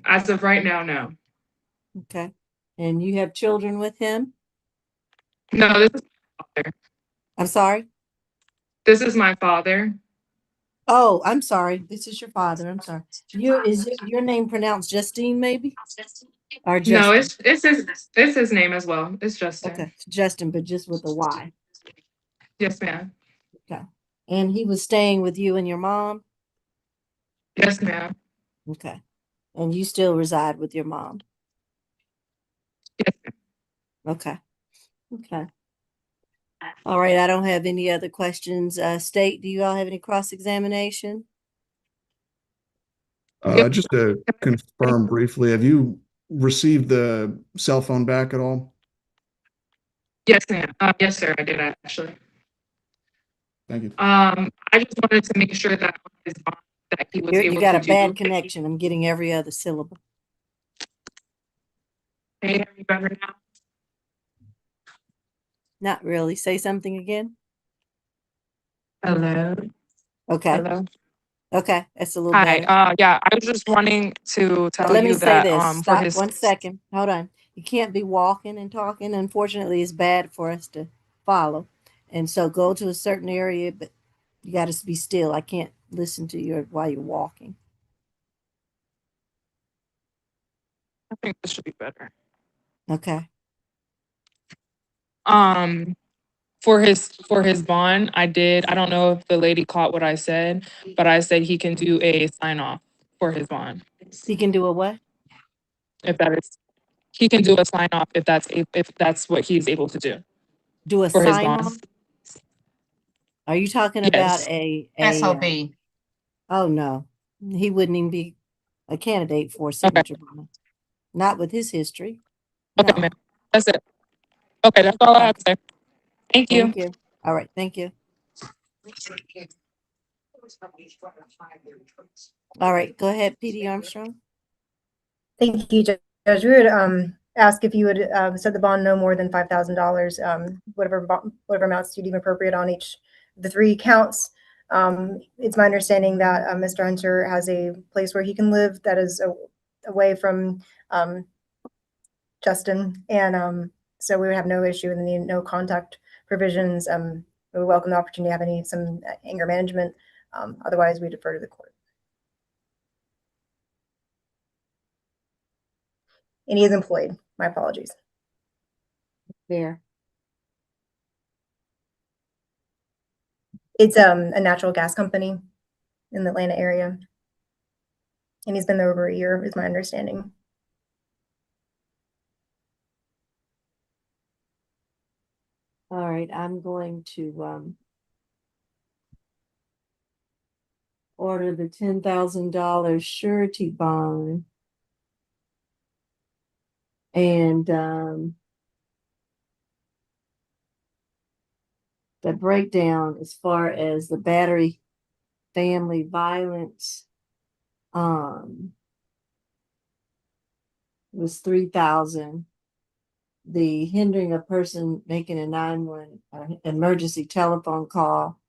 As of right now, no. Okay. And you have children with him? No, this is my father. I'm sorry? This is my father. Oh, I'm sorry. This is your father. I'm sorry. Is your name pronounced Justine, maybe? Or No, Justin? it's his name as well. It's Justin. Okay, Justin, but just with a Y. Yes, ma'am. Okay. And he was staying with you and your mom? Yes, ma'am. Okay. And you still reside with your mom? Yes, ma'am. Okay. Okay. All right. I don't have any other questions. State, do you all have any cross-examination? Just to confirm briefly, have you received the cell phone back at all? Yes, ma'am. Yes, sir. I did actually. Thank you. I just wanted to make sure that his bond that he was You able got to a bad do. connection. I'm getting every other syllable. Can you hear me better now? Not really. Say something again. Hello. Okay. Hello. Okay. That's a little Hi. better. Yeah, I was just wanting to tell Let me you say that this. for Stop his 1 second. Hold on. You can't be walking and talking. Unfortunately, it's bad for us to follow. And so go to a certain area, but you got to be still. I can't listen to you while you're walking. I think this should be better. Okay. For his bond, I don't know if the lady caught what I said, but I said he can do a sign off for his bond. He can do a what? If that is, he can do a sign off if that's what he's able to do Do a for his sign bond. off? Are you talking about Yes. a SOB. oh no, he wouldn't even be a candidate for a Okay. signature bond. Not with his history. Okay, No. ma'am. That's it. Okay, that's all I have to say. Thank you. Thank you. All right. Thank you. All right. Go ahead, PD Armstrong. Thank you, Judge. We would ask if you would set the bond no more than $5,000, whatever amounts you deem appropriate on each of the 3 counts. It's my understanding that Mr. Hunter has a place where he can live that is away from Justin, and so we would have no issue with any no contact provisions. We would welcome the opportunity to have some anger management. Otherwise, we defer to the court. And he is employed. My apologies. There. It's a natural gas company in the Atlanta area. And he's been there over a year, is my understanding. All right, I'm going to order the $10,000 surety bond. And the breakdown as far as the battery family violence was 3,000. The hindering a person making a 911 emergency telephone call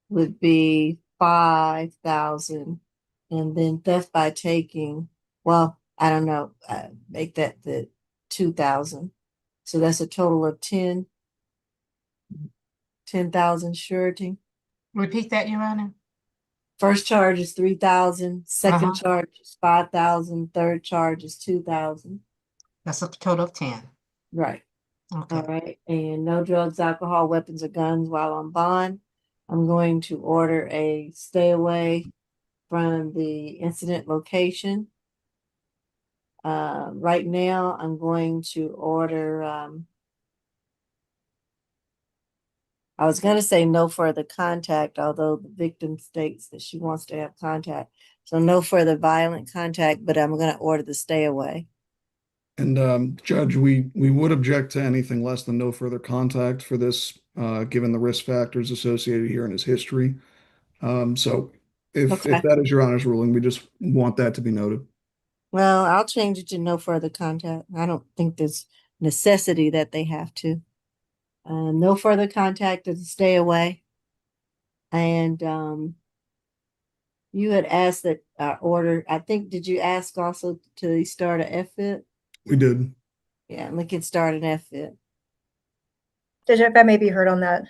would be 5,000, and then theft by taking, well, I don't know, make that the 2,000. So that's a total of 10,000 surety. Repeat that, Your Honor. First charge is 3,000, second Uh-huh. charge is 5,000, third charge is 2,000. That's a total of 10. Right. Okay. All right. And no drugs, alcohol, weapons, or guns while on bond. I'm going to order a stay away from the incident location. Right now, I'm going to order, I was going to say no further contact, although the victim states that she wants to have contact. So no further violent contact, but I'm going to order the stay away. And Judge, we would object to anything less than no further contact for this, given the risk factors associated here in his history. So if Okay. that is Your Honor's ruling, we just want that to be noted. Well, I'll change it to no further contact. I don't think there's necessity that they have to. No further contact to stay away. And you had asked that order, I think, did you ask also to start a FFIT? We did. Yeah, we can start an FFIT. Judge, if I may be heard on that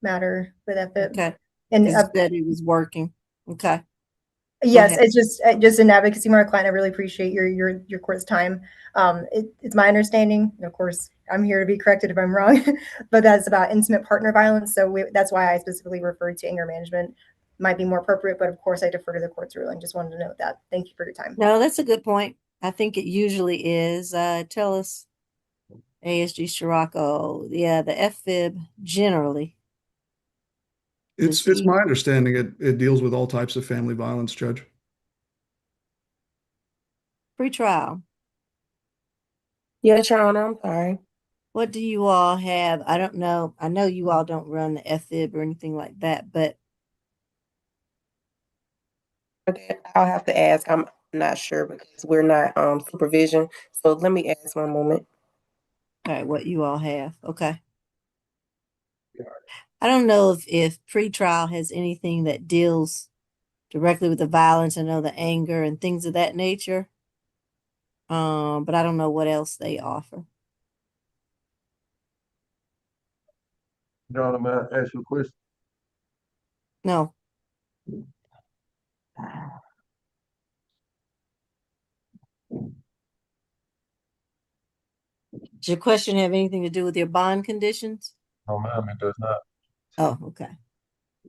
matter with FFIT. Okay. And He said he was working. Okay. yes, ahead. it's just an advocacy from our client. I really appreciate your court's time. It's my understanding, and of course, I'm here to be corrected if I'm wrong, but that's about intimate partner violence. So that's why I specifically referred to anger management. Might be more appropriate, but of course, I defer to the court's ruling. Just wanted to note that. Thank you for your time. No, that's a good point. I think it usually is. Tell us, ASG Scirocco. Yeah, the FFIB generally. It's my understanding it deals with all types of family violence, Judge. Pre-trial. Yes, Your Honor, I'm sorry. What do you all have? I don't know. I know you all don't run the FFIB or anything like that, but I'll have to ask. I'm not sure because we're not supervision. So let me ask one moment. all right, what you all have. Okay. I don't know if pre-trial has anything that deals directly with the violence. I know the anger and things of that nature. But I don't know what else they offer. John, may I ask you a question? No. Does your question have anything to do with your bond conditions? No, ma'am, it does not. Oh, okay.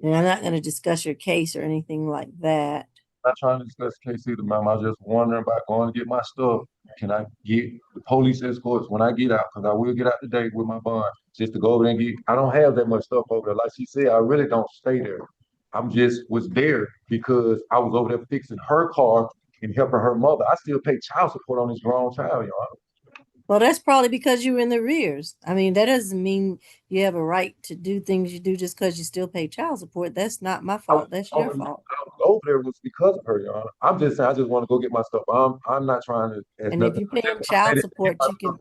And I'm not going to discuss your case or anything like that. Not trying to discuss the case either, ma'am. I was just wondering about going to get my stuff. Can I get the police escorts when I get out? Because I will get out today with my bond, just to go over there and get. I don't have that much stuff over there. Like she said, I really don't stay there. I'm just was there because I was over there fixing her car and helping her mother. I still pay child support on this grown child, Your Honor. Well, that's probably because you're in the rears. I mean, that doesn't mean you have a right to do things you do just because you still pay child support. That's not my fault. That's your fault. I was over there was because of her, Your Honor. I'm just saying I just want to go get my stuff. I'm not trying to. It's And if nothing. you're paying child support, you can.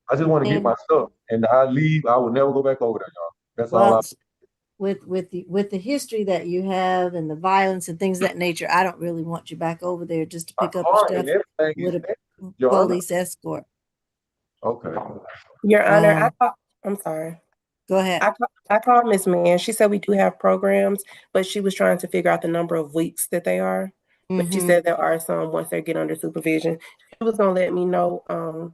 I just want to get my stuff, and I leave. I will never go back over there, y'all. That's all. Well, with the history that you have and the violence and things of that nature, I don't really want you back over there just to pick up your car stuff and everything with is a Your Honor. police escort. Okay. Your Honor, I'm sorry. Go ahead. I called Miss Mann. She said we do have programs, but she was trying to figure out the number of weeks that they are. But she said there are some once they get under supervision. She was gonna let me know,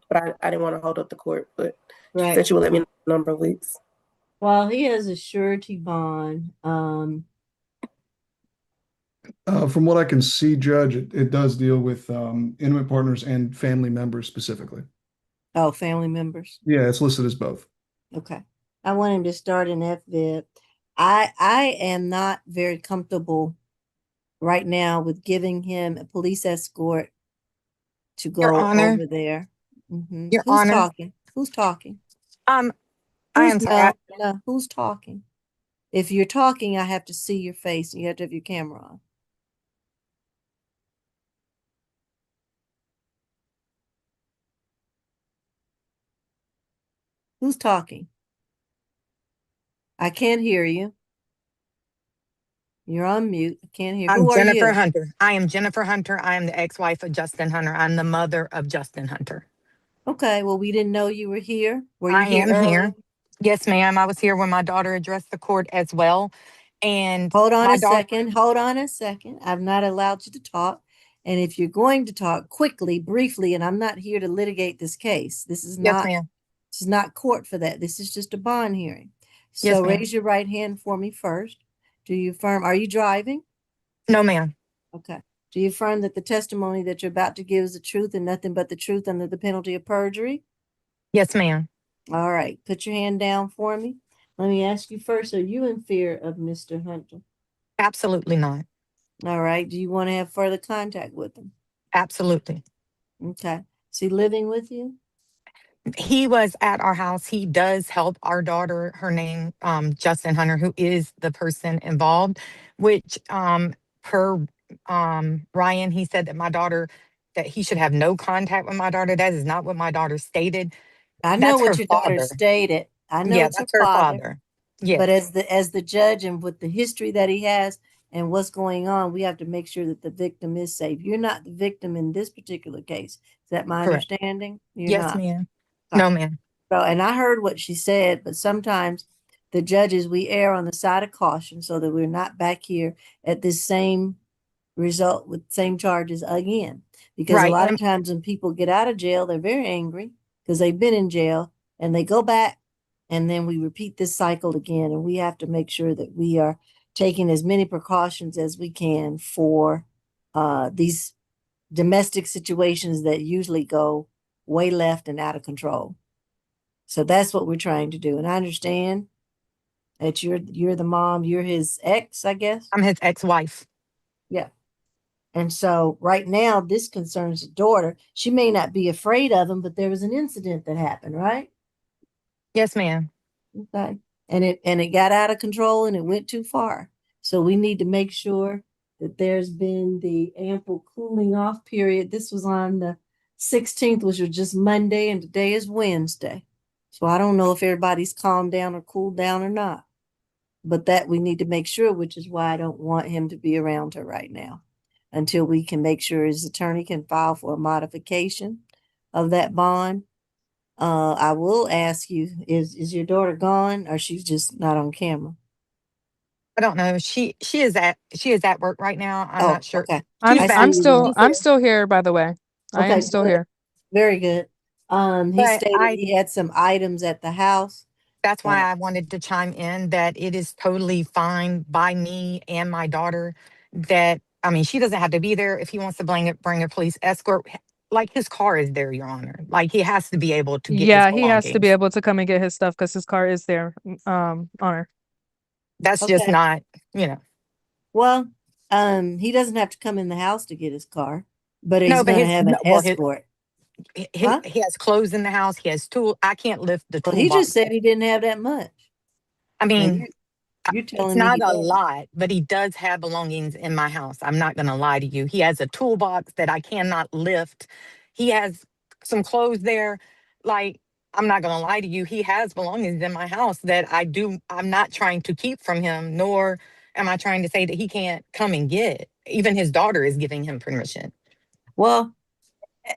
but I didn't want to hold up the court. But she said she would let me know the number of weeks. Well, he has a surety bond. From what I can see, Judge, it does deal with intimate partners and family members specifically. Oh, family members. Yeah, it's listed as both. Okay. I want him to start an FVIP. I am not very comfortable right now with giving him a police escort to go over there. Your Who's Honor. talking? Who's talking? I am sorry. No, who's talking? If you're talking, I have to see your face. You have to have your camera on. Who's talking? I can't hear you. You're on mute. I can't hear. Who are you? Jennifer Hunter. I am Jennifer Hunter. I am the ex-wife of Justin Hunter. I'm the mother of Justin Hunter. Okay, well, we didn't know you were here. Were you I here am early? here. Yes, ma'am. I was here when my daughter addressed the court as well. And Hold on my a daughter, second. Hold on a second. I've not allowed you to talk. And if you're going to talk quickly, briefly, and I'm not here to litigate this case, this yes, ma'am. is not court for that. This is just a bond hearing. Yes, So ma'am. raise your right hand for me first. Do you affirm, are you driving? No, ma'am. Okay. Do you affirm that the testimony that you're about to give is the truth and nothing but the truth under the penalty of perjury? Yes, ma'am. All right. Put your hand down for me. Let me ask you first, are you in fear of Mr. Hunter? Absolutely not. All right. Do you want to have further contact with him? Absolutely. Okay. Is he living with you? He was at our house. He does help our daughter, her name, Justin Hunter, who is the person involved, which, per, Ryan, he said that my daughter, that he should have no contact with my daughter. That is not what my daughter stated. I know That's what her your daughter father. stated. I know Yeah, it's her that's her father. father. But Yes, as the judge and with the history that he has and what's going on, we have to make sure that the victim is safe. You're not the victim in this particular case. Is that my correct. understanding? You're Yes, not. ma'am. Okay. No, ma'am. So, and I heard what she said, but sometimes the judges, we err on the side of caution so that we're not back here at this same result with same charges again. Because a Right. lot of And times when people get out of jail, they're very angry because they've been in jail and they go back and then we repeat this cycle again. And we have to make sure that we are taking as many precautions as we can for these domestic situations that usually go way left and out of control. So that's what we're trying to do. And I understand that you're the mom, you're his ex, I guess. I'm his ex-wife. Yeah. And so right now, this concerns the daughter. She may not be afraid of him, but there was an incident that happened, right? Yes, ma'am. Okay. And it got out of control and it went too far. So we need to make sure that there's been the ample cooling off period. This was on the 16th, which was just Monday, and today is Wednesday. So I don't know if everybody's calmed down or cooled down or not. But that we need to make sure, which is why I don't want him to be around her right now until we can make sure his attorney can file for a modification of that bond. I will ask you, is your daughter gone or she's just not on camera? I don't know. She is at work right now. I'm Oh, not sure. okay. I'm I She's see back. you then. She's here. still here, by the way. I am Okay, still good. here. Very good. He But stated he had some items at the house. that's why I wanted to chime in that it is totally fine by me and my daughter that, I mean, she doesn't have to be there. If he wants to bring a police escort, like his car is there, Your Honor. Like he has to be able to get his Yeah, he has to be belongings. able to come and get his stuff because his car is there. Honor. That's just Okay. not, you know. Well, he doesn't have to come in the house to get his car, but No, he's but going to his have no, an well, escort. he Huh? he has clothes in the house. He has tool. I can't lift the Well, he just toolbox. said he didn't have that much. I Now mean, you're it's telling me not he a doesn't. lot, but he does have belongings in my house. I'm not going to lie to you. He has a toolbox that I cannot lift. He has some clothes there. Like, I'm not going to lie to you. He has belongings in my house that I'm not trying to keep from him, nor am I trying to say that he can't come and get. Even his daughter is giving him permission. Well,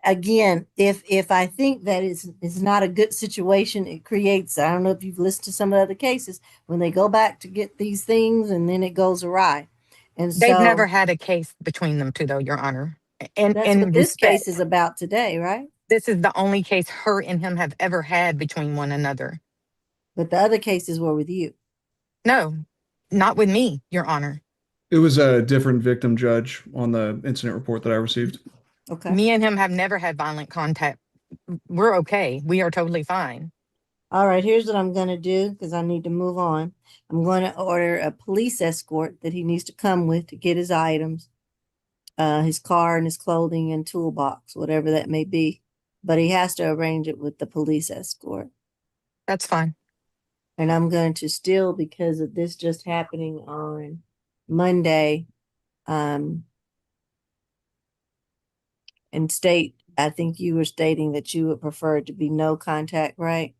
again, if I think that is not a good situation, it creates, I don't know if you've listened to some of the other cases when they go back to get these things and then it goes awry. And They've never so had a case between them two, though, Your Honor. that's In what this case respect, is about today, right? this is the only case her and him have ever had between one another. But the other cases were with you. No, not with me, Your Honor. It was a different victim judge on the incident report that I received. Okay. Me and him have never had violent contact. We're okay. We are totally fine. All right, here's what I'm going to do because I need to move on. I'm going to order a police escort that he needs to come with to get his items, his car and his clothing and toolbox, whatever that may be. But he has to arrange it with the police escort. That's fine. And I'm going to still, because of this just happening on Monday, and state, I think you were stating that you would prefer it to be no contact, right?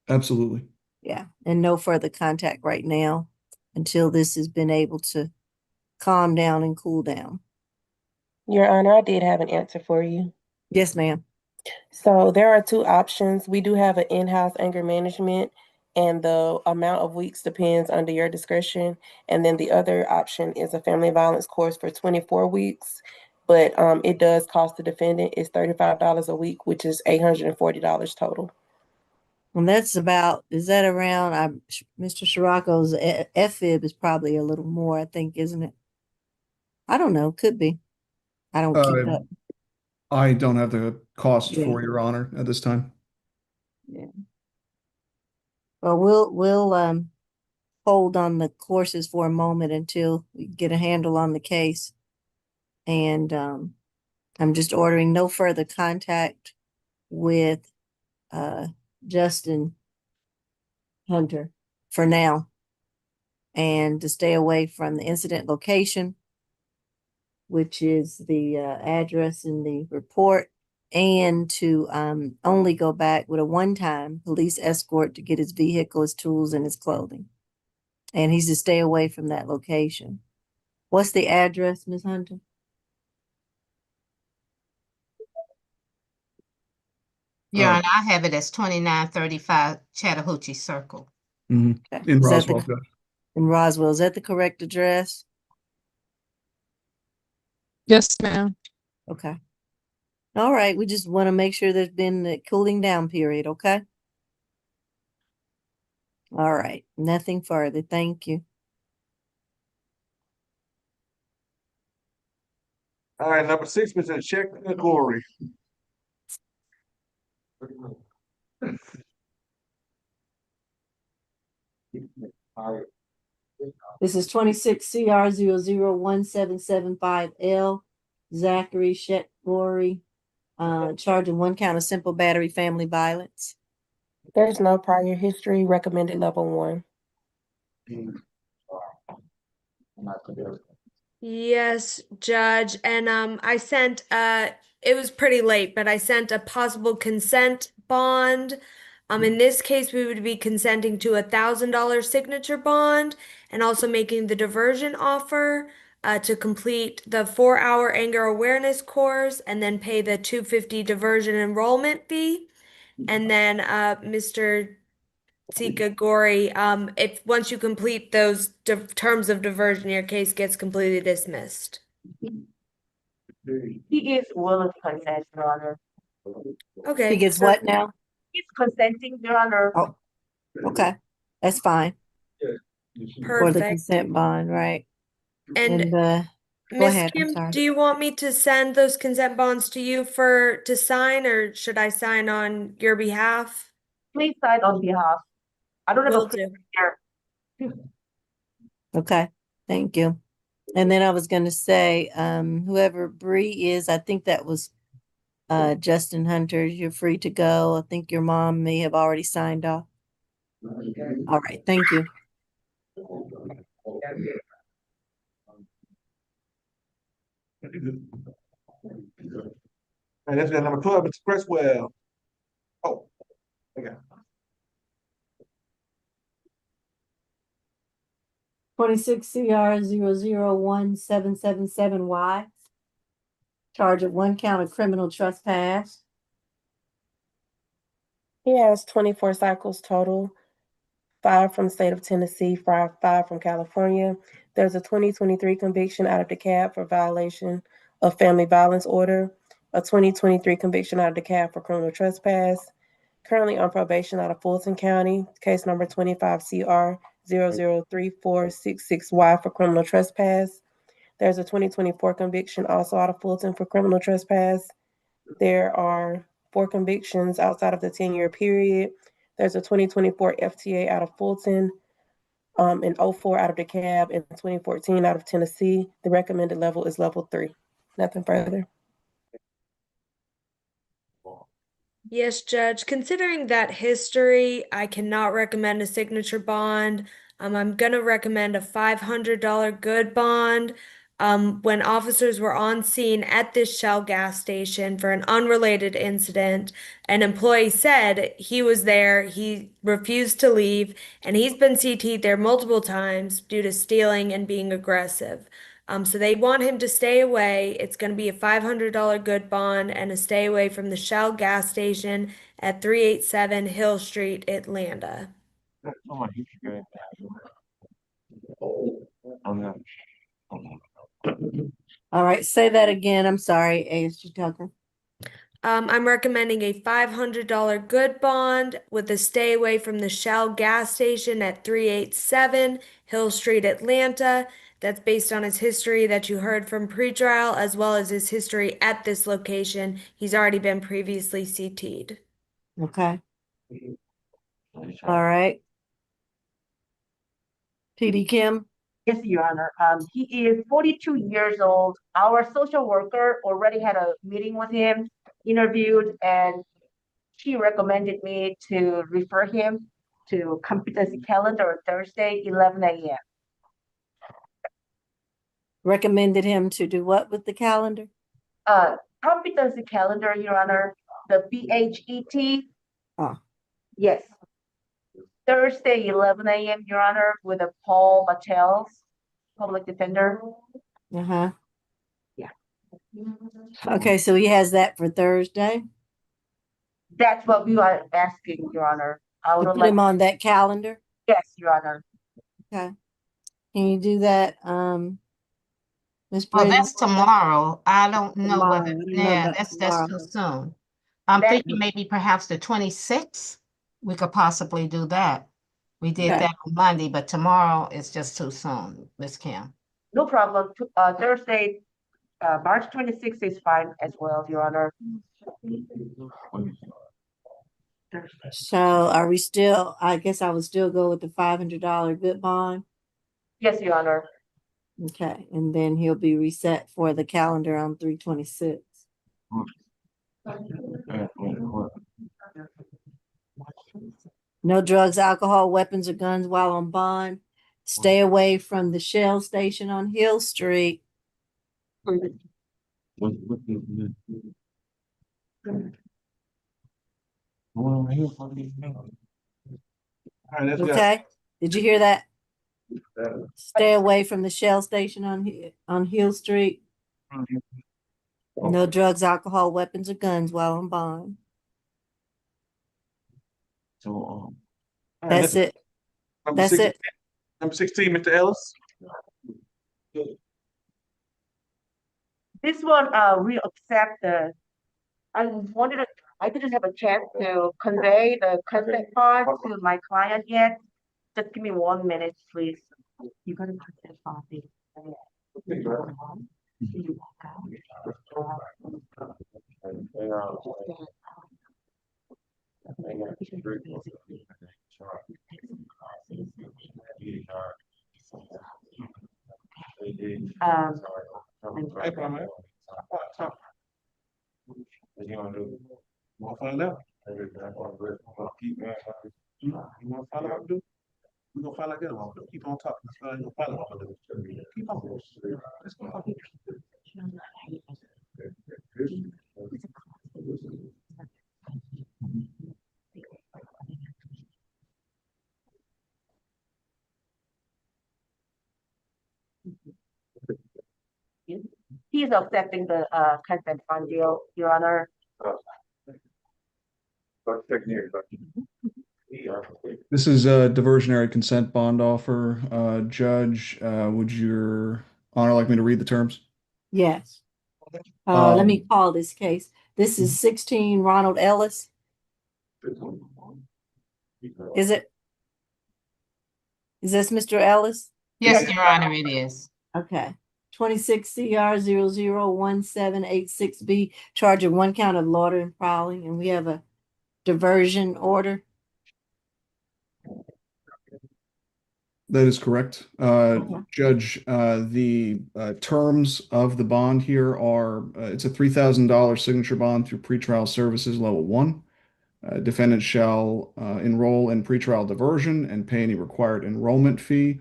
Absolutely. Yeah, and no further contact right now until this has been able to calm down and cool down. Your Honor, I did have an answer for you. Yes, ma'am. So there are two options. We do have an in-house anger management, and the amount of weeks depends under your discretion. And then the other option is a family violence course for 24 weeks. But it does cost the defendant is $35 a week, which is $840 total. And that's about, is that around, Mr. Scirocco's FIB is probably a little more, I think, isn't it? I don't know, could be. I don't keep Uh, up. I don't have the cost Yeah. for Your Honor at this time. Yeah. Well, we'll hold on the courses for a moment until we get a handle on the case. And I'm just ordering no further contact with Justin Hunter for now, and to stay away from the incident location, which is the address in the report, and to only go back with a one-time police escort to get his vehicle, his tools, and his clothing. And he's to stay away from that location. What's the address, Ms. Hunter? Your Honor, I have it as 2935 Chattahoochee Circle. In Is that Roswell, Judge. in Roswell? Is that the correct address? Yes, ma'am. Okay. All right. We just want to make sure there's been a cooling down period. Okay. All right. Nothing further. Thank you. All right, number 6, Mr. Check Corey. This is 26 CR 001775L. Zachary Shetgory, charged in one count of simple battery family violence. There's no prior history, recommended level 1. Yes, Judge. And I sent it was pretty late, but I sent a possible consent bond. In this case, we would be consenting to $1,000 signature bond and also making the diversion offer to complete the 4-hour anger awareness course and then pay the $250 diversion enrollment fee. And then Mr. Sika Gori, if once you complete those terms of diversion, your case gets completely dismissed. He is willing to consent, Your Honor. Okay. He gets what now? He's consenting, Your Honor. Oh, okay. That's fine. For the Perfect. consent bond, right? And go Ms. ahead. I'm Kim, sorry. do you want me to send those consent bonds to you to sign, or should I sign on your behalf? Please sign on behalf. I don't have Will a do. here. Okay. Thank you. And then I was going to say, whoever Bree is, I think that was Justin Hunter. You're free to go. I think your mom may have already signed off. All right. Thank you. And that's number 12, Expresswell. Oh, okay. 26 CR 001777Y. Charge of one count of criminal trespass. He has 24 cycles total, 5 from the state of Tennessee, 5 from California. There's a 2023 conviction out of DeKalb for violation of family violence order, a 2023 conviction out of DeKalb for criminal trespass, currently on probation out of Fulton County, case number 25 CR 003466Y for criminal trespass. There's a 2024 conviction also out of Fulton for criminal trespass. There are 4 convictions outside of the 10-year period. There's a 2024 FTA out of Fulton, an 04 out of DeKalb, and 2014 out of Tennessee. The recommended level is level 3. Nothing further. Yes, Judge. Considering that history, I cannot recommend a signature bond. I'm gonna recommend a $500 good bond. When officers were on scene at this Shell gas station for an unrelated incident, an employee said he was there, he refused to leave, and he's been CT'd there multiple times due to stealing and being aggressive. So they want him to stay away. It's going to be a $500 good bond and a stay away from the Shell gas station at 387 Hill Street, Atlanta. All right, say that again. I'm sorry, A.S.G. Tucker. I'm recommending a $500 good bond with a stay away from the Shell gas station at 387 Hill Street, Atlanta. That's based on his history that you heard from pretrial, as well as his history at this location. He's already been previously CT'd. Okay. All right. PD Kim? Yes, Your Honor. He is 42 years old. Our social worker already had a meeting with him, interviewed, and she recommended me to refer him to competency calendar on Thursday, 11 a.m. Recommended him to do what with the calendar? Competency calendar, Your Honor, the BHET. Oh. Yes. Thursday, 11 a.m., Your Honor, with a Paul Battels, public defender. Uh-huh. Yeah. Okay, so he has that for Thursday? That's what we are asking, Your Honor. I To would put like, him on that calendar? yes, Your Honor. Okay. Can you do that, Ms. Well, Bridges? that's tomorrow. I don't know Tomorrow. whether, I don't know yeah, about that's tomorrow. too soon. I'm That- thinking maybe perhaps the 26th, we could possibly do that. We did Okay. that on Monday, but tomorrow is just too soon, Ms. Kim. No problem. Thursday, March 26th is fine as well, Your Honor. So are we still, I guess I would still go with the $500 good bond? Yes, Your Honor. Okay, and then he'll be reset for the calendar on 3/26. No drugs, alcohol, weapons, or guns while on bond. Stay away from the Shell station on Hill Street. Okay, did you hear that? Stay away from the Shell station on Hill Street. No drugs, alcohol, weapons, or guns while on bond. That's it. That's it. Number 16, Mr. Ellis. This one, we accept I didn't have a chance to convey the consent part to my client yet. Just give me 1 minute, please. You got a consent copy. You wanna find out? You wanna find out what to do? We're gonna find out that one. Keep on talking. That's what I'm gonna find out what to do. Keep on. Let's go on. He's accepting the consent fund deal, Your Honor. This is a diversionary consent bond offer. Judge, would your honor like me to read the terms? Yes. Let me call this case. This is 16 Ronald Ellis. Is it? Is this Mr. Ellis? Yes, Your Honor, it is. Okay. 26 CR 001786B, charge of 1 count of loitering prowling, and we have a diversion order. That is correct. Judge, the terms of the bond here are, it's a $3,000 signature bond through pretrial services level 1. Defendant shall enroll in pretrial diversion and pay any required enrollment fee.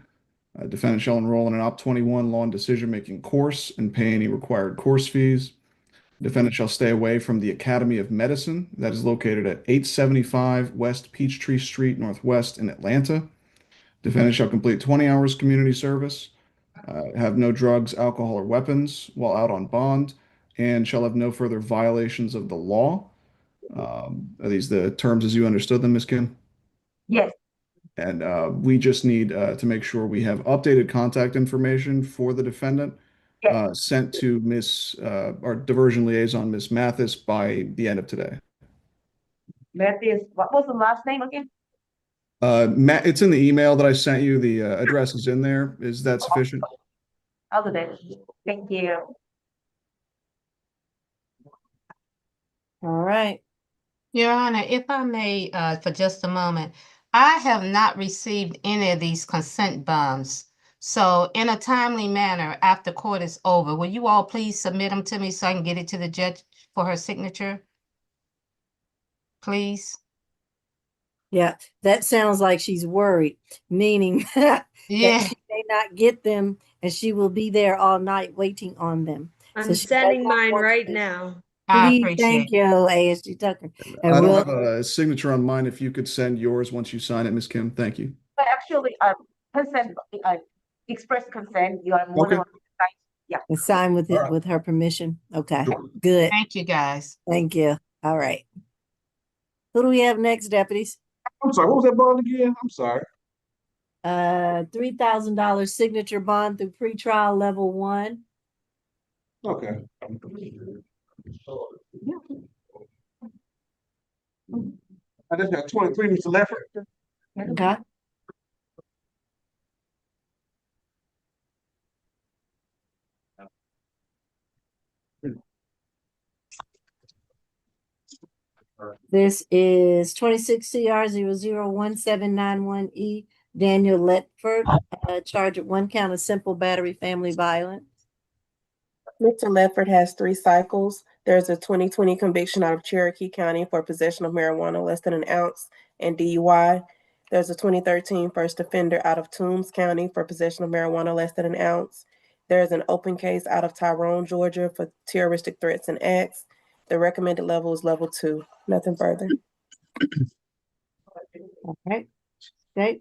Defendant shall enroll in an OP21 law and decision-making course and pay any required course fees. Defendant shall stay away from the Academy of Medicine that is located at 875 West Peachtree Street Northwest in Atlanta. Defendant shall complete 20 hours community service. have no drugs, alcohol, or weapons while out on bond, and shall have no further violations of the law. Are these the terms as you understood them, Ms. Kim? Yes, And we just need to make sure we have updated contact information for the defendant yes. sent to our diversion liaison, Miss Mathis, by the end of today. Matthias, what was the last name again? It's in the email that I sent you. The address is in there. Is that sufficient? I'll do that. Thank you. All right. Your Honor, if I may, for just a moment, I have not received any of these consent bonds. So in a timely manner, after court is over, will you all please submit them to me so I can get it to the judge for her signature? Please? Yeah, that sounds like she's worried, meaning that Yeah. she may not get them and she will be there all night waiting on them. I'm So she does sending not mine want right to. now. I Please, appreciate thank it. you, ASG Tucker. And I don't we'll, have a signature on mine. If you could send yours once you sign it, Ms. Kim, thank you. But actually, consent, express consent, you are more Okay. than welcome to sign. Yeah. and sign with All it right. with her permission. Okay, Sure. good. Thank you, guys. Thank you. All right. Who do we have next, deputies? I'm sorry, what was that bond again? I'm sorry. $3,000 signature bond through pretrial level 1. Okay. I just got 23, Mr. Lefford. Okay. This is 26 CR 001791E, Daniel Letford, charged with 1 count of simple battery family violence. Mr. Ledford has 3 cycles. There's a 2020 conviction out of Cherokee County for possession of marijuana less than an ounce and DUI. There's a 2013 first offender out of Toombs County for possession of marijuana less than an ounce. There's an open case out of Tyrone, Georgia for terroristic threats and acts. The recommended level is level 2. Nothing further. Okay. Okay.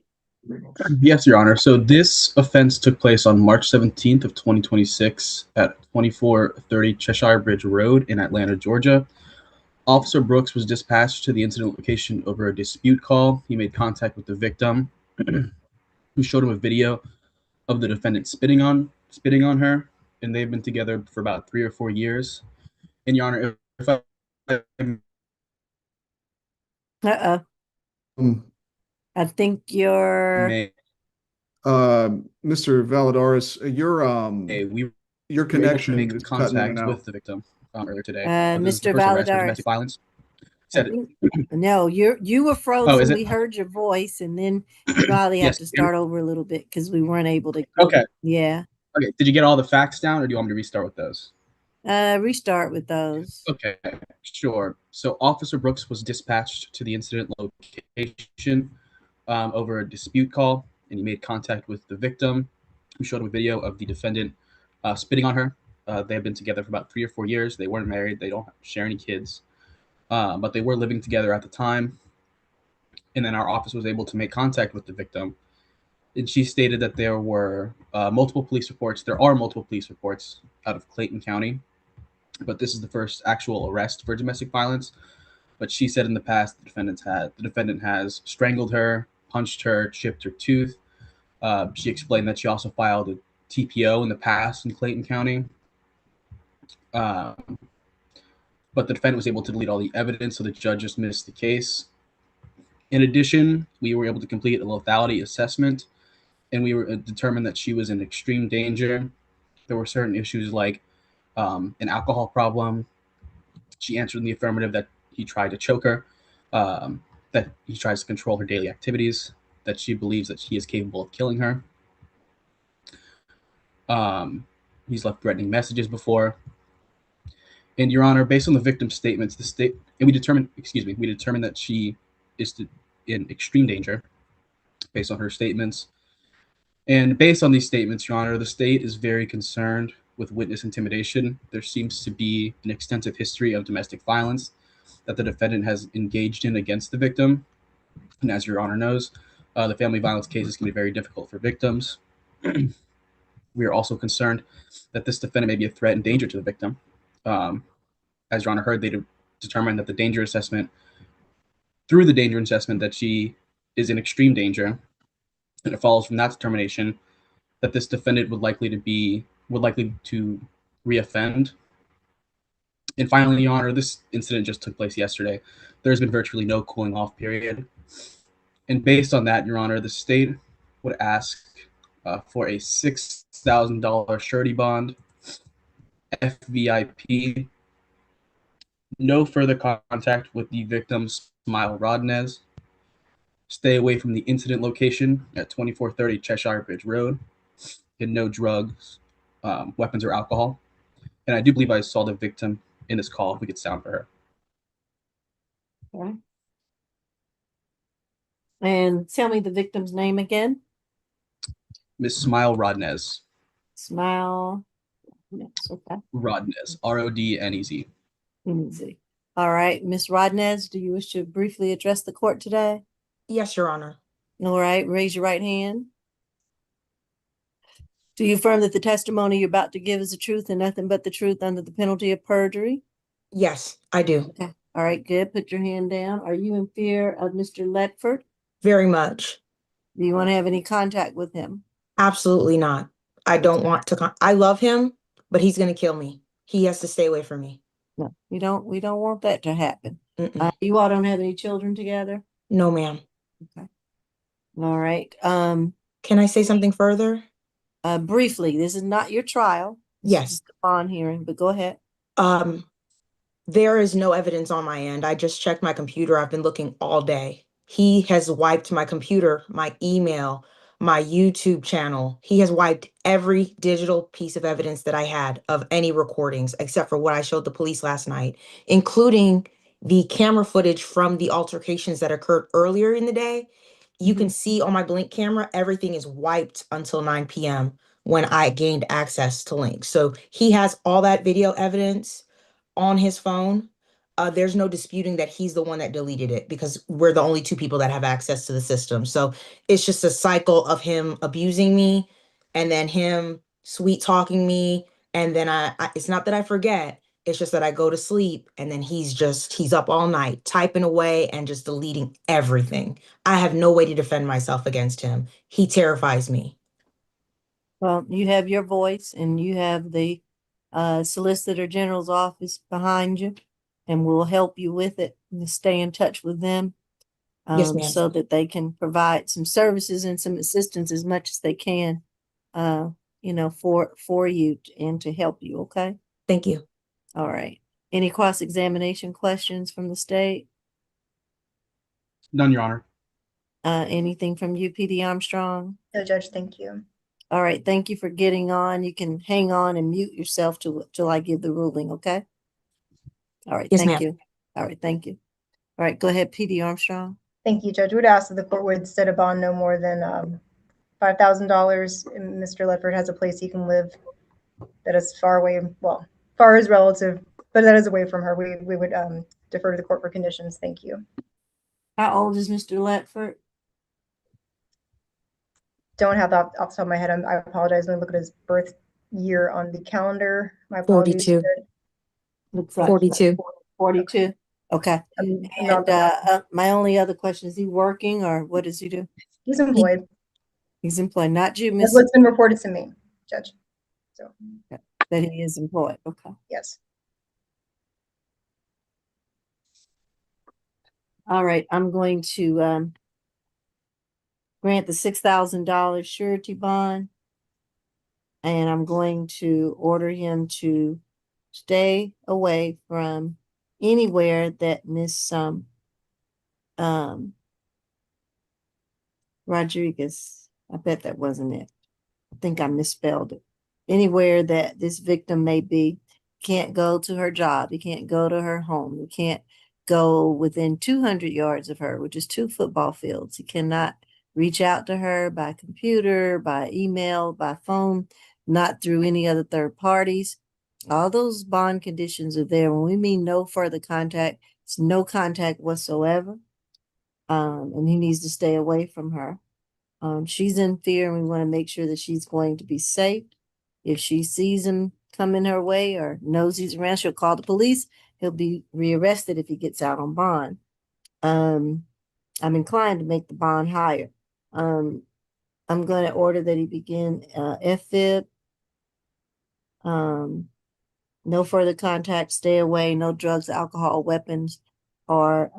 Yes, Your Honor. So this offense took place on March 17th of 2026 at 2430 Cheshire Bridge Road in Atlanta, Georgia. Officer Brooks was dispatched to the incident location over a dispute call. He made contact with the victim, who showed him a video of the defendant spitting on her, and they've been together for about 3 or 4 years. And Your Honor, if I Uh-oh. I think you're. may, Mr. Valadares, we your were able to connection make is cutting in and contact out. with the victim earlier today. This is the Mr. first arrest for Valadares. domestic violence. I think, no, you were Oh, frozen. is it? We heard your voice, and then you probably have Yes. to start over a little bit because we weren't able to. Okay. Yeah. Okay. Did you get all the facts down, or do you want me to restart with those? Restart with those. Okay, sure. So Officer Brooks was dispatched to the incident location over a dispute call, and he made contact with the victim, who showed him a video of the defendant spitting on her. They have been together for about 3 or 4 years. They weren't married. They don't share any kids, but they were living together at the time. And then our office was able to make contact with the victim, and she stated that there were multiple police reports. There are multiple police reports out of Clayton County, but this is the first actual arrest for domestic violence. But she said in the past the defendant has strangled her, punched her, chipped her tooth. She explained that she also filed a TPO in the past in Clayton County. But the defendant was able to delete all the evidence, so the judge dismissed the case. In addition, we were able to complete a lethality assessment, and we were determined that she was in extreme danger. There were certain issues like an alcohol problem. She answered in the affirmative that he tried to choke her, that he tries to control her daily activities, that she believes that he is capable of killing her. He's left threatening messages before. And Your Honor, based on the victim's statements, we determined that she is in extreme danger based on her statements. And based on these statements, Your Honor, the state is very concerned with witness intimidation. There seems to be an extensive history of domestic violence that the defendant has engaged in against the victim. And as Your Honor knows, the family violence cases can be very difficult for victims. We are also concerned that this defendant may be a threat and danger to the victim. As Your Honor heard, they determined that through the danger assessment, that she is in extreme danger, and it follows from that determination that this defendant would likely to reoffend. And finally, Your Honor, this incident just took place yesterday. There's been virtually no cooling off period. And based on that, Your Honor, the state would ask for a $6,000 surety bond, FVIP, no further contact with the victim, Smile Rodnez, stay away from the incident location at 2430 Cheshire Bridge Road, and no drugs, weapons, or alcohol. And I do believe I saw the victim in this call. If we could sound for her. Okay. And tell me the victim's name again. Miss Smile Rodnez. Smile. Yes, okay. Rodnez, Rodnez. Easy. All right, Miss Rodnez, do you wish to briefly address the court today? Yes, Your Honor. All right, raise your right hand. Do you affirm that the testimony you're about to give is the truth and nothing but the truth under the penalty of perjury? Yes, I do. Okay. All right, good. Put your hand down. Are you in fear of Mr. Ledford? Very much. Do you want to have any contact with him? Absolutely not. I don't want to. I love him, but he's going to kill me. He has to stay away from me. No, we don't want that to happen. Mm-mm. You all don't have any children together? No, ma'am. Okay. All right. Can I say something further? Briefly, this is not your trial. Yes. It's a bond hearing, but go ahead. There is no evidence on my end. I just checked my computer. I've been looking all day. He has wiped my computer, my email, my YouTube channel. He has wiped every digital piece of evidence that I had of any recordings, except for what I showed the police last night, including the camera footage from the altercations that occurred earlier in the day. You can see on my Blink camera, everything is wiped until 9 p.m. when I gained access to links. So he has all that video evidence on his phone. There's no disputing that he's the one that deleted it because we're the only two people that have access to the system. So it's just a cycle of him abusing me and then him sweet talking me. And then it's not that I forget. It's just that I go to sleep and then he's up all night typing away and just deleting everything. I have no way to defend myself against him. He terrifies me. Well, you have your voice and you have the Solicitor General's office behind you, and we'll help you with it and stay in touch with them Yes, ma'am. so that they can provide some services and some assistance as much as they can, for you and to help you. Okay. Thank you. All right. Any cross-examination questions from the state? None, Your Honor. Anything from you, PD Armstrong? No, Judge, thank you. All right, thank you for getting on. You can hang on and mute yourself till I give the ruling, okay? All right, Yes, thank ma'am. you. All right, thank you. All right, go ahead, PD Armstrong. Thank you, Judge. Would ask that the court would set a bond no more than $5,000. Mr. Ledford has a place he can live that is far away, well, far is relative, but that is away from her. We would defer to the court for conditions. Thank you. How old is Mr. Ledford? Don't have that off the top of my head. I apologize. Let me look at his birth year on the calendar. My apologies. 42. Looks like 42. 42. Okay. And my only other question, is he working or what does he do? He's employed. He's employed, not you, That's Miss. what's been reported to me, Judge. So That he is employed. Okay. yes. All right, I'm going to grant the $6,000 surety bond. And I'm going to order him to stay away from anywhere that Miss Rodriguez, I bet that wasn't it. I think I misspelled it. Anywhere that this victim may be, can't go to her job. He can't go to her home. He can't go within 200 yards of her, which is 2 football fields. He cannot reach out to her by computer, by email, by phone, not through any other third parties. All those bond conditions are there. When we mean no further contact, it's no contact whatsoever. And he needs to stay away from her. She's in fear and we want to make sure that she's going to be safe. If she sees him coming her way or knows he's around, she'll call the police. He'll be rearrested if he gets out on bond. I'm inclined to make the bond higher. I'm going to order that he begin FFIB. No further contact, stay away, no drugs, alcohol, weapons, or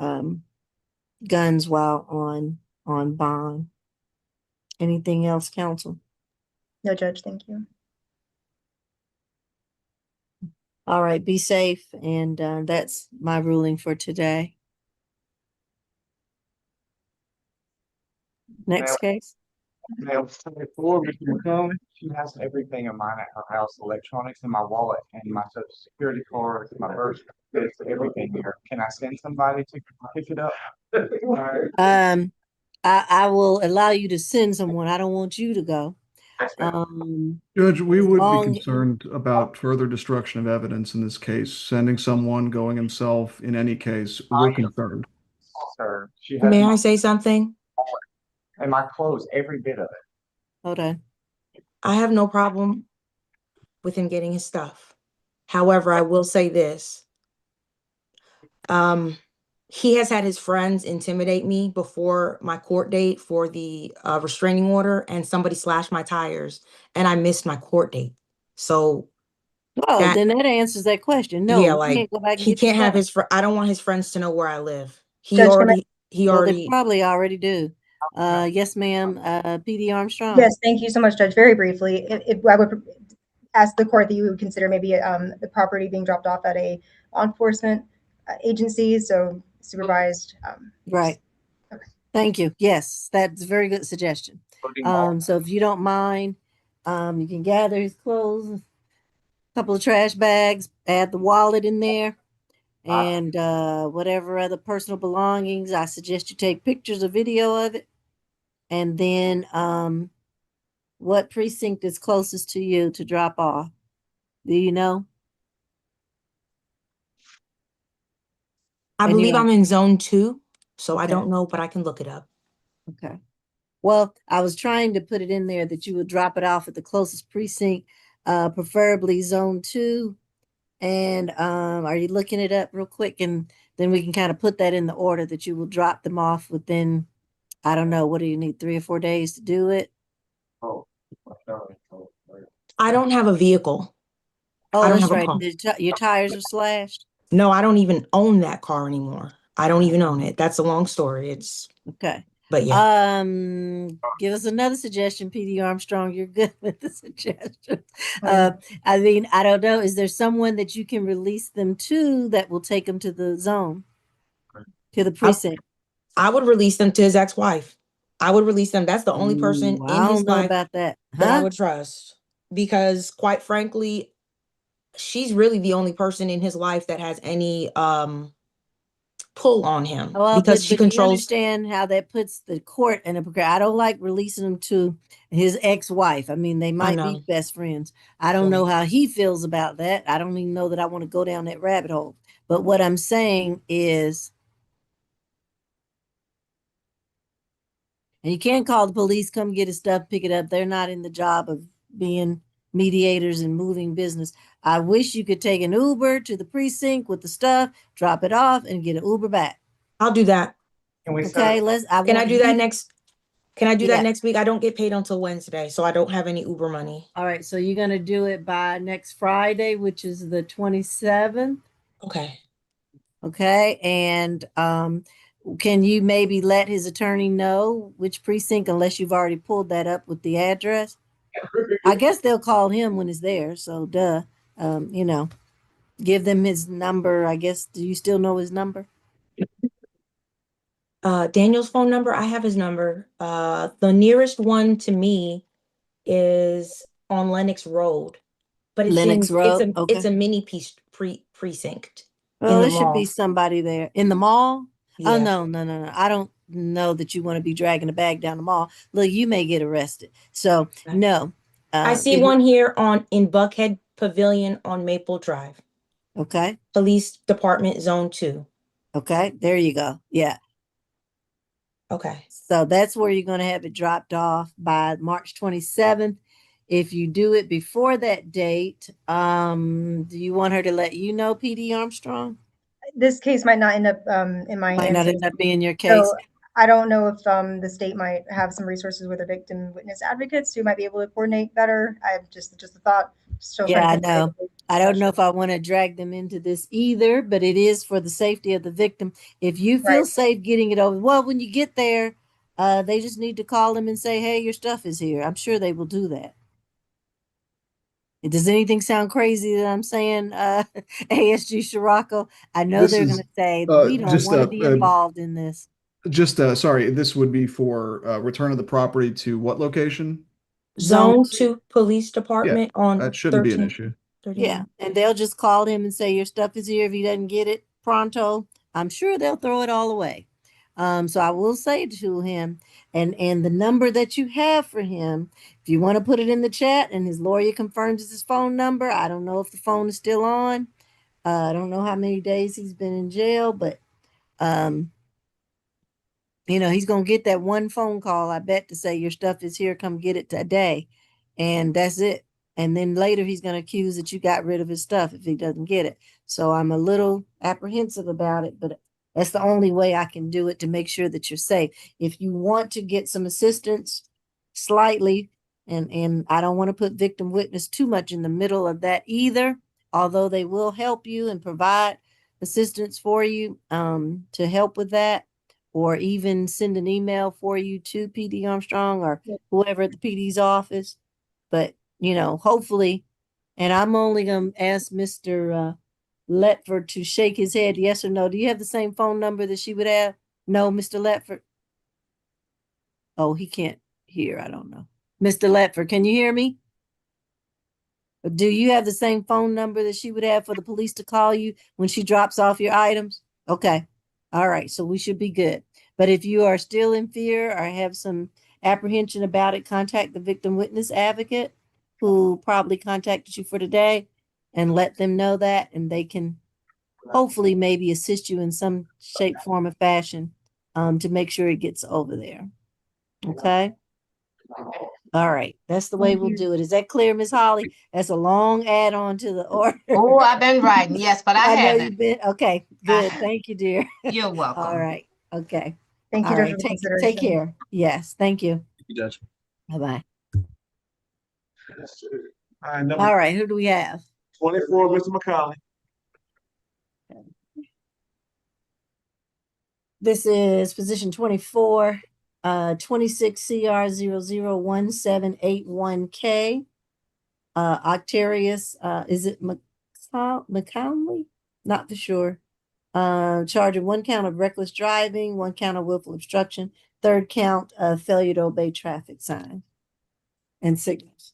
guns while on bond. Anything else, counsel? No, Judge, thank you. All right, be safe, and that's my ruling for today. Next case. Now, before we can come, she has everything of mine at her house, electronics in my wallet and my social security card, my birth certificate, everything here. Can I send somebody to pick it up? I will allow you to send someone. I don't want you to go. Judge, we as would be long- concerned about further destruction of evidence in this case. Sending someone, going himself, in any case, we're concerned. Sir, she has May my I say something? wallet and my clothes, every bit of it. Hold on. I have no problem with him getting his stuff. However, I will say this. He has had his friends intimidate me before my court date for the restraining order, and somebody slashed my tires, and I missed my court date. So Oh, that, then that answers that question. No, yeah, you like can't go back and he get your can't have stuff. his I don't want his friends to know where I live. He Judge, can I- Well, they already probably already do. Yes, ma'am. PD Armstrong. Yes, thank you so much, Judge. Very briefly, if I would ask the court that you would consider maybe the property being dropped off at a law enforcement agency, so supervised. Right. Okay. Thank you. Yes, that's a very good suggestion. So if you don't mind, you can gather his clothes, a couple of trash bags, add the wallet in there, and whatever other personal belongings. I suggest you take pictures or video of it. And then what precinct is closest to you to drop off? Do you know? I And you believe don't- I'm in zone 2, so I Okay. don't know, but I can look it up. Okay. Well, I was trying to put it in there that you would drop it off at the closest precinct, preferably zone 2. And are you looking it up real quick? And then we can kind of put that in the order that you will drop them off within, I don't know, what do you need, 3 or 4 days to do it? I don't have a vehicle. Oh, I don't that's have a right. car. Your tires are slashed. No, I don't even own that car anymore. I don't even own it. That's a long story. Okay. But yeah. Give us another suggestion, PD Armstrong. You're good with the suggestion. I mean, I don't know. Is there someone that you can release them to that will take them to the zone, to the precinct? I would release them to his ex-wife. I would release them. That's the only person Ooh, in I his don't know life about that. that I Huh? would trust. Because quite frankly, she's really the only person in his life that has any pull on him, Well, because she but you controls. understand how that puts the court in a I don't like releasing him to his ex-wife. I mean, they might be know. best friends. I don't know how he feels about that. I don't even know that I want to go down that rabbit hole. But what I'm saying is, and you can't call the police, come get his stuff, pick it up. They're not in the job of being mediators and moving business. I wish you could take an Uber to the precinct with the stuff, drop it off, and get an Uber back. I'll do that. Okay, Can I do that next? Can I do Yeah. that next week? I don't get paid until Wednesday, so I don't have any Uber money. All right, so you're gonna do it by next Friday, which is the 27th. Okay. Okay, and can you maybe let his attorney know which precinct, unless you've already pulled that up with the address? I guess they'll call him when it's there, so duh. You know, give them his number. I guess, do you still know his number? Daniel's phone number, I have his number. The nearest one to me is on Lennox Road, but Lennox Road, it's a okay. mini precinct Well, in the there should be mall. somebody there in the mall. Oh, Yeah. no. I don't know that you want to be dragging a bag down the mall. Look, you may get arrested. So no. I see one here in Buckhead Pavilion on Maple Drive. Okay. Police Department Zone 2. Okay, there you go. Yeah. Okay. So that's where you're going to have it dropped off by March 27th. If you do it before that date, do you want her to let you know, PD Armstrong? This case might not end up in my Might hands. not end up being your case. So I don't know if the state might have some resources with their victim witness advocates who might be able to coordinate better. I have just a thought. Still Yeah, I trying to know. I don't know if I want to drag them into this either, but it is for the safety of the victim. If you feel Right. safe getting it over, well, when you get there, they just need to call them and say, hey, your stuff is here. I'm sure they will do that. Does anything sound crazy that I'm saying, ASG Scirocco? I know This they're is going to say, we don't want to be involved in this. Sorry, this would be for return of the property to what location? Zone 2 Police Department Yeah, on that shouldn't be an 13. issue. Yeah, and they'll just call him and say your stuff is here. If he doesn't get it pronto, I'm sure they'll throw it all away. So I will say to him, and the number that you have for him, if you want to put it in the chat, and his lawyer confirms it's his phone number. I don't know if the phone is still on. I don't know how many days he's been in jail, but he's gonna get that one phone call, I bet, to say your stuff is here, come get it today. And that's it. And then later he's gonna accuse that you got rid of his stuff if he doesn't get it. So I'm a little apprehensive about it, but that's the only way I can do it to make sure that you're safe. If you want to get some assistance slightly, and I don't want to put victim witness too much in the middle of that either, although they will help you and provide assistance for you to help with that, or even send an email for you to PD Armstrong or whoever at the PD's office. But, hopefully, and I'm only going to ask Mr. Letford to shake his head, yes or no. Do you have the same phone number that she would have? No, Mr. Letford? Oh, he can't hear. I don't know. Mr. Letford, can you hear me? Do you have the same phone number that she would have for the police to call you when she drops off your items? Okay. All right. So we should be good. But if you are still in fear or have some apprehension about it, contact the victim witness advocate who probably contacted you for today and let them know that, and they can hopefully maybe assist you in some shape, form, or fashion to make sure it gets over there. Okay. All right. That's the way we'll do it. Is that clear, Miss Holly? That's a long add-on to the order. Oh, I've been writing, yes, but I I know haven't. you've been. Okay, good. Thank you, dear. You're welcome. All right. Okay. Thank you, All Judge, right. for the Take consideration. care. Yes. Thank you. Thank you, Judge. Bye-bye. Number All right. Who do we have? 24, Mr. McCauley. This is position 24, 26 CR 001781K. Octarius, is it McCownley? Not for sure. Charge of 1 count of reckless driving, 1 count of willful obstruction, 3rd count of failure to obey traffic signs and signals.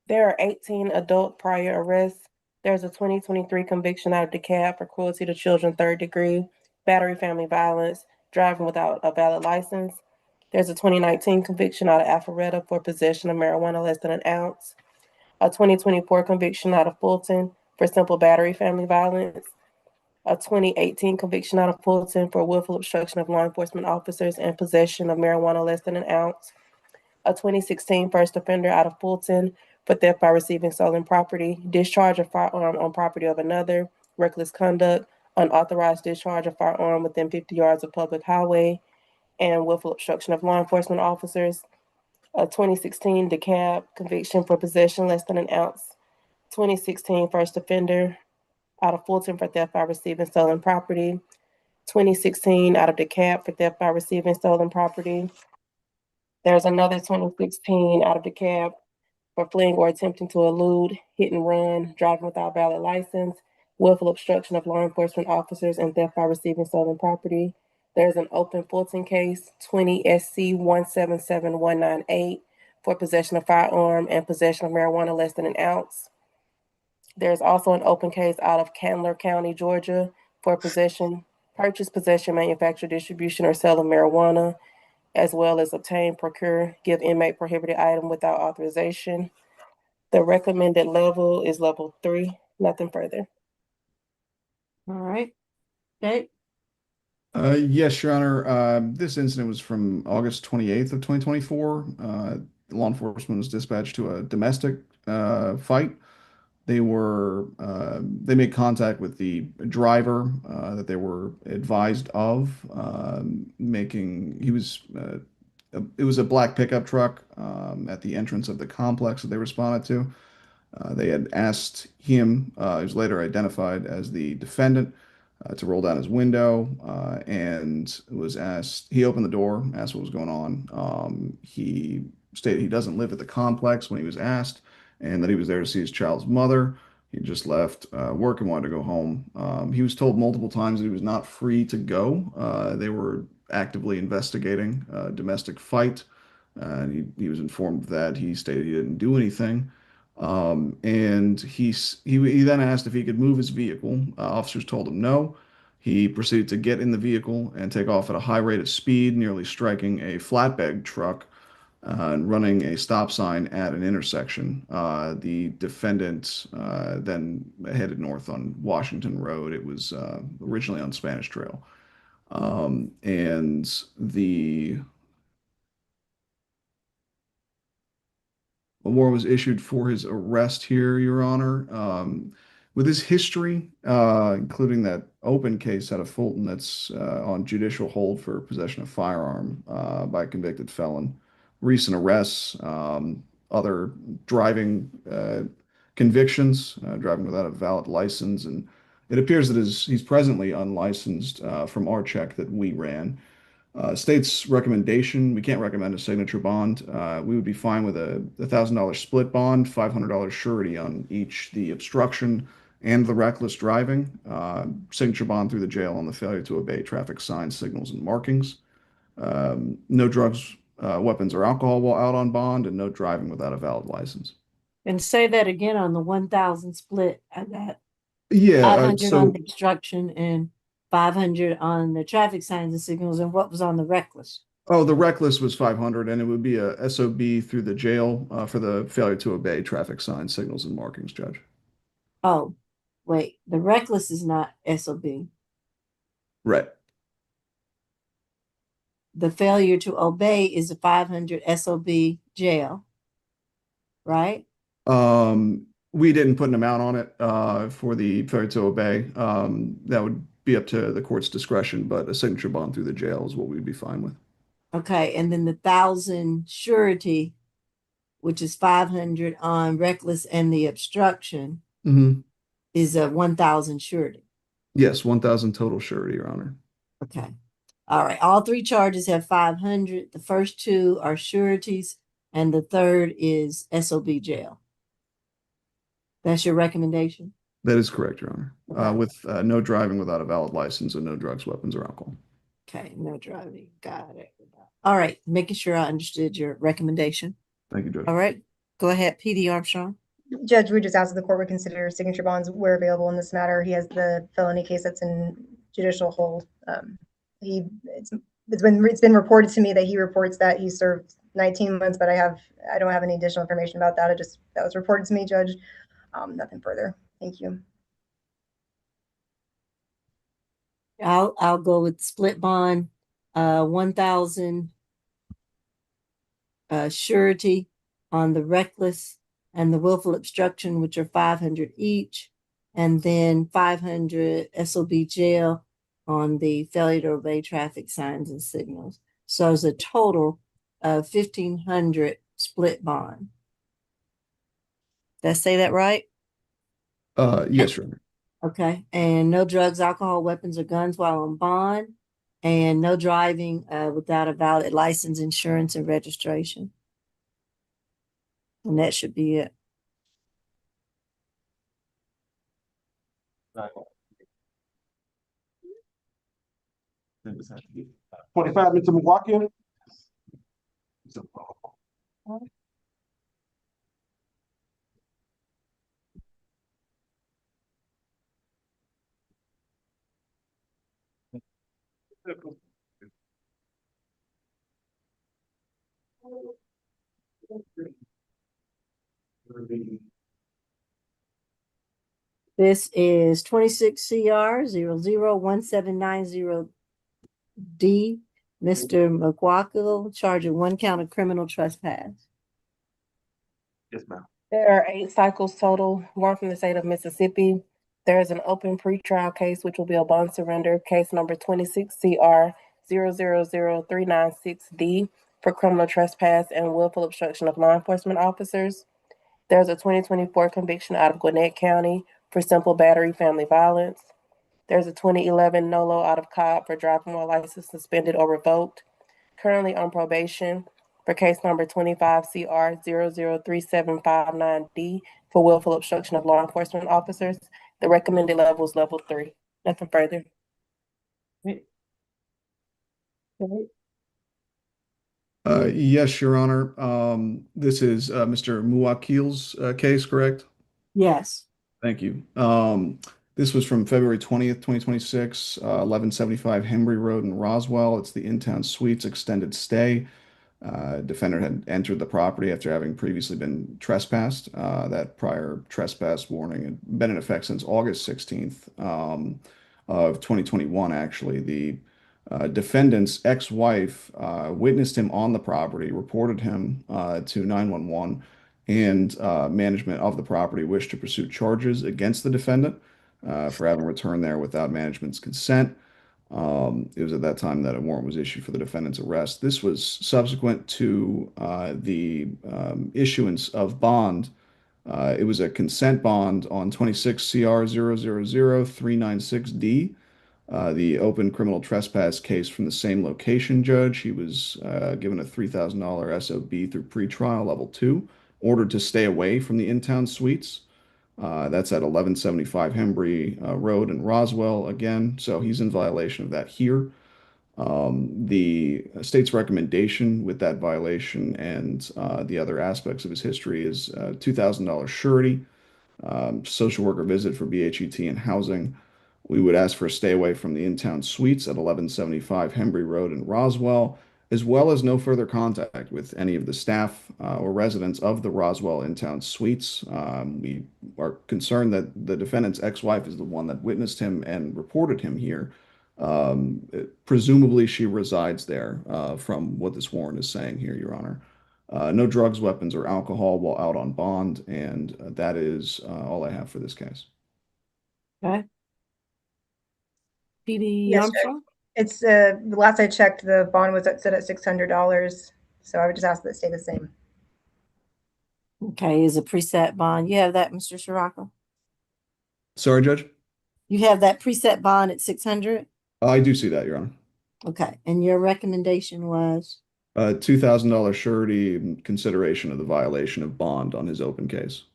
There are 18 adult prior arrests. There's a 2023 conviction out of DeKalb for cruelty to children 3rd degree, battery, family violence, driving without a valid license. There's a 2019 conviction out of Alpharetta for possession of marijuana less than an ounce. A 2024 conviction out of Fulton for simple battery, family violence. A 2018 conviction out of Fulton for willful obstruction of law enforcement officers and possession of marijuana less than an ounce. A 2016 first offender out of Fulton for theft by receiving stolen property, discharge of firearm on property of another, reckless conduct, unauthorized discharge of firearm within 50 yards of public highway, and willful obstruction of law enforcement officers. A 2016 DeKalb conviction for possession less than an ounce. 2016 first offender out of Fulton for theft by receiving stolen property. 2016 out of DeKalb for theft by receiving stolen property. There's another 2016 out of DeKalb for fleeing or attempting to elude, hit and run, driving without valid license, willful obstruction of law enforcement officers, and theft by receiving stolen property. There's an open Fulton case, 20 SC 177198, for possession of firearm and possession of marijuana less than an ounce. There's also an open case out of Candler County, Georgia, for purchase, possession, manufacture, distribution, or sale of marijuana, as well as obtain, procure, give inmate prohibited item without authorization. The recommended level is level 3, nothing further. All right. Okay. Yes, Your Honor. This incident was from August 28th of 2024. law enforcement was dispatched to a domestic fight. They made contact with the driver that they were advised of it was a black pickup truck at the entrance of the complex that they responded to. They had asked him, he was later identified as the defendant, to roll down his window, and he opened the door, asked what was going on. He stated he doesn't live at the complex when he was asked, and that he was there to see his child's mother. He just left work and wanted to go home. He was told multiple times that he was not free to go. They were actively investigating a domestic fight, and he was informed of that. He stated he didn't do anything. And he then asked if he could move his vehicle. Officers told him no. He proceeded to get in the vehicle and take off at a high rate of speed, nearly striking a flatbed truck and running a stop sign at an intersection. The defendant then headed north on Washington Road. It was originally on Spanish Trail. And the A warrant was issued for his arrest here, Your Honor. With his history, including that open case out of Fulton that's on judicial hold for possession of firearm by a convicted felon, recent arrests, other driving convictions, driving without a valid license, and it appears that he's presently unlicensed from our check that we ran. State's recommendation, we can't recommend a signature bond. We would be fine with a $1,000 split bond, $500 surety on each, the obstruction and the reckless driving, signature bond through the jail on the failure to obey traffic signs, signals, and markings. No drugs, weapons, or alcohol while out on bond, and no driving without a valid license. And say that again on the 1,000 split. I got Yeah, 500 on the obstruction and 500 on the traffic signs and signals. And what was on the reckless? the reckless was 500, and it would be a SOB through the jail for the failure to obey traffic signs, signals, and markings, Judge. Oh, wait, the reckless is not SOB. Right. The failure to obey is a 500 SOB jail, right? We didn't put an amount on it for the failure to obey. That would be up to the court's discretion, but a signature bond through the jail is what we'd be fine with. Okay, and then the 1,000 surety, which is 500 on reckless and the obstruction, is a 1,000 surety. Yes, 1,000 total surety, Your Honor. Okay. All right. All three charges have 500. The first two are sureties, and the third is SOB jail. That's your recommendation? That is correct, Your Honor. Okay. With no driving without a valid license and no drugs, weapons, or alcohol. Okay, no driving. Got it. All right, making sure I understood your recommendation. Thank you, Judge. All right, go ahead, PD Armstrong. Judge, we just asked if the court would consider signature bonds where available in this matter. He has the felony case that's in judicial hold. It's been reported to me that he reports that he served 19 months, but I don't have any additional information about that. That was reported to me, Judge. Nothing further. Thank you. I'll go with split bond, 1,000 surety on the reckless and the willful obstruction, which are 500 each, and then 500 SOB jail on the failure to obey traffic signs and signals. So it's a total of 1,500 split bond. Did I say that right? Yes, Your Honor. Okay, and no drugs, alcohol, weapons, or guns while on bond, and no driving without a valid license, insurance, and registration. And that should be it. Right. 25, Mr. Milwaukee. This is 26 CR 001790D. Mr. McWackle, charged with 1 count of criminal trespass. Yes, ma'am. There are 8 cycles total, one from the state of Mississippi. There is an open pretrial case, which will be a bond surrender, case number 26 CR 000396D for criminal trespass and willful obstruction of law enforcement officers. There's a 2024 conviction out of Gwinnett County for simple battery family violence. There's a 2011 NOLO out of Cobb for driving while license suspended or revoked. Currently on probation for case number 25 CR 003759D for willful obstruction of law enforcement officers. The recommended level is level 3. Nothing further. Yes, Your Honor. This is Mr. Muwakil's case, correct? Yes. Thank you. This was from February 20th, 2026, 1175 Hembry Road in Roswell. It's the In-Town Suites extended stay. Defendant had entered the property after having previously been trespassed. That prior trespass warning had been in effect since August 16th of 2021, actually. The defendant's ex-wife witnessed him on the property, reported him to 911, and management of the property wished to pursue charges against the defendant for having returned there without management's consent. It was at that time that a warrant was issued for the defendant's arrest. This was subsequent to the issuance of bond. It was a consent bond on 26 CR 000396D, the open criminal trespass case from the same location judge. He was given a $3,000 SOB through pretrial level 2, ordered to stay away from the in-town suites. That's at 1175 Hembry Road in Roswell again. So he's in violation of that here. The state's recommendation with that violation and the other aspects of his history is $2,000 surety, social worker visit for BHET and housing. We would ask for a stay away from the in-town suites at 1175 Hembry Road in Roswell, as well as no further contact with any of the staff or residents of the Roswell in-town suites. We are concerned that the defendant's ex-wife is the one that witnessed him and reported him here. Presumably she resides there, from what this warrant is saying here, Your Honor. No drugs, weapons, or alcohol while out on bond, and that is all I have for this case. Okay. PD Yes, Armstrong? It's the last I checked, the bond was set at $600. So I would just ask that it stay the same. Okay, is a preset bond. You have that, Mr. Shiraka? Sorry, Judge? You have that preset bond at 600? I do see that, Your Honor. Okay, and your recommendation was? $2,000 surety in consideration of the violation of bond on his open case.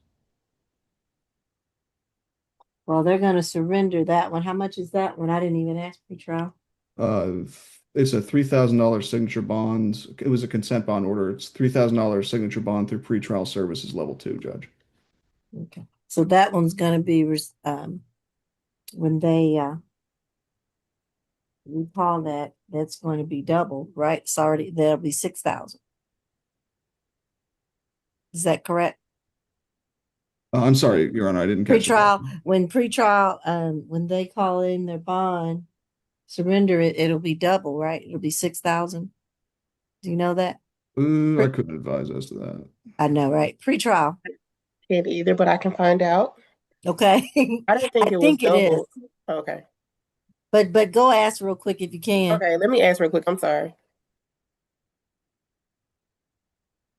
Well, they're going to surrender that one. How much is that one? I didn't even ask pre-trial. It's a $3,000 signature bond. It was a consent bond order. It's $3,000 signature bond through pretrial services level 2, Judge. Okay, so that one's going to be when they recall that, that's going to be double, right? It's already, that'll be 6,000. Is that correct? I'm sorry, Your Honor, I didn't catch Pretrial, when they call in their bond, surrender it, it'll be double, right? It'll be 6,000. Do you know that? I couldn't advise as to that. I know, right? Pretrial. Can't either, but I can find out. Okay. I didn't think I it was think it is. double. Okay. But go ask real quick if you can. Okay, let me ask real quick. I'm sorry.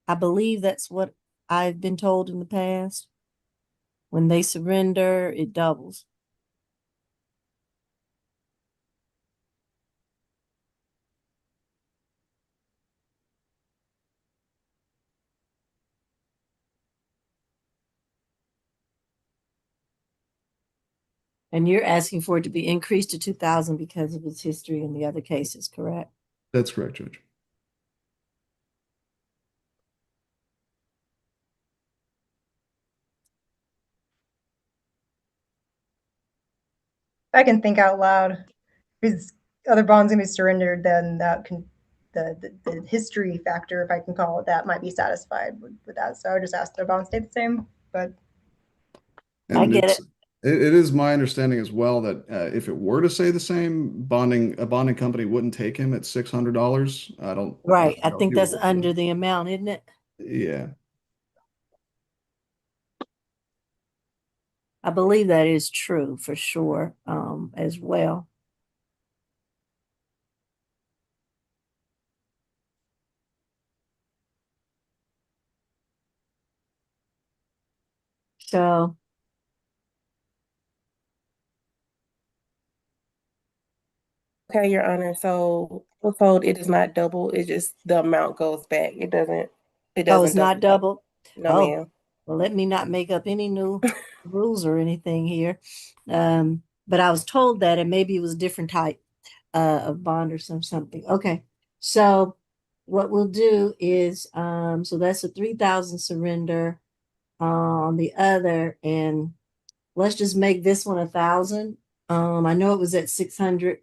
I believe that's what I've been told in the past. When they surrender, it doubles. And you're asking for it to be increased to 2,000 because of its history in the other cases, correct? That's correct, Judge. If I can think out loud, because other bonds gonna be surrendered, then that can the history factor, if I can call it that, might be satisfied with that. So I would just ask their bonds stay the same. But I get it. It is my understanding as well that if it were to say the same, a bonding company wouldn't take him at $600. I don't. Right. I know if think you that's would. under the amount, isn't it? Yeah. I believe that is true for sure, as well. So, Okay, Your Honor. So we're told it is not double. It just the amount goes back. It oh, it's doesn't not double. double? No, Oh, ma'am. well, let me not make up any new rules or anything here. But I was told that, and maybe it was a different type of bond or something. Okay, so what we'll do is, so that's a 3,000 surrender on the other, and let's just make this one 1,000. I know it was at 600,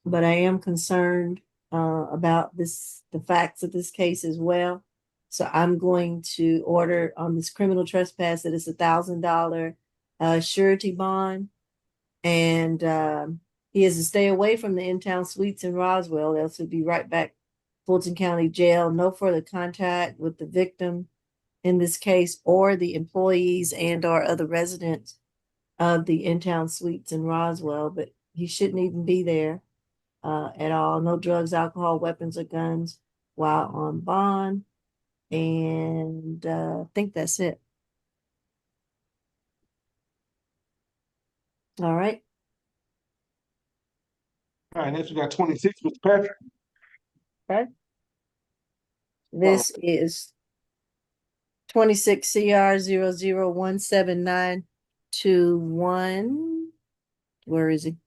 but I am concerned about the facts of this case as well. So I'm going to order on this criminal trespass that it's $1,000 surety bond, and he has to stay away from the in-town suites in Roswell, else he'll be right back Fulton County Jail. No further contact with the victim in this case, or the employees and or other residents of the in-town suites in Roswell. But he shouldn't even be there at all. No drugs, alcohol, weapons, or guns while on bond. And I think that's it. All right. All right, next we got 26, Mr. Patrick. Okay. This is 26 CR 0017921. Where is he?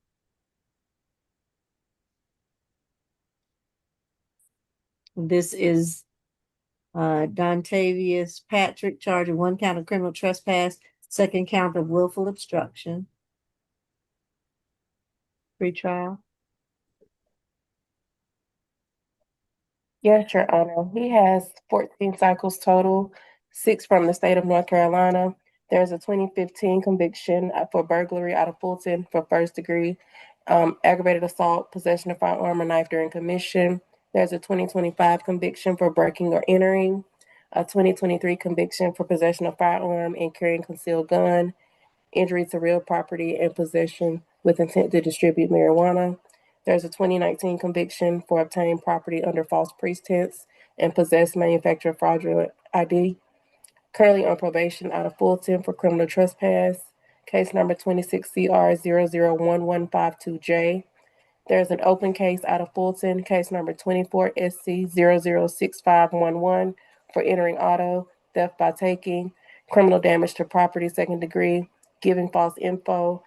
This is Dontavius Patrick, charged with 1 count of criminal trespass, 2nd count of willful obstruction. Pre-trial. Yes, Your Honor. He has 14 cycles total, 6 from the state of North Carolina. There's a 2015 conviction for burglary out of Fulton for first degree, aggravated assault, possession of firearm or knife during commission. There's a 2025 conviction for breaking or entering, a 2023 conviction for possession of firearm and carrying concealed gun, injury to real property, and possession with intent to distribute marijuana. There's a 2019 conviction for obtaining property under false pretense and possess, manufacture fraudulent ID. Currently on probation out of Fulton for criminal trespass. Case number 26CR 001152J. There's an open case out of Fulton, case number 24SC 006511 for entering auto, theft by taking, criminal damage to property, 2nd degree, giving false info,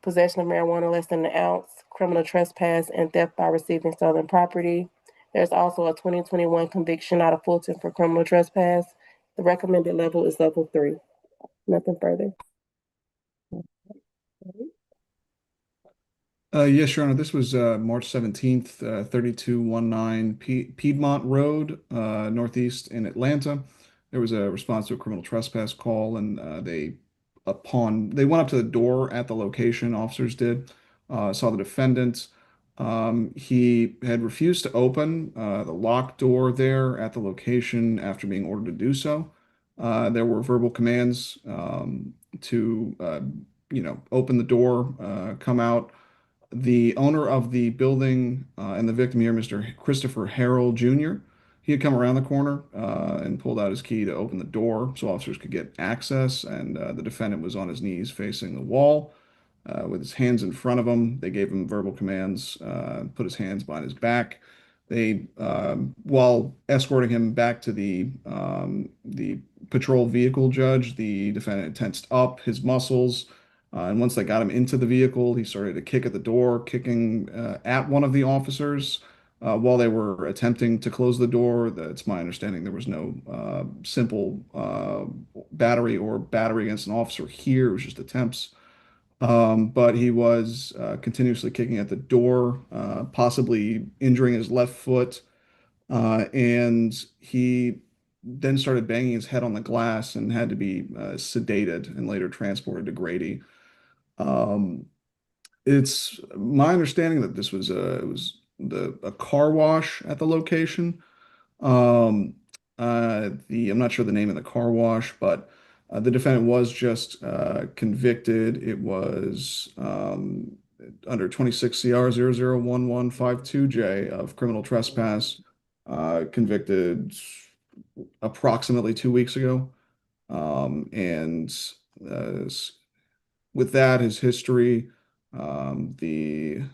possession of marijuana less than an ounce, criminal trespass, and theft by receiving stolen property. There's also a 2021 conviction out of Fulton for criminal trespass. The recommended level is level 3. Nothing further. Yes, Your Honor. This was March 17th, 3219 Piedmont Road, Northeast in Atlanta. There was a response to a criminal trespass call, and they went up to the door at the location, officers did, saw the defendant. He had refused to open the locked door there at the location after being ordered to do so. There were verbal commands to, open the door, come out. The owner of the building and the victim here, Mr. Christopher Harrell Jr., he had come around the corner and pulled out his key to open the door so officers could get access. And the defendant was on his knees facing the wall with his hands in front of him. They gave him verbal commands, put his hands behind his back. They, while escorting him back to the patrol vehicle, judge, the defendant tensed up his muscles. And once they got him into the vehicle, he started to kick at the door, kicking at one of the officers while they were attempting to close the door. That's my understanding. There was no simple battery or battery against an officer here. It was just attempts. But he was continuously kicking at the door, possibly injuring his left foot. And he then started banging his head on the glass and had to be sedated and later transported to Grady. Um, it's my understanding that this was a car wash at the location. I'm not sure the name of the car wash, but The defendant was just convicted. It was under 26 CR 001152J of criminal trespass, convicted approximately 2 weeks ago. And with that, his history, I believe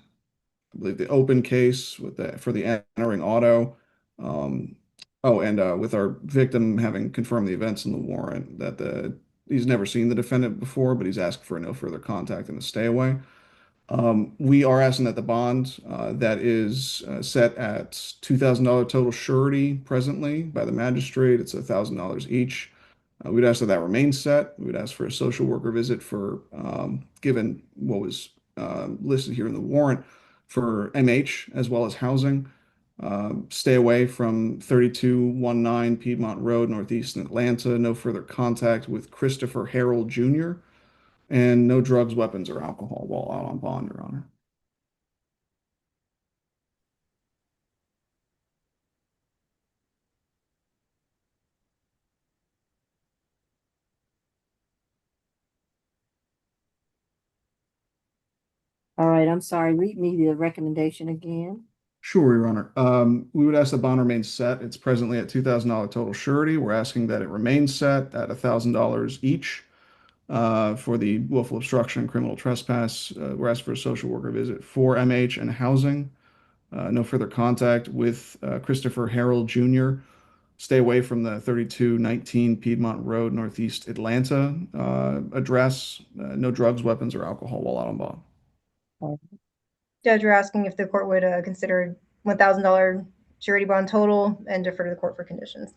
the open case with for the entering auto. With our victim having confirmed the events in the warrant that he's never seen the defendant before, but he's asked for no further contact and a stay away. We are asking that the bond that is set at $2,000 total surety presently by the magistrate. It's $1,000 each. We'd ask that that remains set. We'd ask for a social worker visit for, given what was listed here in the warrant, for MH as well as housing. Stay away from 3219 Piedmont Road, Northeast in Atlanta. No further contact with Christopher Harold Jr. And no drugs, weapons, or alcohol while out on bond, Your Honor. All right, I'm sorry. Read me the recommendation again. Sure, Your Honor. We would ask the bond remains set. It's presently at $2,000 total surety. We're asking that it remains set at $1,000 each for the willful obstruction and criminal trespass. We're asking for a social worker visit for MH and housing. No further contact with Christopher Harold Jr. Stay away from the 3219 Piedmont Road, Northeast Atlanta address. No drugs, weapons, or alcohol while out on bond. Judge, you're asking if the court would consider $1,000 surety bond total and defer to the court for conditions.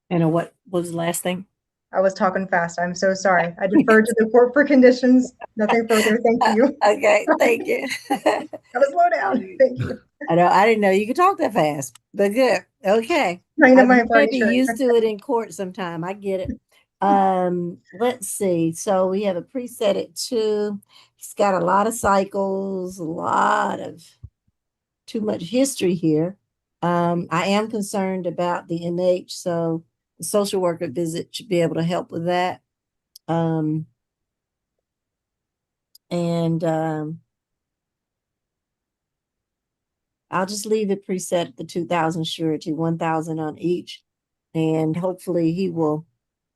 And what was the last thing? I was talking fast. I'm so sorry. I deferred to the court for conditions. Nothing further. Thank you. Okay, thank you. Have a slow down. Thank you. I didn't know you could talk that fast, but good. Okay. I know I my may party be shirt. used to it in court sometime. I get it. Let's see. So we have a preset at 2. He's got a lot of cycles, a lot of too much history here. I am concerned about the MH, so the social worker visit should be able to help with that. I'll just leave it preset at the 2,000 surety, 1,000 on each. And hopefully he will,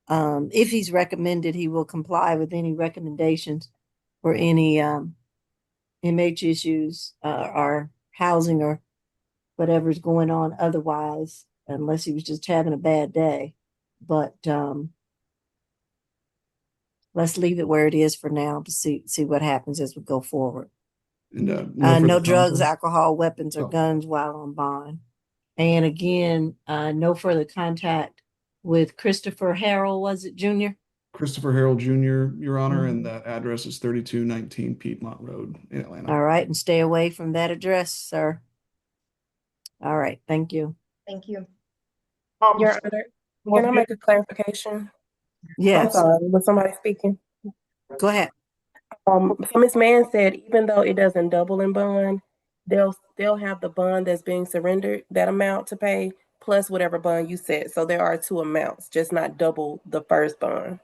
if he's recommended, he will comply with any recommendations for any MH issues or housing or whatever's going on otherwise, unless he was just having a bad day. But let's leave it where it is for now to see what happens as we go forward. And no drugs, contact. alcohol, weapons, or guns while on bond. And again, no further contact with Christopher Harrell, was it Jr.? Christopher Harold Jr., Your Honor, and that address is 3219 Piedmont Road in Atlanta. All right, and stay away from that address, sir. All right, thank you. Thank you. Your Honor, can I make a clarification? Yes. I'm sorry, was somebody speaking? Go ahead. So Ms. Mann said even though it doesn't double in bond, they'll have the bond that's being surrendered, that amount to pay, plus whatever bond you set. So there are 2 amounts, just not double the first bond.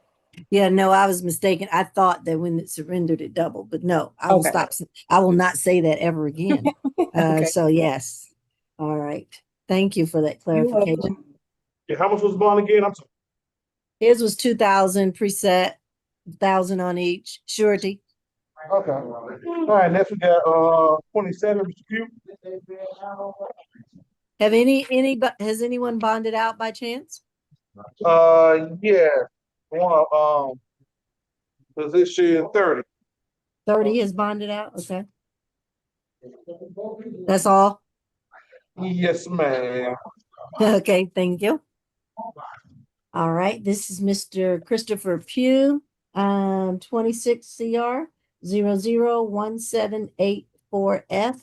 Yeah, no, I was mistaken. I thought that when it surrendered, it doubled, but no, I will Okay. stop. I will not say that ever again. Okay. So yes. All right. Thank you for that You're clarification. welcome. Yeah, how much was the bond again? I'm sorry. His was 2,000 preset, 1,000 on each surety. Okay. All right, next we got 27, Mr. Pugh. Have has anyone bonded out by chance? Yeah. One position 30. 30 is bonded out. Okay. That's all. Yes, ma'am. Okay, thank you. All right, this is Mr. Christopher Pugh, 26 CR 001784F,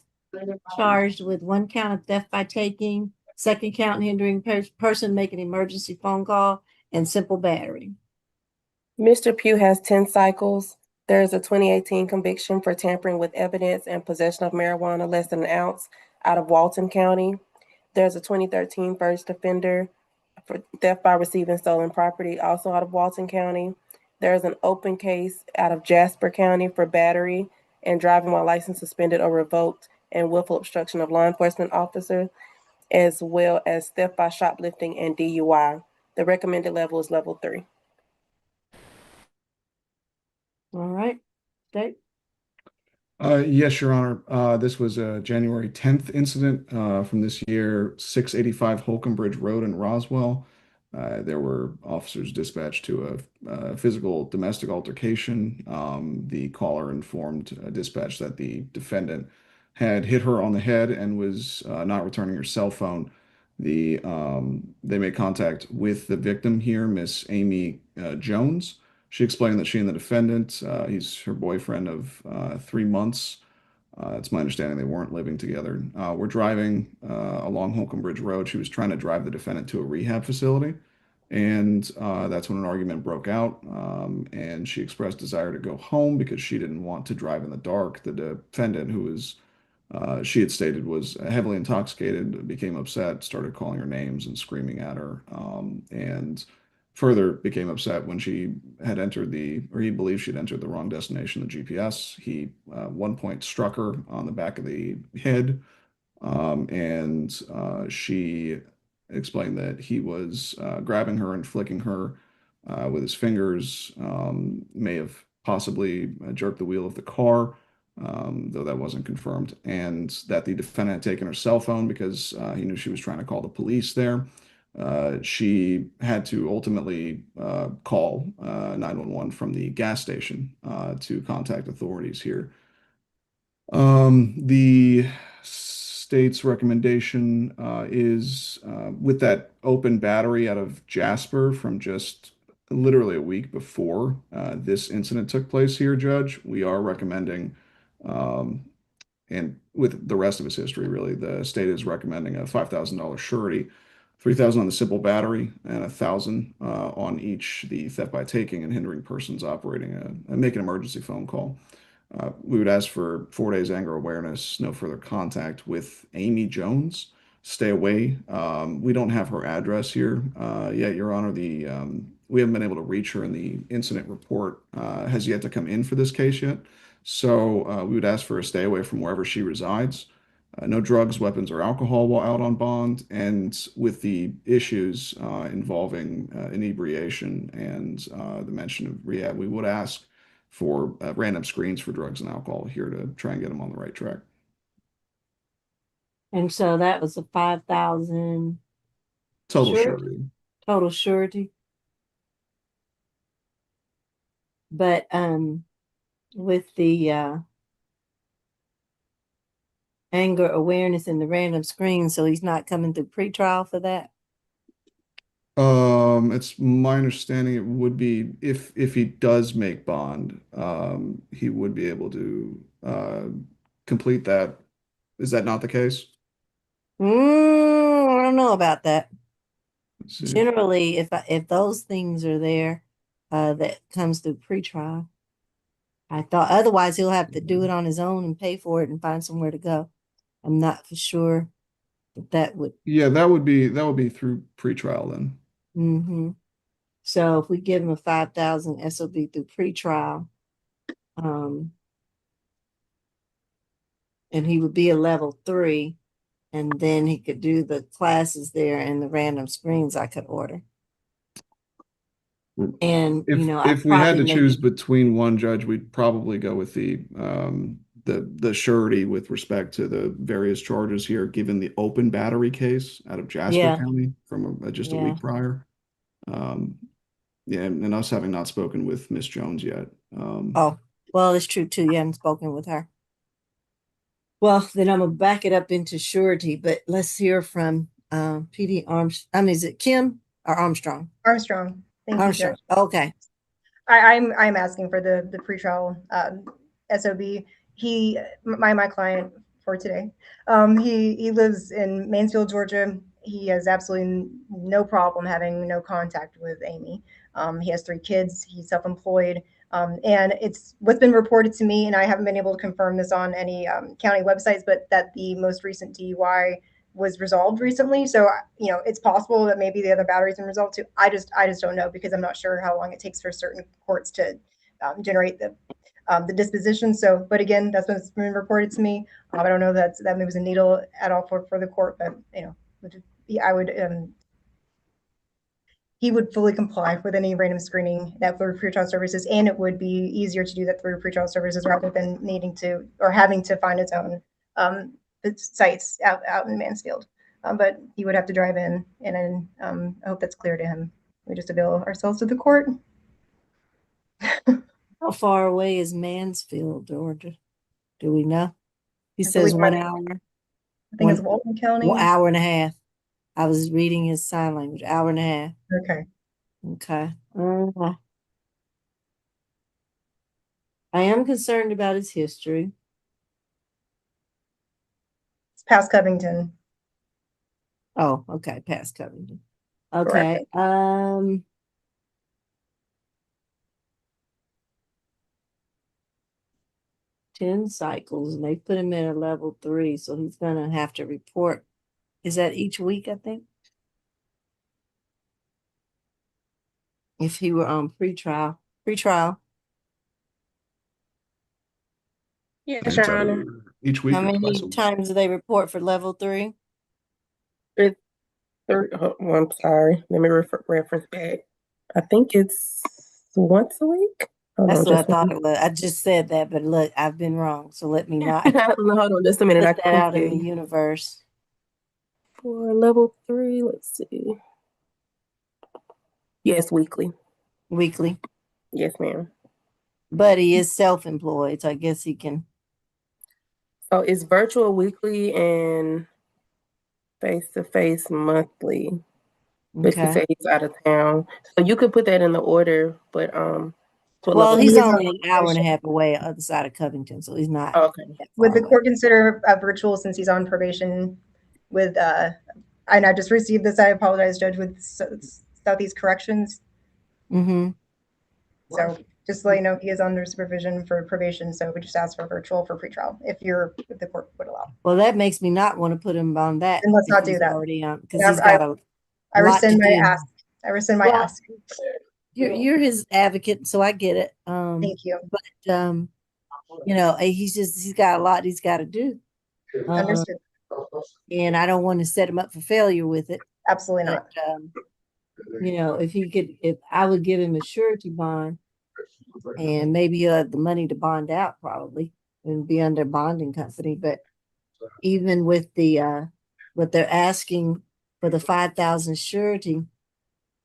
charged with 1 count of theft by taking, 2nd count hindering person making emergency phone call, and simple battery. Mr. Pugh has 10 cycles. There is a 2018 conviction for tampering with evidence and possession of marijuana less than an ounce out of Walton County. There's a 2013 first offender for theft by receiving stolen property, also out of Walton County. There's an open case out of Jasper County for battery and driving while license suspended or revoked and willful obstruction of law enforcement officer, as well as theft by shoplifting and DUI. The recommended level is level 3. All right. State. Yes, Your Honor. This was a January 10th incident from this year, 685 Holcomb Bridge Road in Roswell. There were officers dispatched to a physical domestic altercation. The caller informed dispatch that the defendant had hit her on the head and was not returning her cell phone. They made contact with the victim here, Miss Amy Jones. She explained that she and the defendant, he's her boyfriend of 3 months. It's my understanding they weren't living together. We're driving along Holcomb Bridge Road. She was trying to drive the defendant to a rehab facility, and that's when an argument broke out. And she expressed desire to go home because she didn't want to drive in the dark. The defendant, who was she had stated was heavily intoxicated, became upset, started calling her names and screaming at her, and further became upset when she had entered or he believed she'd entered the wrong destination, the GPS. He, one point, struck her on the back of the head, and she explained that he was grabbing her and flicking her with his fingers, may have possibly jerked the wheel of the car, though that wasn't confirmed, and that the defendant had taken her cell phone because he knew she was trying to call the police there. She had to ultimately call 911 from the gas station to contact authorities here. The state's recommendation is with that open battery out of Jasper from just literally a week before this incident took place here, Judge, we are recommending, and with the rest of his history, really, the state is recommending a $5,000 surety, 3,000 on the simple battery, and 1,000 on each the theft by taking and hindering persons operating make an emergency phone call. We would ask for 4 days anger awareness, no further contact with Amy Jones. Stay away. We don't have her address here yet, Your Honor. We haven't been able to reach her, and the incident report has yet to come in for this case yet. So we would ask for a stay away from wherever she resides. No drugs, weapons, or alcohol while out on bond. And with the issues involving inebriation and the mention of rehab, we would ask for random screens for drugs and alcohol here to try and get them on the right track. And so that was a 5,000 total surety. surety. Total surety. But with the anger awareness and the random screen, so he's not coming through pretrial for that? It's my understanding it would be if he does make bond, he would be able to complete that. Is that not the case? I don't know about that. Let's see. Generally, if those things are there, that comes through pretrial. I thought otherwise he'll have to do it on his own and pay for it and find somewhere to go. I'm not for sure that would. Yeah, that would be through pretrial then. Mm-hmm. So if we give him a 5,000 SOB through pretrial, and he would be a level 3, and then he could do the classes there and the random screens I could order. And If we had to choose between one, Judge, we'd probably go with the surety with respect to the various charges here, given the open battery case out of Jasper County from just a week prior. And us having not spoken with Miss Jones yet. Oh, well, it's true too. You haven't spoken with her. Well, then I'm gonna back it up into surety, but let's hear from PD Armstrong. Is it Kim or Armstrong? Armstrong. Thank you, Armstrong. Judge. Okay. I'm asking for the pretrial SOB. My client for today. He lives in Mansfield, Georgia. He has absolutely no problem having no contact with Amy. He has 3 kids. He's self-employed. And it's what's been reported to me, and I haven't been able to confirm this on any county websites, but that the most recent DUI was resolved recently. So, it's possible that maybe the other battery's been resolved too. I just don't know because I'm not sure how long it takes for certain courts to generate the disposition. So, but again, that's what's been reported to me. I don't know that moves a needle at all for the court, but I would he would fully comply with any random screening that through pretrial services, and it would be easier to do that through pretrial services rather than needing to or having to find its own sites out in Mansfield. But he would have to drive in, and then I hope that's clear to him. We just avail ourselves to the court. How far away is Mansfield, Georgia? Do we know? He I says believe 1 my- hour. I think it's Walton County. 1 hour and a half. I was reading his sign language, hour and a half. Okay. Okay. I am concerned about his history. It's past Covington. Oh, okay, past Covington. Okay. Correct. 10 cycles, and they put him in a level 3, so he's gonna have to report. Is that each week, I think? If he were on pretrial. Yes, Your Honor. Each week How or many twice a week? times do they report for level 3? I'm sorry. Let me reference back. I think it's once a week. Hold That's on, what I just a thought minute. it was. I just said that, but look, I've been wrong. So let me not Hold on, just a minute. I put that can out in the see. universe. For level 3, let's see. Yes, weekly. Weekly. Yes, ma'am. But he is self-employed, so I guess he can. So it's virtual weekly and face-to-face monthly. But he Okay. said he's out of town. So you could put that in the order, but for Well, level he's 3. only an hour and a half away, other side of Covington, so he's not Okay. that Would far the away. court consider virtual since he's on probation with and I just received this, I apologize, Judge, with Southeast Corrections. Mm-hmm. So just to let you know, he is under supervision for probation, so we just ask for virtual for pretrial if the court would allow. Well, that makes me not want to put him on that. And let's if not do he's that. already on, because And he's got a I lot to rescind my do. ask. I rescind my Well, ask. You're his advocate, so I get it. Thank you. But he's got a lot he's got to do. Understood. And I don't want to set him up for failure with it. Absolutely not. If I would give him a surety bond, and maybe he'll have the money to bond out probably and be under bonding company. But even with the what they're asking for the 5,000 surety,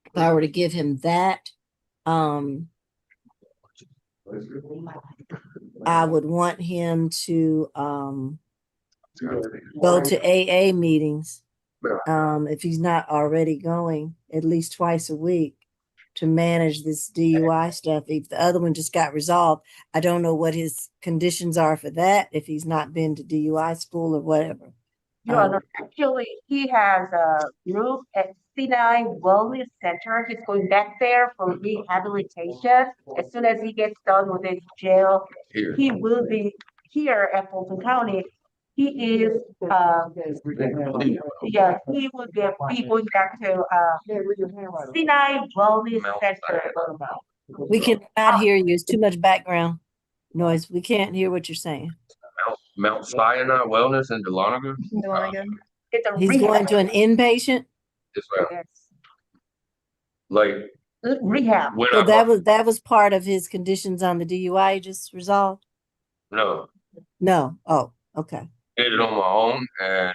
if I were to give him that, I would want him to go to AA meetings, if he's not already going at least twice a week to manage this DUI stuff. If the other one just got resolved, I don't know what his conditions are for that, if he's not been to DUI school or whatever. Your Honor, actually, he has a group at C9 Wellness Center. He's going back there for rehabilitation. As soon as he gets done with his jail, he will be here at Fulton County. He is, he will be going back to C9 Wellness Center. We cannot hear you. It's too much background noise. We can't hear what you're saying. Mount Sinai Wellness in Dahlonega. It's a He's rehab. going to an inpatient. Yes, ma'am. Like rehab. when So I that was part of his conditions on the DUI you just resolved? no No. Oh, okay. did it on my own and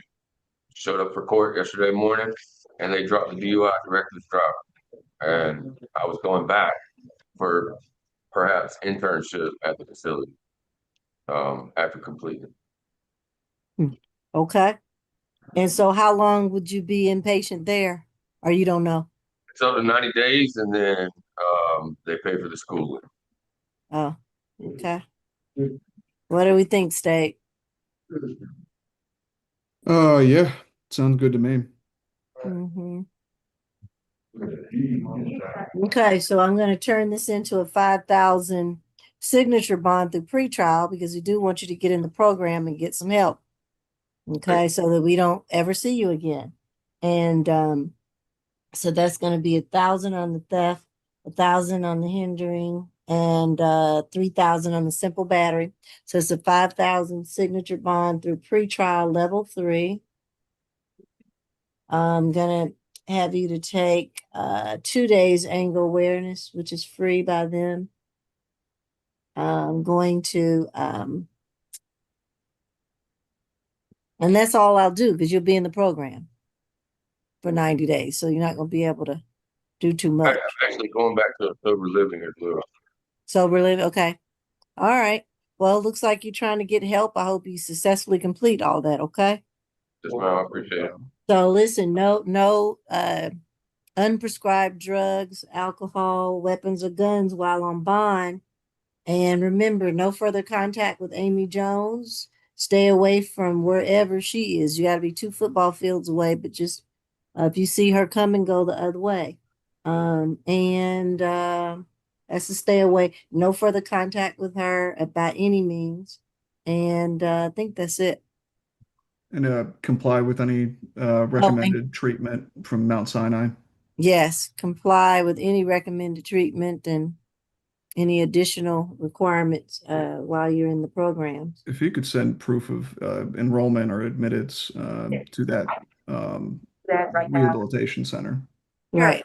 showed up for court yesterday morning, and they dropped the DUI reckless drive, and I was going back for perhaps internship at the facility after completing. Okay. And so how long would you be inpatient there? Or you don't know? It's up to 90 days, and then they pay for the schooling. Oh, okay. What do we think, State? Oh, yeah. Sounds good to me. Mm-hmm. Okay, so I'm going to turn this into a 5,000 signature bond through pretrial because we do want you to get in the program and get some help. Okay, so that we don't ever see you again. And so that's going to be 1,000 on the theft, 1,000 on the hindering, and 3,000 on the simple battery. So it's a 5,000 signature bond through pretrial level 3. I'm gonna have you to take 2 days anger awareness, which is free by them. I'm going to and that's all I'll do because you'll be in the program for 90 days. So you're not gonna be able to do too much. I'm actually going back to sober living as well. Sober living, okay. All right. Well, it looks like you're trying to get help. I hope you successfully complete all that, okay? Just now, I appreciate it. So listen, no unprescribed drugs, alcohol, weapons, or guns while on bond. And remember, no further contact with Amy Jones. Stay away from wherever she is. You got to be 2 football fields away, but just if you see her come, go the other way. That's to stay away. No further contact with her by any means. And I think that's it. And comply with any recommended treatment from Mount Sinai. Yes, comply with any recommended treatment and any additional requirements while you're in the program. If you could send proof of enrollment or admittance to that That right now. rehabilitation center. Right.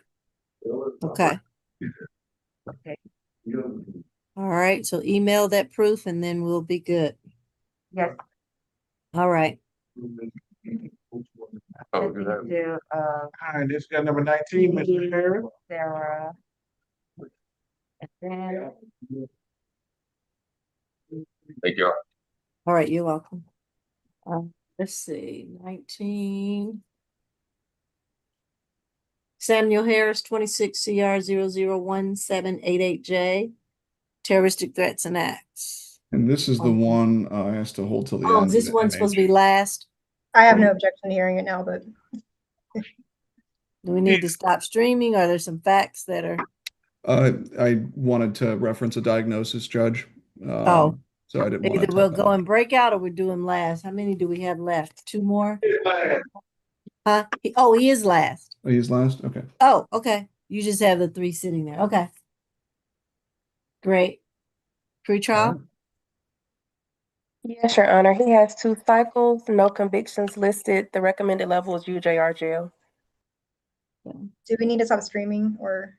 Okay. Okay. All right. So email that proof and then we'll be good. Yes. All right. Oh, good. To, Hi, this is guy number 19, Mr. Harris. Sarah. And then Thank y'all. All right. You're welcome. Let's see. 19. Samuel Harris, 26 CR 001788J. Terroristic threats and acts. And this is the one I asked to hold till the Oh, end. is this with one MH. supposed to be last? I have no objection to hearing it now, but Do we need to stop streaming? Are there some facts that are? I wanted to reference a diagnosis, Judge. Oh. So I didn't want Either to. we'll go and break out or we'll do them last. How many do we have left? 2 more? Huh? He is last. Oh, he's last? Okay. Oh, okay. You just have the 3 sitting there. Okay. Great. Pre-trial? Yes, Your Honor. He has 2 cycles, no convictions listed. The recommended level is UJR jail. do we need to stop streaming or?